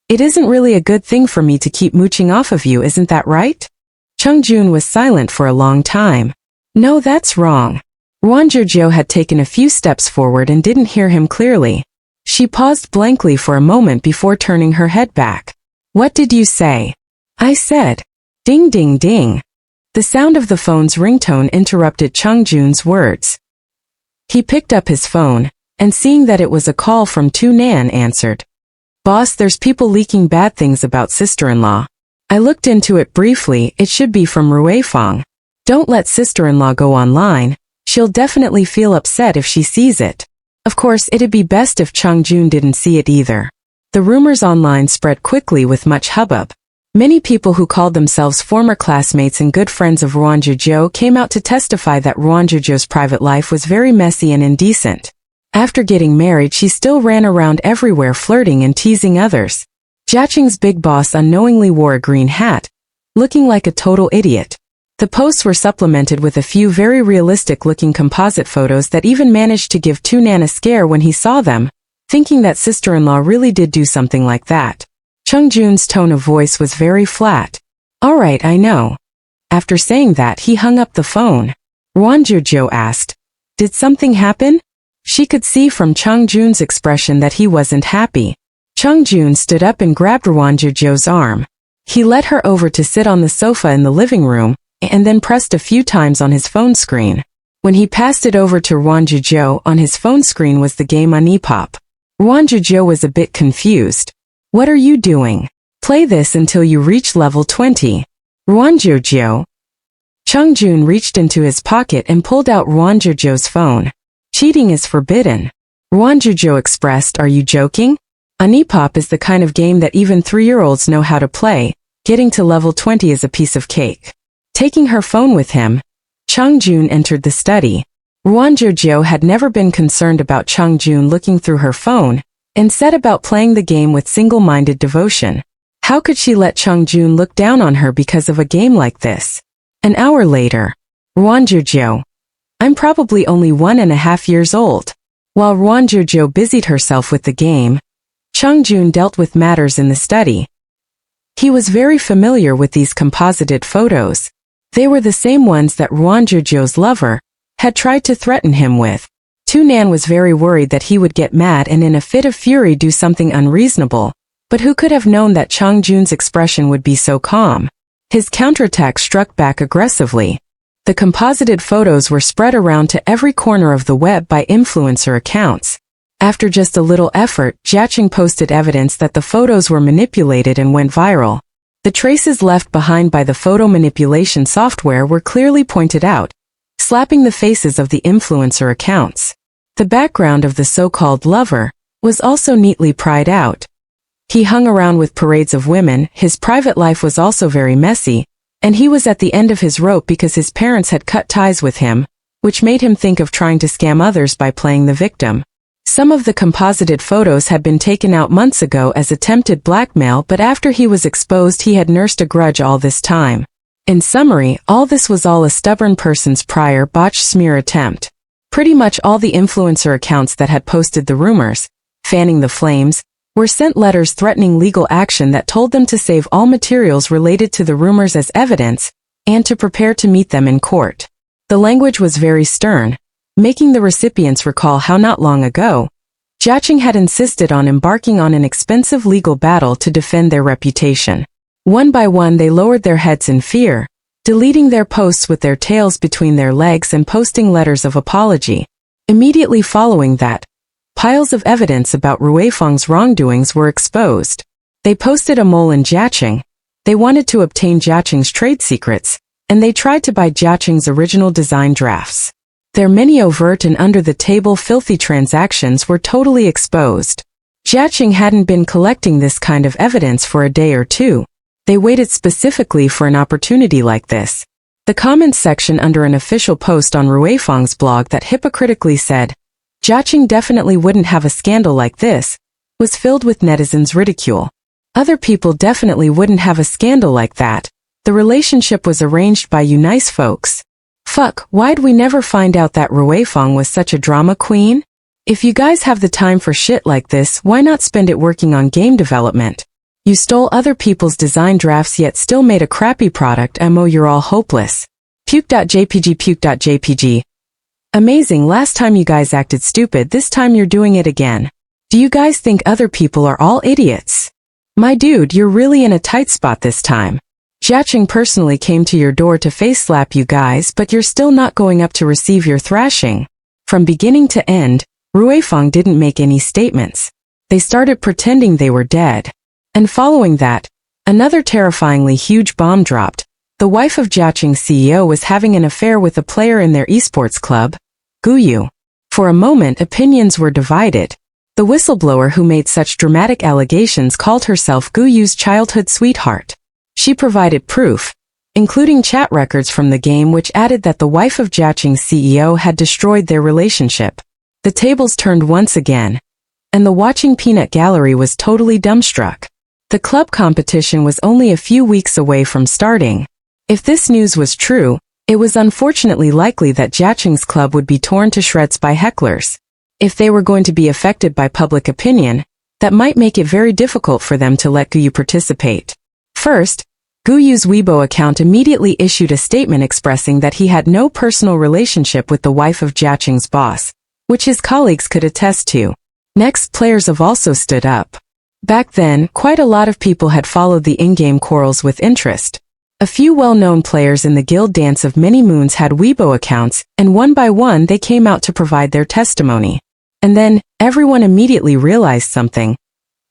"It isn't really a good thing for me to keep mooching off of you, isn't that right?" Chongjun was silent for a long time. "No, that's wrong." Ruan Jiu Jiu had taken a few steps forward and didn't hear him clearly. She paused blankly for a moment before turning her head back. "What did you say?" "I said, ding ding ding." The sound of the phone's ringtone interrupted Chongjun's words. He picked up his phone, and seeing that it was a call from Tu Nan, answered. "Boss, there's people leaking bad things about sister-in-law. I looked into it briefly, it should be from Ruifang. Don't let sister-in-law go online, she'll definitely feel upset if she sees it. Of course, it'd be best if Chongjun didn't see it either." The rumors online spread quickly with much hubbub. Many people who called themselves former classmates and good friends of Ruan Jiu Jiu came out to testify that Ruan Jiu Jiu's private life was very messy and indecent. After getting married, she still ran around everywhere flirting and teasing others. Jiaqing's big boss unknowingly wore a green hat, looking like a total idiot. The posts were supplemented with a few very realistic-looking composite photos that even managed to give Tu Nan a scare when he saw them, thinking that sister-in-law really did do something like that. Chongjun's tone of voice was very flat. "All right, I know." After saying that, he hung up the phone. Ruan Jiu Jiu asked, "Did something happen?" She could see from Chongjun's expression that he wasn't happy. Chongjun stood up and grabbed Ruan Jiu Jiu's arm. He led her over to sit on the sofa in the living room, and then pressed a few times on his phone screen. When he passed it over to Ruan Jiu Jiu, on his phone screen was the game Anipop. Ruan Jiu Jiu was a bit confused. "What are you doing? Play this until you reach level 20. Ruan Jiu Jiu." Chongjun reached into his pocket and pulled out Ruan Jiu Jiu's phone. "Cheating is forbidden." Ruan Jiu Jiu expressed, "Are you joking? Anipop is the kind of game that even 3-year-olds know how to play. Getting to level 20 is a piece of cake." Taking her phone with him, Chongjun entered the study. Ruan Jiu Jiu had never been concerned about Chongjun looking through her phone, and set about playing the game with single-minded devotion. How could she let Chongjun look down on her because of a game like this? An hour later, Ruan Jiu Jiu. "I'm probably only 1.5 years old." While Ruan Jiu Jiu busied herself with the game, Chongjun dealt with matters in the study. He was very familiar with these composited photos. They were the same ones that Ruan Jiu Jiu's lover had tried to threaten him with. Tu Nan was very worried that he would get mad and in a fit of fury do something unreasonable, but who could have known that Chongjun's expression would be so calm? His counterattack struck back aggressively. The composited photos were spread around to every corner of the web by influencer accounts. After just a little effort, Jiaqing posted evidence that the photos were manipulated and went viral. The traces left behind by the photo manipulation software were clearly pointed out, slapping the faces of the influencer accounts. The background of the so-called lover was also neatly pried out. He hung around with parades of women, his private life was also very messy, and he was at the end of his rope because his parents had cut ties with him, which made him think of trying to scam others by playing the victim. Some of the composited photos had been taken out months ago as attempted blackmail, but after he was exposed he had nursed a grudge all this time. In summary, all this was all a stubborn person's prior botched smear attempt. Pretty much all the influencer accounts that had posted the rumors, fanning the flames, were sent letters threatening legal action that told them to save all materials related to the rumors as evidence, and to prepare to meet them in court. The language was very stern, making the recipients recall how not long ago, Jiaqing had insisted on embarking on an expensive legal battle to defend their reputation. One by one they lowered their heads in fear, deleting their posts with their tails between their legs and posting letters of apology. Immediately following that, piles of evidence about Ruifang's wrongdoings were exposed. They posted a mole in Jiaqing. They wanted to obtain Jiaqing's trade secrets, and they tried to buy Jiaqing's original design drafts. Their many overt and under-the-table filthy transactions were totally exposed. Jiaqing hadn't been collecting this kind of evidence for a day or two. They waited specifically for an opportunity like this. The comments section under an official post on Ruifang's blog that hypocritically said, "Jiaqing definitely wouldn't have a scandal like this," was filled with netizens' ridicule. Other people definitely wouldn't have a scandal like that. The relationship was arranged by you nice folks. Fuck, why'd we never find out that Ruifang was such a drama queen? If you guys have the time for shit like this, why not spend it working on game development? You stole other people's design drafts yet still made a crappy product. You're all hopeless. Puke.jpg. Amazing, last time you guys acted stupid, this time you're doing it again. Do you guys think other people are all idiots? My dude, you're really in a tight spot this time. Jiaqing personally came to your door to face slap you guys, but you're still not going up to receive your thrashing. From beginning to end, Ruifang didn't make any statements. They started pretending they were dead. And following that, another terrifyingly huge bomb dropped. The wife of Jiaqing's CEO was having an affair with a player in their esports club, Guyu. For a moment, opinions were divided. The whistleblower who made such dramatic allegations called herself Guyu's childhood sweetheart. She provided proof, including chat records from the game which added that the wife of Jiaqing's CEO had destroyed their relationship. The tables turned once again, and the watching peanut gallery was totally dumbstruck. The club competition was only a few weeks away from starting. If this news was true, it was unfortunately likely that Jiaqing's club would be torn to shreds by hecklers. If they were going to be affected by public opinion, that might make it very difficult for them to let Guyu participate. First, Guyu's Weibo account immediately issued a statement expressing that he had no personal relationship with the wife of Jiaqing's boss, which his colleagues could attest to. Next, players have also stood up. Back then, quite a lot of people had followed the in-game quarrels with interest. A few well-known players in the guild Dance of Many Moons had Weibo accounts, and one by one they came out to provide their testimony. And then, everyone immediately realized something.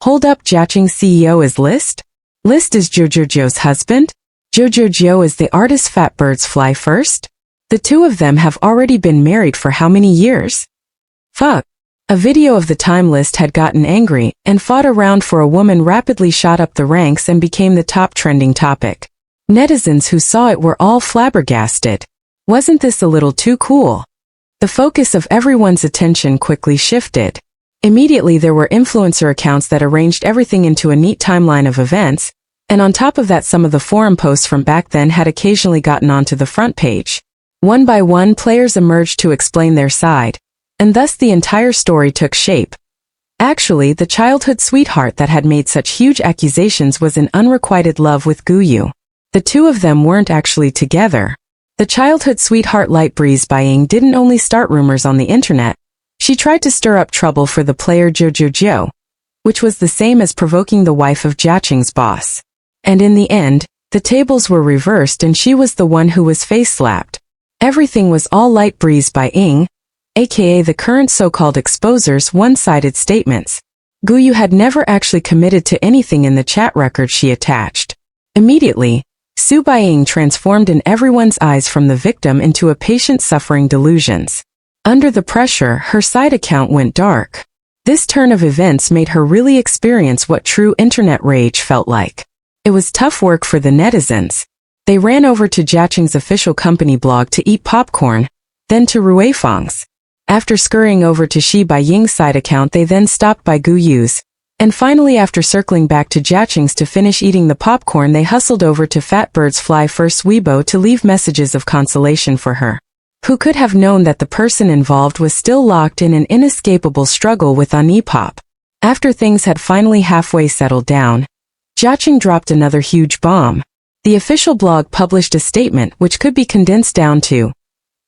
Hold up, Jiaqing's CEO is List? List is Jiu Jiu's husband? Jiu Jiu is the artist Fat Birds Fly First? The two of them have already been married for how many years? Fuck. A video of the time List had gotten angry and fought around for a woman rapidly shot up the ranks and became the top trending topic. Netizens who saw it were all flabbergasted. Wasn't this a little too cool? The focus of everyone's attention quickly shifted. Immediately there were influencer accounts that arranged everything into a neat timeline of events, and on top of that some of the forum posts from back then had occasionally gotten onto the front page. One by one players emerged to explain their side, and thus the entire story took shape. Actually, the childhood sweetheart that had made such huge accusations was in unrequited love with Guyu. The two of them weren't actually together. The childhood sweetheart Light Breeze by Ying didn't only start rumors on the internet, she tried to stir up trouble for the player Jiu Jiu, which was the same as provoking the wife of Jiaqing's boss. And in the end, the tables were reversed and she was the one who was face-slapped. Everything was all Light Breeze by Ying, aka the current so-called exposer's one-sided statements. Guyu had never actually committed to anything in the chat record she attached. Immediately, Su Baiying transformed in everyone's eyes from the victim into a patient suffering delusions. Under the pressure, her side account went dark. This turn of events made her really experience what true internet rage felt like. It was tough work for the netizens. They ran over to Jiaqing's official company blog to eat popcorn, then to Ruifang's. After scurrying over to Shi Baiying's side account they then stopped by Guyu's. And finally after circling back to Jiaqing's to finish eating the popcorn they hustled over to Fat Birds Fly First Weibo to leave messages of consolation for her. Who could have known that the person involved was still locked in an inescapable struggle with Anipop? After things had finally halfway settled down, Jiaqing dropped another huge bomb. The official blog published a statement which could be condensed down to,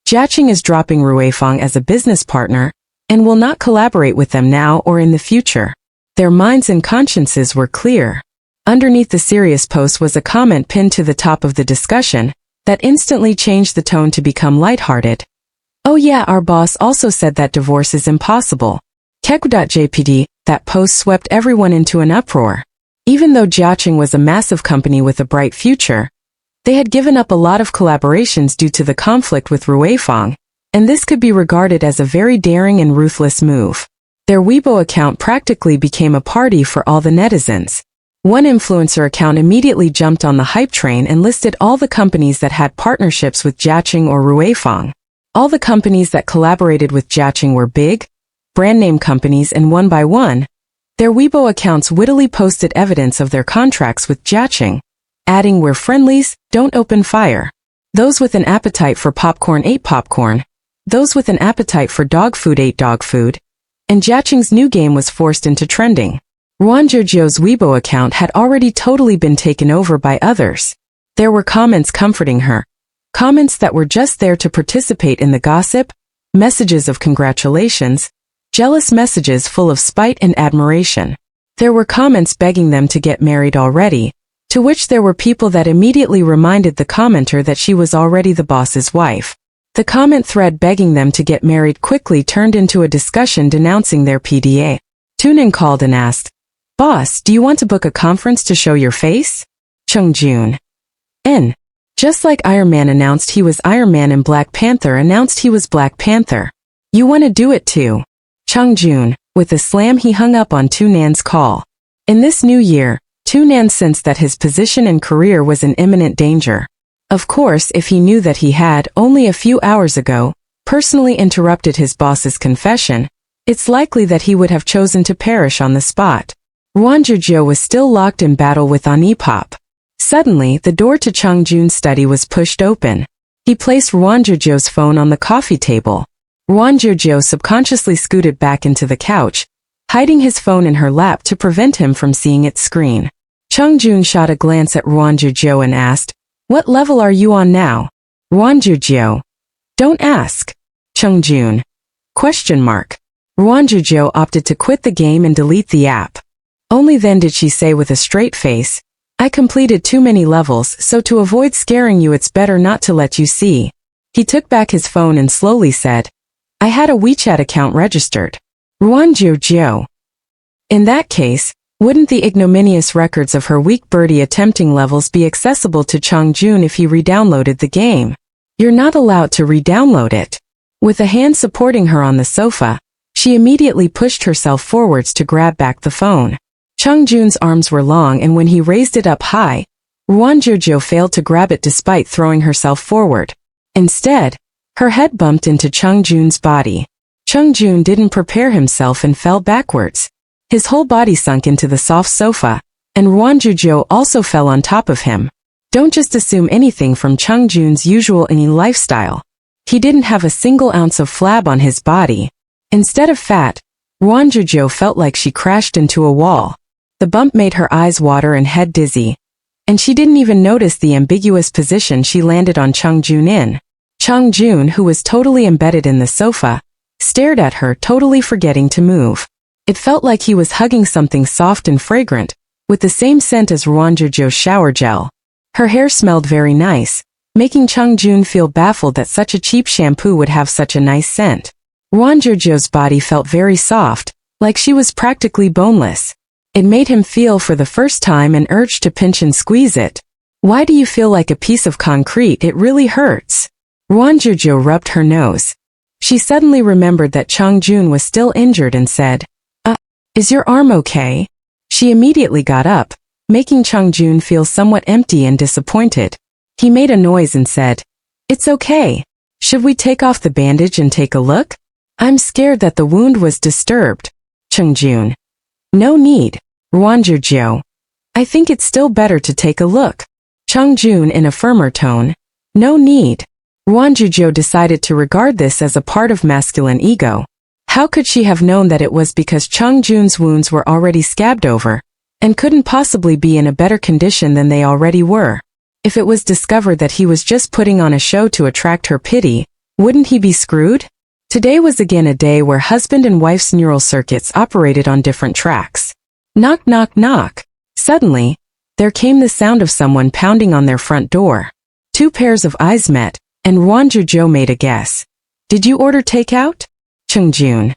Jiaqing is dropping Ruifang as a business partner, and will not collaborate with them now or in the future. Their minds and consciences were clear. Underneath the serious post was a comment pinned to the top of the discussion that instantly changed the tone to become lighthearted. "Oh yeah, our boss also said that divorce is impossible." Keku.jpg, that post swept everyone into an uproar. Even though Jiaqing was a massive company with a bright future, they had given up a lot of collaborations due to the conflict with Ruifang, and this could be regarded as a very daring and ruthless move. Their Weibo account practically became a party for all the netizens. One influencer account immediately jumped on the hype train and listed all the companies that had partnerships with Jiaqing or Ruifang. All the companies that collaborated with Jiaqing were big, brand name companies, and one by one, their Weibo accounts wittily posted evidence of their contracts with Jiaqing, adding "We're friendlies, don't open fire." Those with an appetite for popcorn ate popcorn, those with an appetite for dog food ate dog food, and Jiaqing's new game was forced into trending. Ruan Jiu Jiu's Weibo account had already totally been taken over by others. There were comments comforting her, comments that were just there to participate in the gossip, messages of congratulations, jealous messages full of spite and admiration. There were comments begging them to get married already, to which there were people that immediately reminded the commenter that she was already the boss's wife. The comment thread begging them to get married quickly turned into a discussion denouncing their PDA. Tunin called and asked, "Boss, do you want to book a conference to show your face?" Chungjun. N. Just like Iron Man announced he was Iron Man and Black Panther announced he was Black Panther. "You want to do it too?" Chungjun. With a slam he hung up on Tunan's call. In this new year, Tunan sensed that his position and career was in imminent danger. Of course, if he knew that he had, only a few hours ago, personally interrupted his boss's confession, it's likely that he would have chosen to perish on the spot. Ruan Jiu Jiu was still locked in battle with Anipop. Suddenly, the door to Chungjun's study was pushed open. He placed Ruan Jiu Jiu's phone on the coffee table. Ruan Jiu Jiu subconsciously scooted back into the couch, hiding his phone in her lap to prevent him from seeing its screen. Chungjun shot a glance at Ruan Jiu Jiu and asked, "What level are you on now?" Ruan Jiu Jiu. "Don't ask." Chungjun. Question mark. Ruan Jiu Jiu opted to quit the game and delete the app. Only then did she say with a straight face, "I completed too many levels, so to avoid scaring you it's better not to let you see." He took back his phone and slowly said, "I had a WeChat account registered." Ruan Jiu Jiu. In that case, wouldn't the ignominious records of her weak birdie attempting levels be accessible to Chungjun if he re-downloaded the game? "You're not allowed to re-download it." With a hand supporting her on the sofa, she immediately pushed herself forwards to grab back the phone. Chungjun's arms were long and when he raised it up high, Ruan Jiu Jiu failed to grab it despite throwing herself forward. Instead, her head bumped into Chungjun's body. Chungjun didn't prepare himself and fell backwards. His whole body sunk into the soft sofa, and Ruan Jiu Jiu also fell on top of him. Don't just assume anything from Chungjun's usual any lifestyle. He didn't have a single ounce of flab on his body. Instead of fat, Ruan Jiu Jiu felt like she crashed into a wall. The bump made her eyes water and head dizzy, and she didn't even notice the ambiguous position she landed on Chungjun in. Chungjun, who was totally embedded in the sofa, stared at her, totally forgetting to move. It felt like he was hugging something soft and fragrant, with the same scent as Ruan Jiu Jiu's shower gel. Her hair smelled very nice, making Chungjun feel baffled that such a cheap shampoo would have such a nice scent. Ruan Jiu Jiu's body felt very soft, like she was practically boneless. It made him feel for the first time an urge to pinch and squeeze it. "Why do you feel like a piece of concrete? It really hurts." Ruan Jiu Jiu rubbed her nose. She suddenly remembered that Chungjun was still injured and said, Is your arm okay?" She immediately got up, making Chungjun feel somewhat empty and disappointed. He made a noise and said, "It's okay. Should we take off the bandage and take a look? I'm scared that the wound was disturbed." Chungjun. "No need." Ruan Jiu Jiu. "I think it's still better to take a look." Chungjun in a firmer tone. "No need." Ruan Jiu Jiu decided to regard this as a part of masculine ego. How could she have known that it was because Chungjun's wounds were already scabbed over, and couldn't possibly be in a better condition than they already were? If it was discovered that he was just putting on a show to attract her pity, wouldn't he be screwed? Today was again a day where husband and wife's neural circuits operated on different tracks. Knock, knock, knock. Suddenly, there came the sound of someone pounding on their front door. Two pairs of eyes met, and Ruan Jiu Jiu made a guess. Did you order takeout? Chungjun.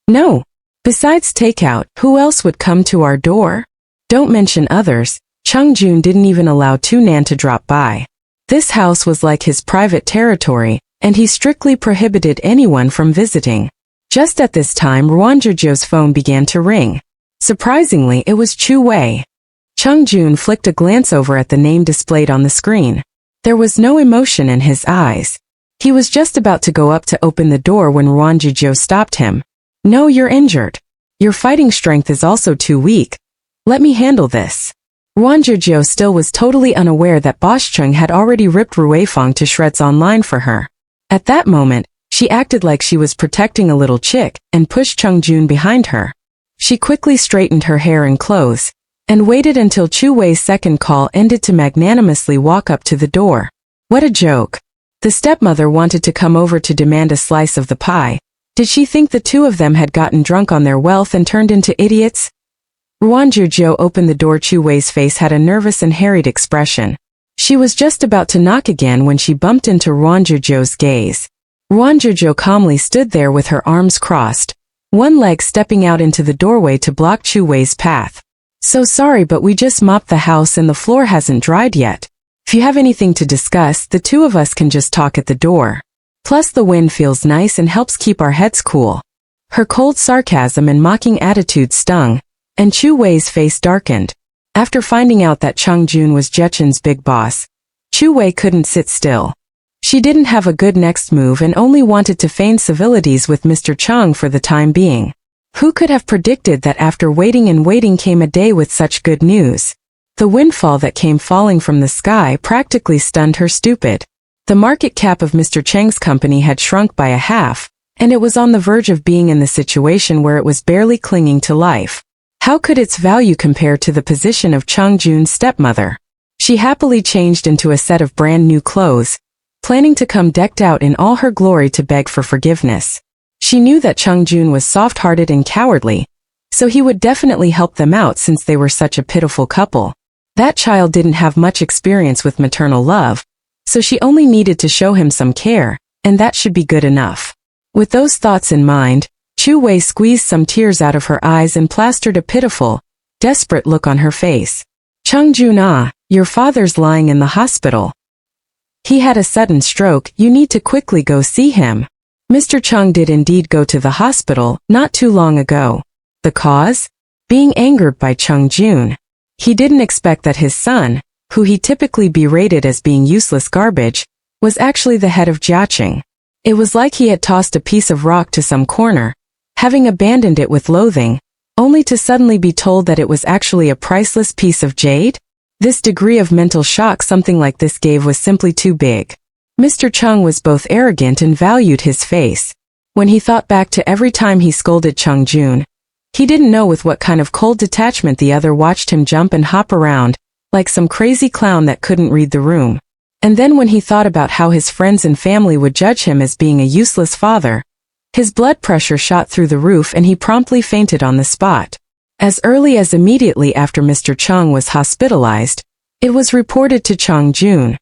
No. Besides takeout, who else would come to our door? Don't mention others. Chungjun didn't even allow Tu Nan to drop by. This house was like his private territory, and he strictly prohibited anyone from visiting. Just at this time, Ruan Jiu Jiu's phone began to ring. Surprisingly, it was Chu Wei. Chungjun flicked a glance over at the name displayed on the screen. There was no emotion in his eyes. He was just about to go up to open the door when Ruan Jiu Jiu stopped him. No, you're injured. Your fighting strength is also too weak. Let me handle this. Ruan Jiu Jiu still was totally unaware that Boss Chung had already ripped Ruifeng to shreds online for her. At that moment, she acted like she was protecting a little chick and pushed Chungjun behind her. She quickly straightened her hair and clothes, and waited until Chu Wei's second call ended to magnanimously walk up to the door. What a joke. The stepmother wanted to come over to demand a slice of the pie. Did she think the two of them had gotten drunk on their wealth and turned into idiots? Ruan Jiu Jiu opened the door. Chu Wei's face had a nervous and harried expression. She was just about to knock again when she bumped into Ruan Jiu Jiu's gaze. Ruan Jiu Jiu calmly stood there with her arms crossed, one leg stepping out into the doorway to block Chu Wei's path. So sorry, but we just mopped the house and the floor hasn't dried yet. If you have anything to discuss, the two of us can just talk at the door. Plus the wind feels nice and helps keep our heads cool. Her cold sarcasm and mocking attitude stung, and Chu Wei's face darkened. After finding out that Chungjun was Jechen's big boss, Chu Wei couldn't sit still. She didn't have a good next move and only wanted to feign civilities with Mr. Chung for the time being. Who could have predicted that after waiting and waiting came a day with such good news? The windfall that came falling from the sky practically stunned her stupid. The market cap of Mr. Cheng's company had shrunk by a half, and it was on the verge of being in the situation where it was barely clinging to life. How could its value compare to the position of Chungjun's stepmother? She happily changed into a set of brand new clothes, planning to come decked out in all her glory to beg for forgiveness. She knew that Chungjun was soft-hearted and cowardly, so he would definitely help them out since they were such a pitiful couple. That child didn't have much experience with maternal love, so she only needed to show him some care, and that should be good enough. With those thoughts in mind, Chu Wei squeezed some tears out of her eyes and plastered a pitiful, desperate look on her face. Chungjun, your father's lying in the hospital. He had a sudden stroke. You need to quickly go see him. Mr. Chung did indeed go to the hospital not too long ago. The cause? Being angered by Chungjun. He didn't expect that his son, who he typically berated as being useless garbage, was actually the head of Jiaqing. It was like he had tossed a piece of rock to some corner, having abandoned it with loathing, only to suddenly be told that it was actually a priceless piece of jade? This degree of mental shock something like this gave was simply too big. Mr. Chung was both arrogant and valued his face. When he thought back to every time he scolded Chungjun, he didn't know with what kind of cold detachment the other watched him jump and hop around, like some crazy clown that couldn't read the room. And then when he thought about how his friends and family would judge him as being a useless father, his blood pressure shot through the roof and he promptly fainted on the spot. As early as immediately after Mr. Chung was hospitalized, it was reported to Chungjun.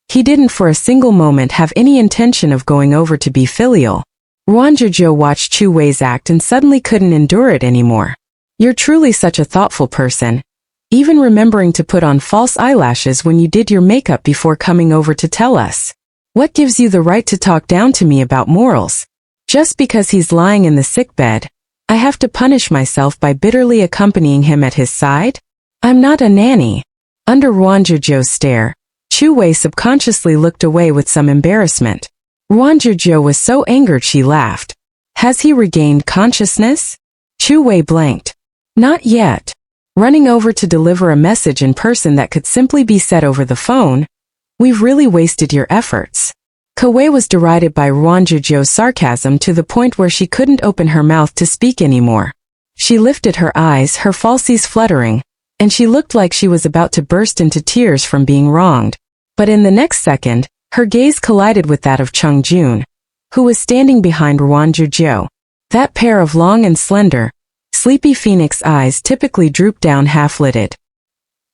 He didn't for a single moment have any intention of going over to be filial. Ruan Jiu Jiu watched Chu Wei's act and suddenly couldn't endure it anymore. You're truly such a thoughtful person, even remembering to put on false eyelashes when you did your makeup before coming over to tell us. What gives you the right to talk down to me about morals? Just because he's lying in the sickbed, I have to punish myself by bitterly accompanying him at his side? I'm not a nanny. Under Ruan Jiu Jiu's stare, Chu Wei subconsciously looked away with some embarrassment. Ruan Jiu Jiu was so angered she laughed. Has he regained consciousness? Chu Wei blanked. Not yet. Running over to deliver a message in person that could simply be said over the phone? We've really wasted your efforts. Wei was derided by Ruan Jiu Jiu's sarcasm to the point where she couldn't open her mouth to speak anymore. She lifted her eyes, her falsies fluttering, and she looked like she was about to burst into tears from being wronged. But in the next second, her gaze collided with that of Chungjun, who was standing behind Ruan Jiu Jiu. That pair of long and slender, sleepy phoenix eyes typically drooped down half-lidded.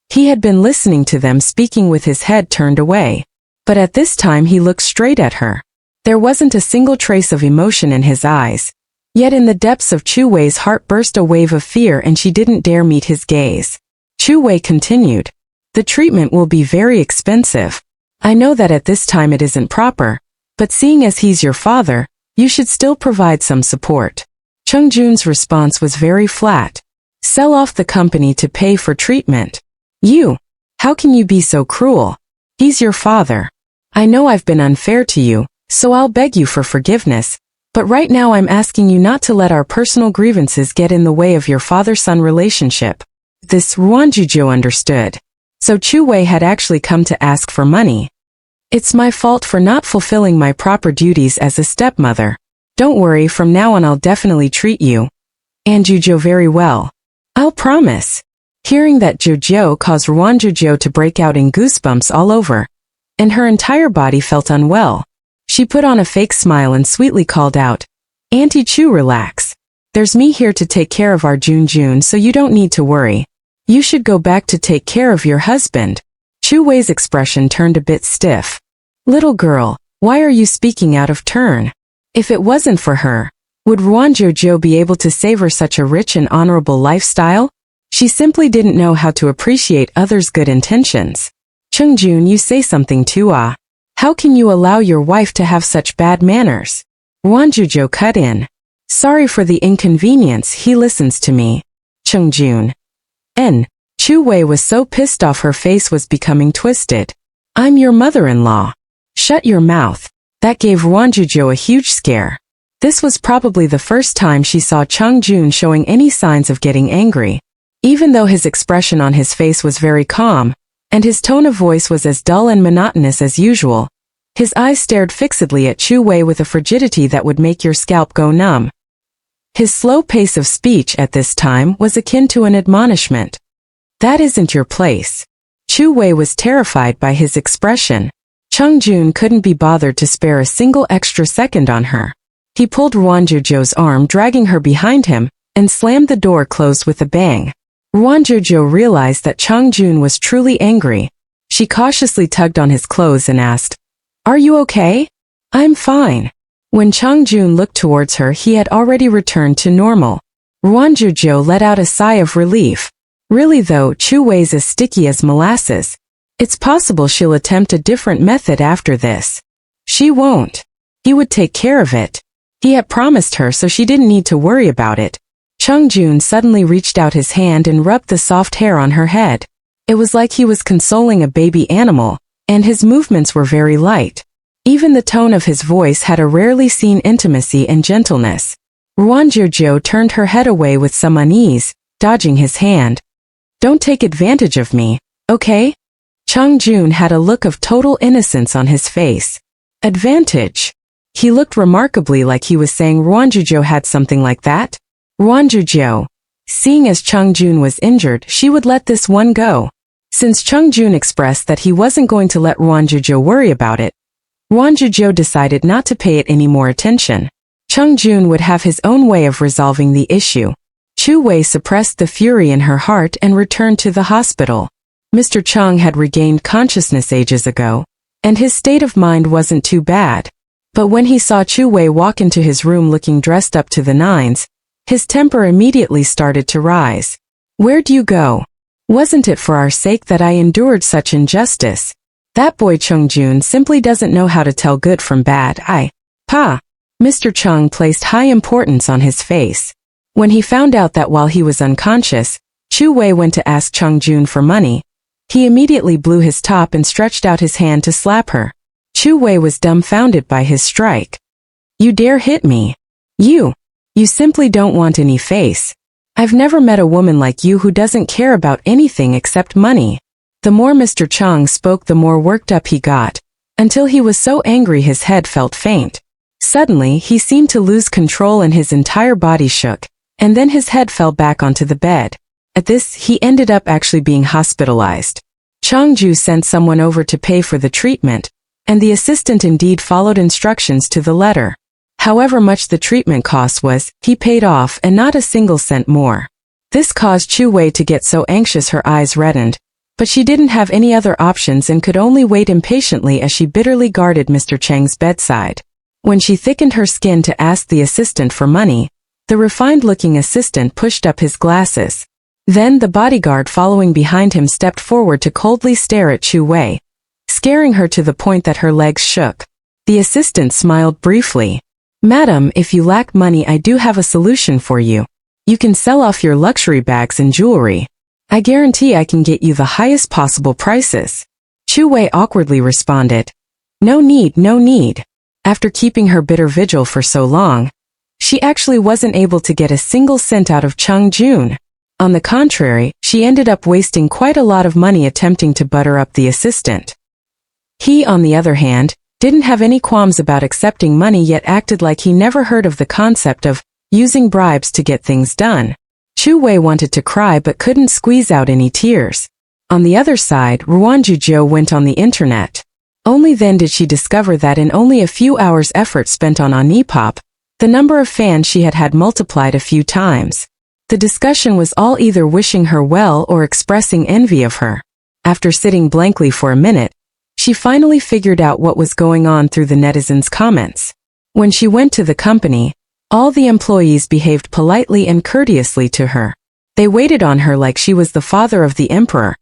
He had been listening to them speaking with his head turned away, but at this time he looked straight at her. There wasn't a single trace of emotion in his eyes, yet in the depths of Chu Wei's heart burst a wave of fear and she didn't dare meet his gaze. Chu Wei continued, "The treatment will be very expensive. I know that at this time it isn't proper, but seeing as he's your father, you should still provide some support." Chung Jun's response was very flat. "Sell off the company to pay for treatment? You? How can you be so cruel? He's your father. I know I've been unfair to you, so I'll beg you for forgiveness, but right now I'm asking you not to let our personal grievances get in the way of your father-son relationship." This Ruan Jiu Jiu understood. So Chu Wei had actually come to ask for money. "It's my fault for not fulfilling my proper duties as a stepmother. Don't worry, from now on I'll definitely treat you and Jiu Jiu very well. I'll promise." Hearing that Jiu Jiu caused Ruan Jiu Jiu to break out in goosebumps all over, and her entire body felt unwell. She put on a fake smile and sweetly called out, "Auntie Chu, relax. There's me here to take care of our Jun, so you don't need to worry. You should go back to take care of your husband." Chu Wei's expression turned a bit stiff. "Little girl, why are you speaking out of turn? If it wasn't for her, would Ruan Jiu Jiu be able to savor such a rich and honorable lifestyle?" She simply didn't know how to appreciate others' good intentions. "Chung Jun, you say something too, ah. How can you allow your wife to have such bad manners?" Ruan Jiu Jiu cut in. "Sorry for the inconvenience, he listens to me. Chung Jun." Chu Wei was so pissed off her face was becoming twisted. "I'm your mother-in-law. Shut your mouth." That gave Ruan Jiu Jiu a huge scare. This was probably the first time she saw Chung Jun showing any signs of getting angry. Even though his expression on his face was very calm, and his tone of voice was as dull and monotonous as usual, his eyes stared fixedly at Chu Wei with a frigidity that would make your scalp go numb. His slow pace of speech at this time was akin to an admonishment. "That isn't your place." Chu Wei was terrified by his expression. Chung Jun couldn't be bothered to spare a single extra second on her. He pulled Ruan Jiu Jiu's arm, dragging her behind him, and slammed the door closed with a bang. Ruan Jiu Jiu realized that Chung Jun was truly angry. She cautiously tugged on his clothes and asked, "Are you okay?" "I'm fine." When Chung Jun looked towards her, he had already returned to normal. Ruan Jiu Jiu let out a sigh of relief. Really though, Chu Wei's as sticky as molasses. It's possible she'll attempt a different method after this. She won't. He would take care of it. He had promised her, so she didn't need to worry about it. Chung Jun suddenly reached out his hand and rubbed the soft hair on her head. It was like he was consoling a baby animal, and his movements were very light. Even the tone of his voice had a rarely seen intimacy and gentleness. Ruan Jiu Jiu turned her head away with some unease, dodging his hand. "Don't take advantage of me, okay?" Chung Jun had a look of total innocence on his face. "Advantage?" He looked remarkably like he was saying Ruan Jiu Jiu had something like that. Ruan Jiu Jiu. Seeing as Chung Jun was injured, she would let this one go. Since Chung Jun expressed that he wasn't going to let Ruan Jiu Jiu worry about it, Ruan Jiu Jiu decided not to pay it any more attention. Chung Jun would have his own way of resolving the issue. Chu Wei suppressed the fury in her heart and returned to the hospital. Mr. Chung had regained consciousness ages ago, and his state of mind wasn't too bad. But when he saw Chu Wei walk into his room looking dressed up to the nines, his temper immediately started to rise. "Where'd you go? Wasn't it for our sake that I endured such injustice? That boy Chung Jun simply doesn't know how to tell good from bad. Mr. Chung placed high importance on his face. When he found out that while he was unconscious, Chu Wei went to ask Chung Jun for money, he immediately blew his top and stretched out his hand to slap her. Chu Wei was dumbfounded by his strike. "You dare hit me? You simply don't want any face. I've never met a woman like you who doesn't care about anything except money." The more Mr. Chung spoke, the more worked up he got, until he was so angry his head felt faint. Suddenly, he seemed to lose control and his entire body shook, and then his head fell back onto the bed. At this, he ended up actually being hospitalized. Chung Ju sent someone over to pay for the treatment, and the assistant indeed followed instructions to the letter. However much the treatment cost was, he paid off and not a single cent more. This caused Chu Wei to get so anxious her eyes reddened, but she didn't have any other options and could only wait impatiently as she bitterly guarded Mr. Cheng's bedside. When she thickened her skin to ask the assistant for money, the refined-looking assistant pushed up his glasses. Then the bodyguard following behind him stepped forward to coldly stare at Chu Wei, scaring her to the point that her legs shook. The assistant smiled briefly. "Madam, if you lack money, I do have a solution for you. You can sell off your luxury bags and jewelry. I guarantee I can get you the highest possible prices." Chu Wei awkwardly responded, "No need, no need." After keeping her bitter vigil for so long, she actually wasn't able to get a single cent out of Chang Jun. On the contrary, she ended up wasting quite a lot of money attempting to butter up the assistant. He, on the other hand, didn't have any qualms about accepting money yet acted like he never heard of the concept of using bribes to get things done. Chu Wei wanted to cry but couldn't squeeze out any tears. On the other side, Ruan Jiu Jiu went on the internet. Only then did she discover that in only a few hours' effort spent on Onipop, the number of fans she had had multiplied a few times. The discussion was all either wishing her well or expressing envy of her. After sitting blankly for a minute, she finally figured out what was going on through the netizens' comments. When she went to the company, all the employees behaved politely and courteously to her. They waited on her like she was the father of the emperor,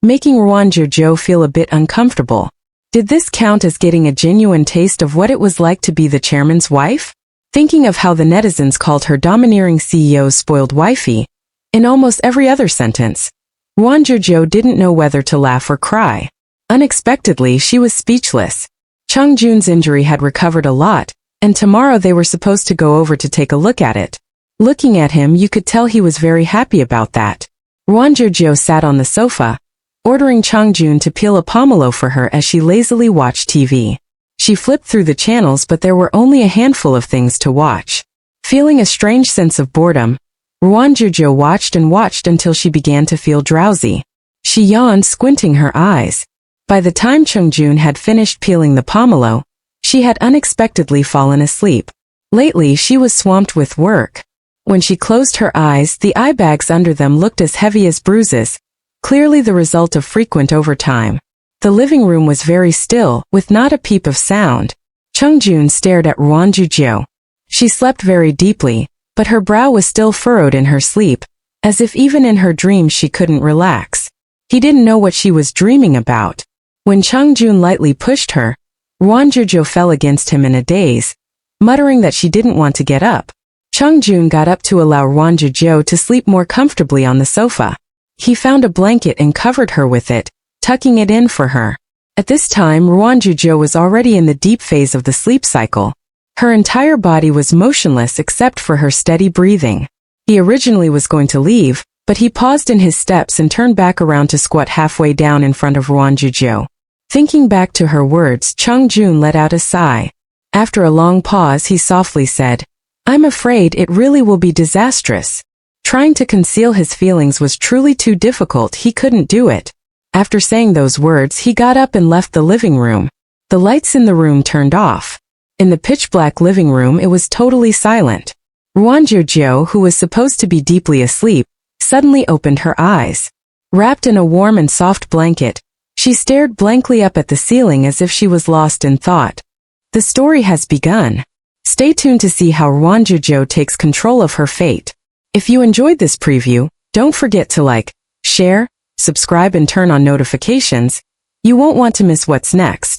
making Ruan Jiu Jiu feel a bit uncomfortable. Did this count as getting a genuine taste of what it was like to be the chairman's wife? Thinking of how the netizens called her domineering CEO's spoiled wifey, in almost every other sentence, Ruan Jiu Jiu didn't know whether to laugh or cry. Unexpectedly, she was speechless. Chang Jun's injury had recovered a lot, and tomorrow they were supposed to go over to take a look at it. Looking at him, you could tell he was very happy about that. Ruan Jiu Jiu sat on the sofa, ordering Chang Jun to peel a pomelo for her as she lazily watched TV. She flipped through the channels, but there were only a handful of things to watch. Feeling a strange sense of boredom, Ruan Jiu Jiu watched and watched until she began to feel drowsy. She yawned, squinting her eyes. By the time Chang Jun had finished peeling the pomelo, she had unexpectedly fallen asleep. Lately, she was swamped with work. When she closed her eyes, the eye bags under them looked as heavy as bruises, clearly the result of frequent overtime. The living room was very still, with not a peep of sound. Chang Jun stared at Ruan Jiu Jiu. She slept very deeply, but her brow was still furrowed in her sleep, as if even in her dreams she couldn't relax. He didn't know what she was dreaming about. When Chang Jun lightly pushed her, Ruan Jiu Jiu fell against him in a daze, muttering that she didn't want to get up. Chang Jun got up to allow Ruan Jiu Jiu to sleep more comfortably on the sofa. He found a blanket and covered her with it, tucking it in for her. At this time, Ruan Jiu Jiu was already in the deep phase of the sleep cycle. Her entire body was motionless except for her steady breathing. He originally was going to leave, but he paused in his steps and turned back around to squat halfway down in front of Ruan Jiu Jiu. Thinking back to her words, Chang Jun let out a sigh. After a long pause, he softly said, "I'm afraid it really will be disastrous." Trying to conceal his feelings was truly too difficult. He couldn't do it. After saying those words, he got up and left the living room. The lights in the room turned off. In the pitch-black living room, it was totally silent. Ruan Jiu Jiu, who was supposed to be deeply asleep, suddenly opened her eyes. Wrapped in a warm and soft blanket, she stared blankly up at the ceiling as if she was lost in thought. The story has begun. Stay tuned to see how Ruan Jiu Jiu takes control of her fate. If you enjoyed this preview, don't forget to like, share, subscribe and turn on notifications. You won't want to miss what's next.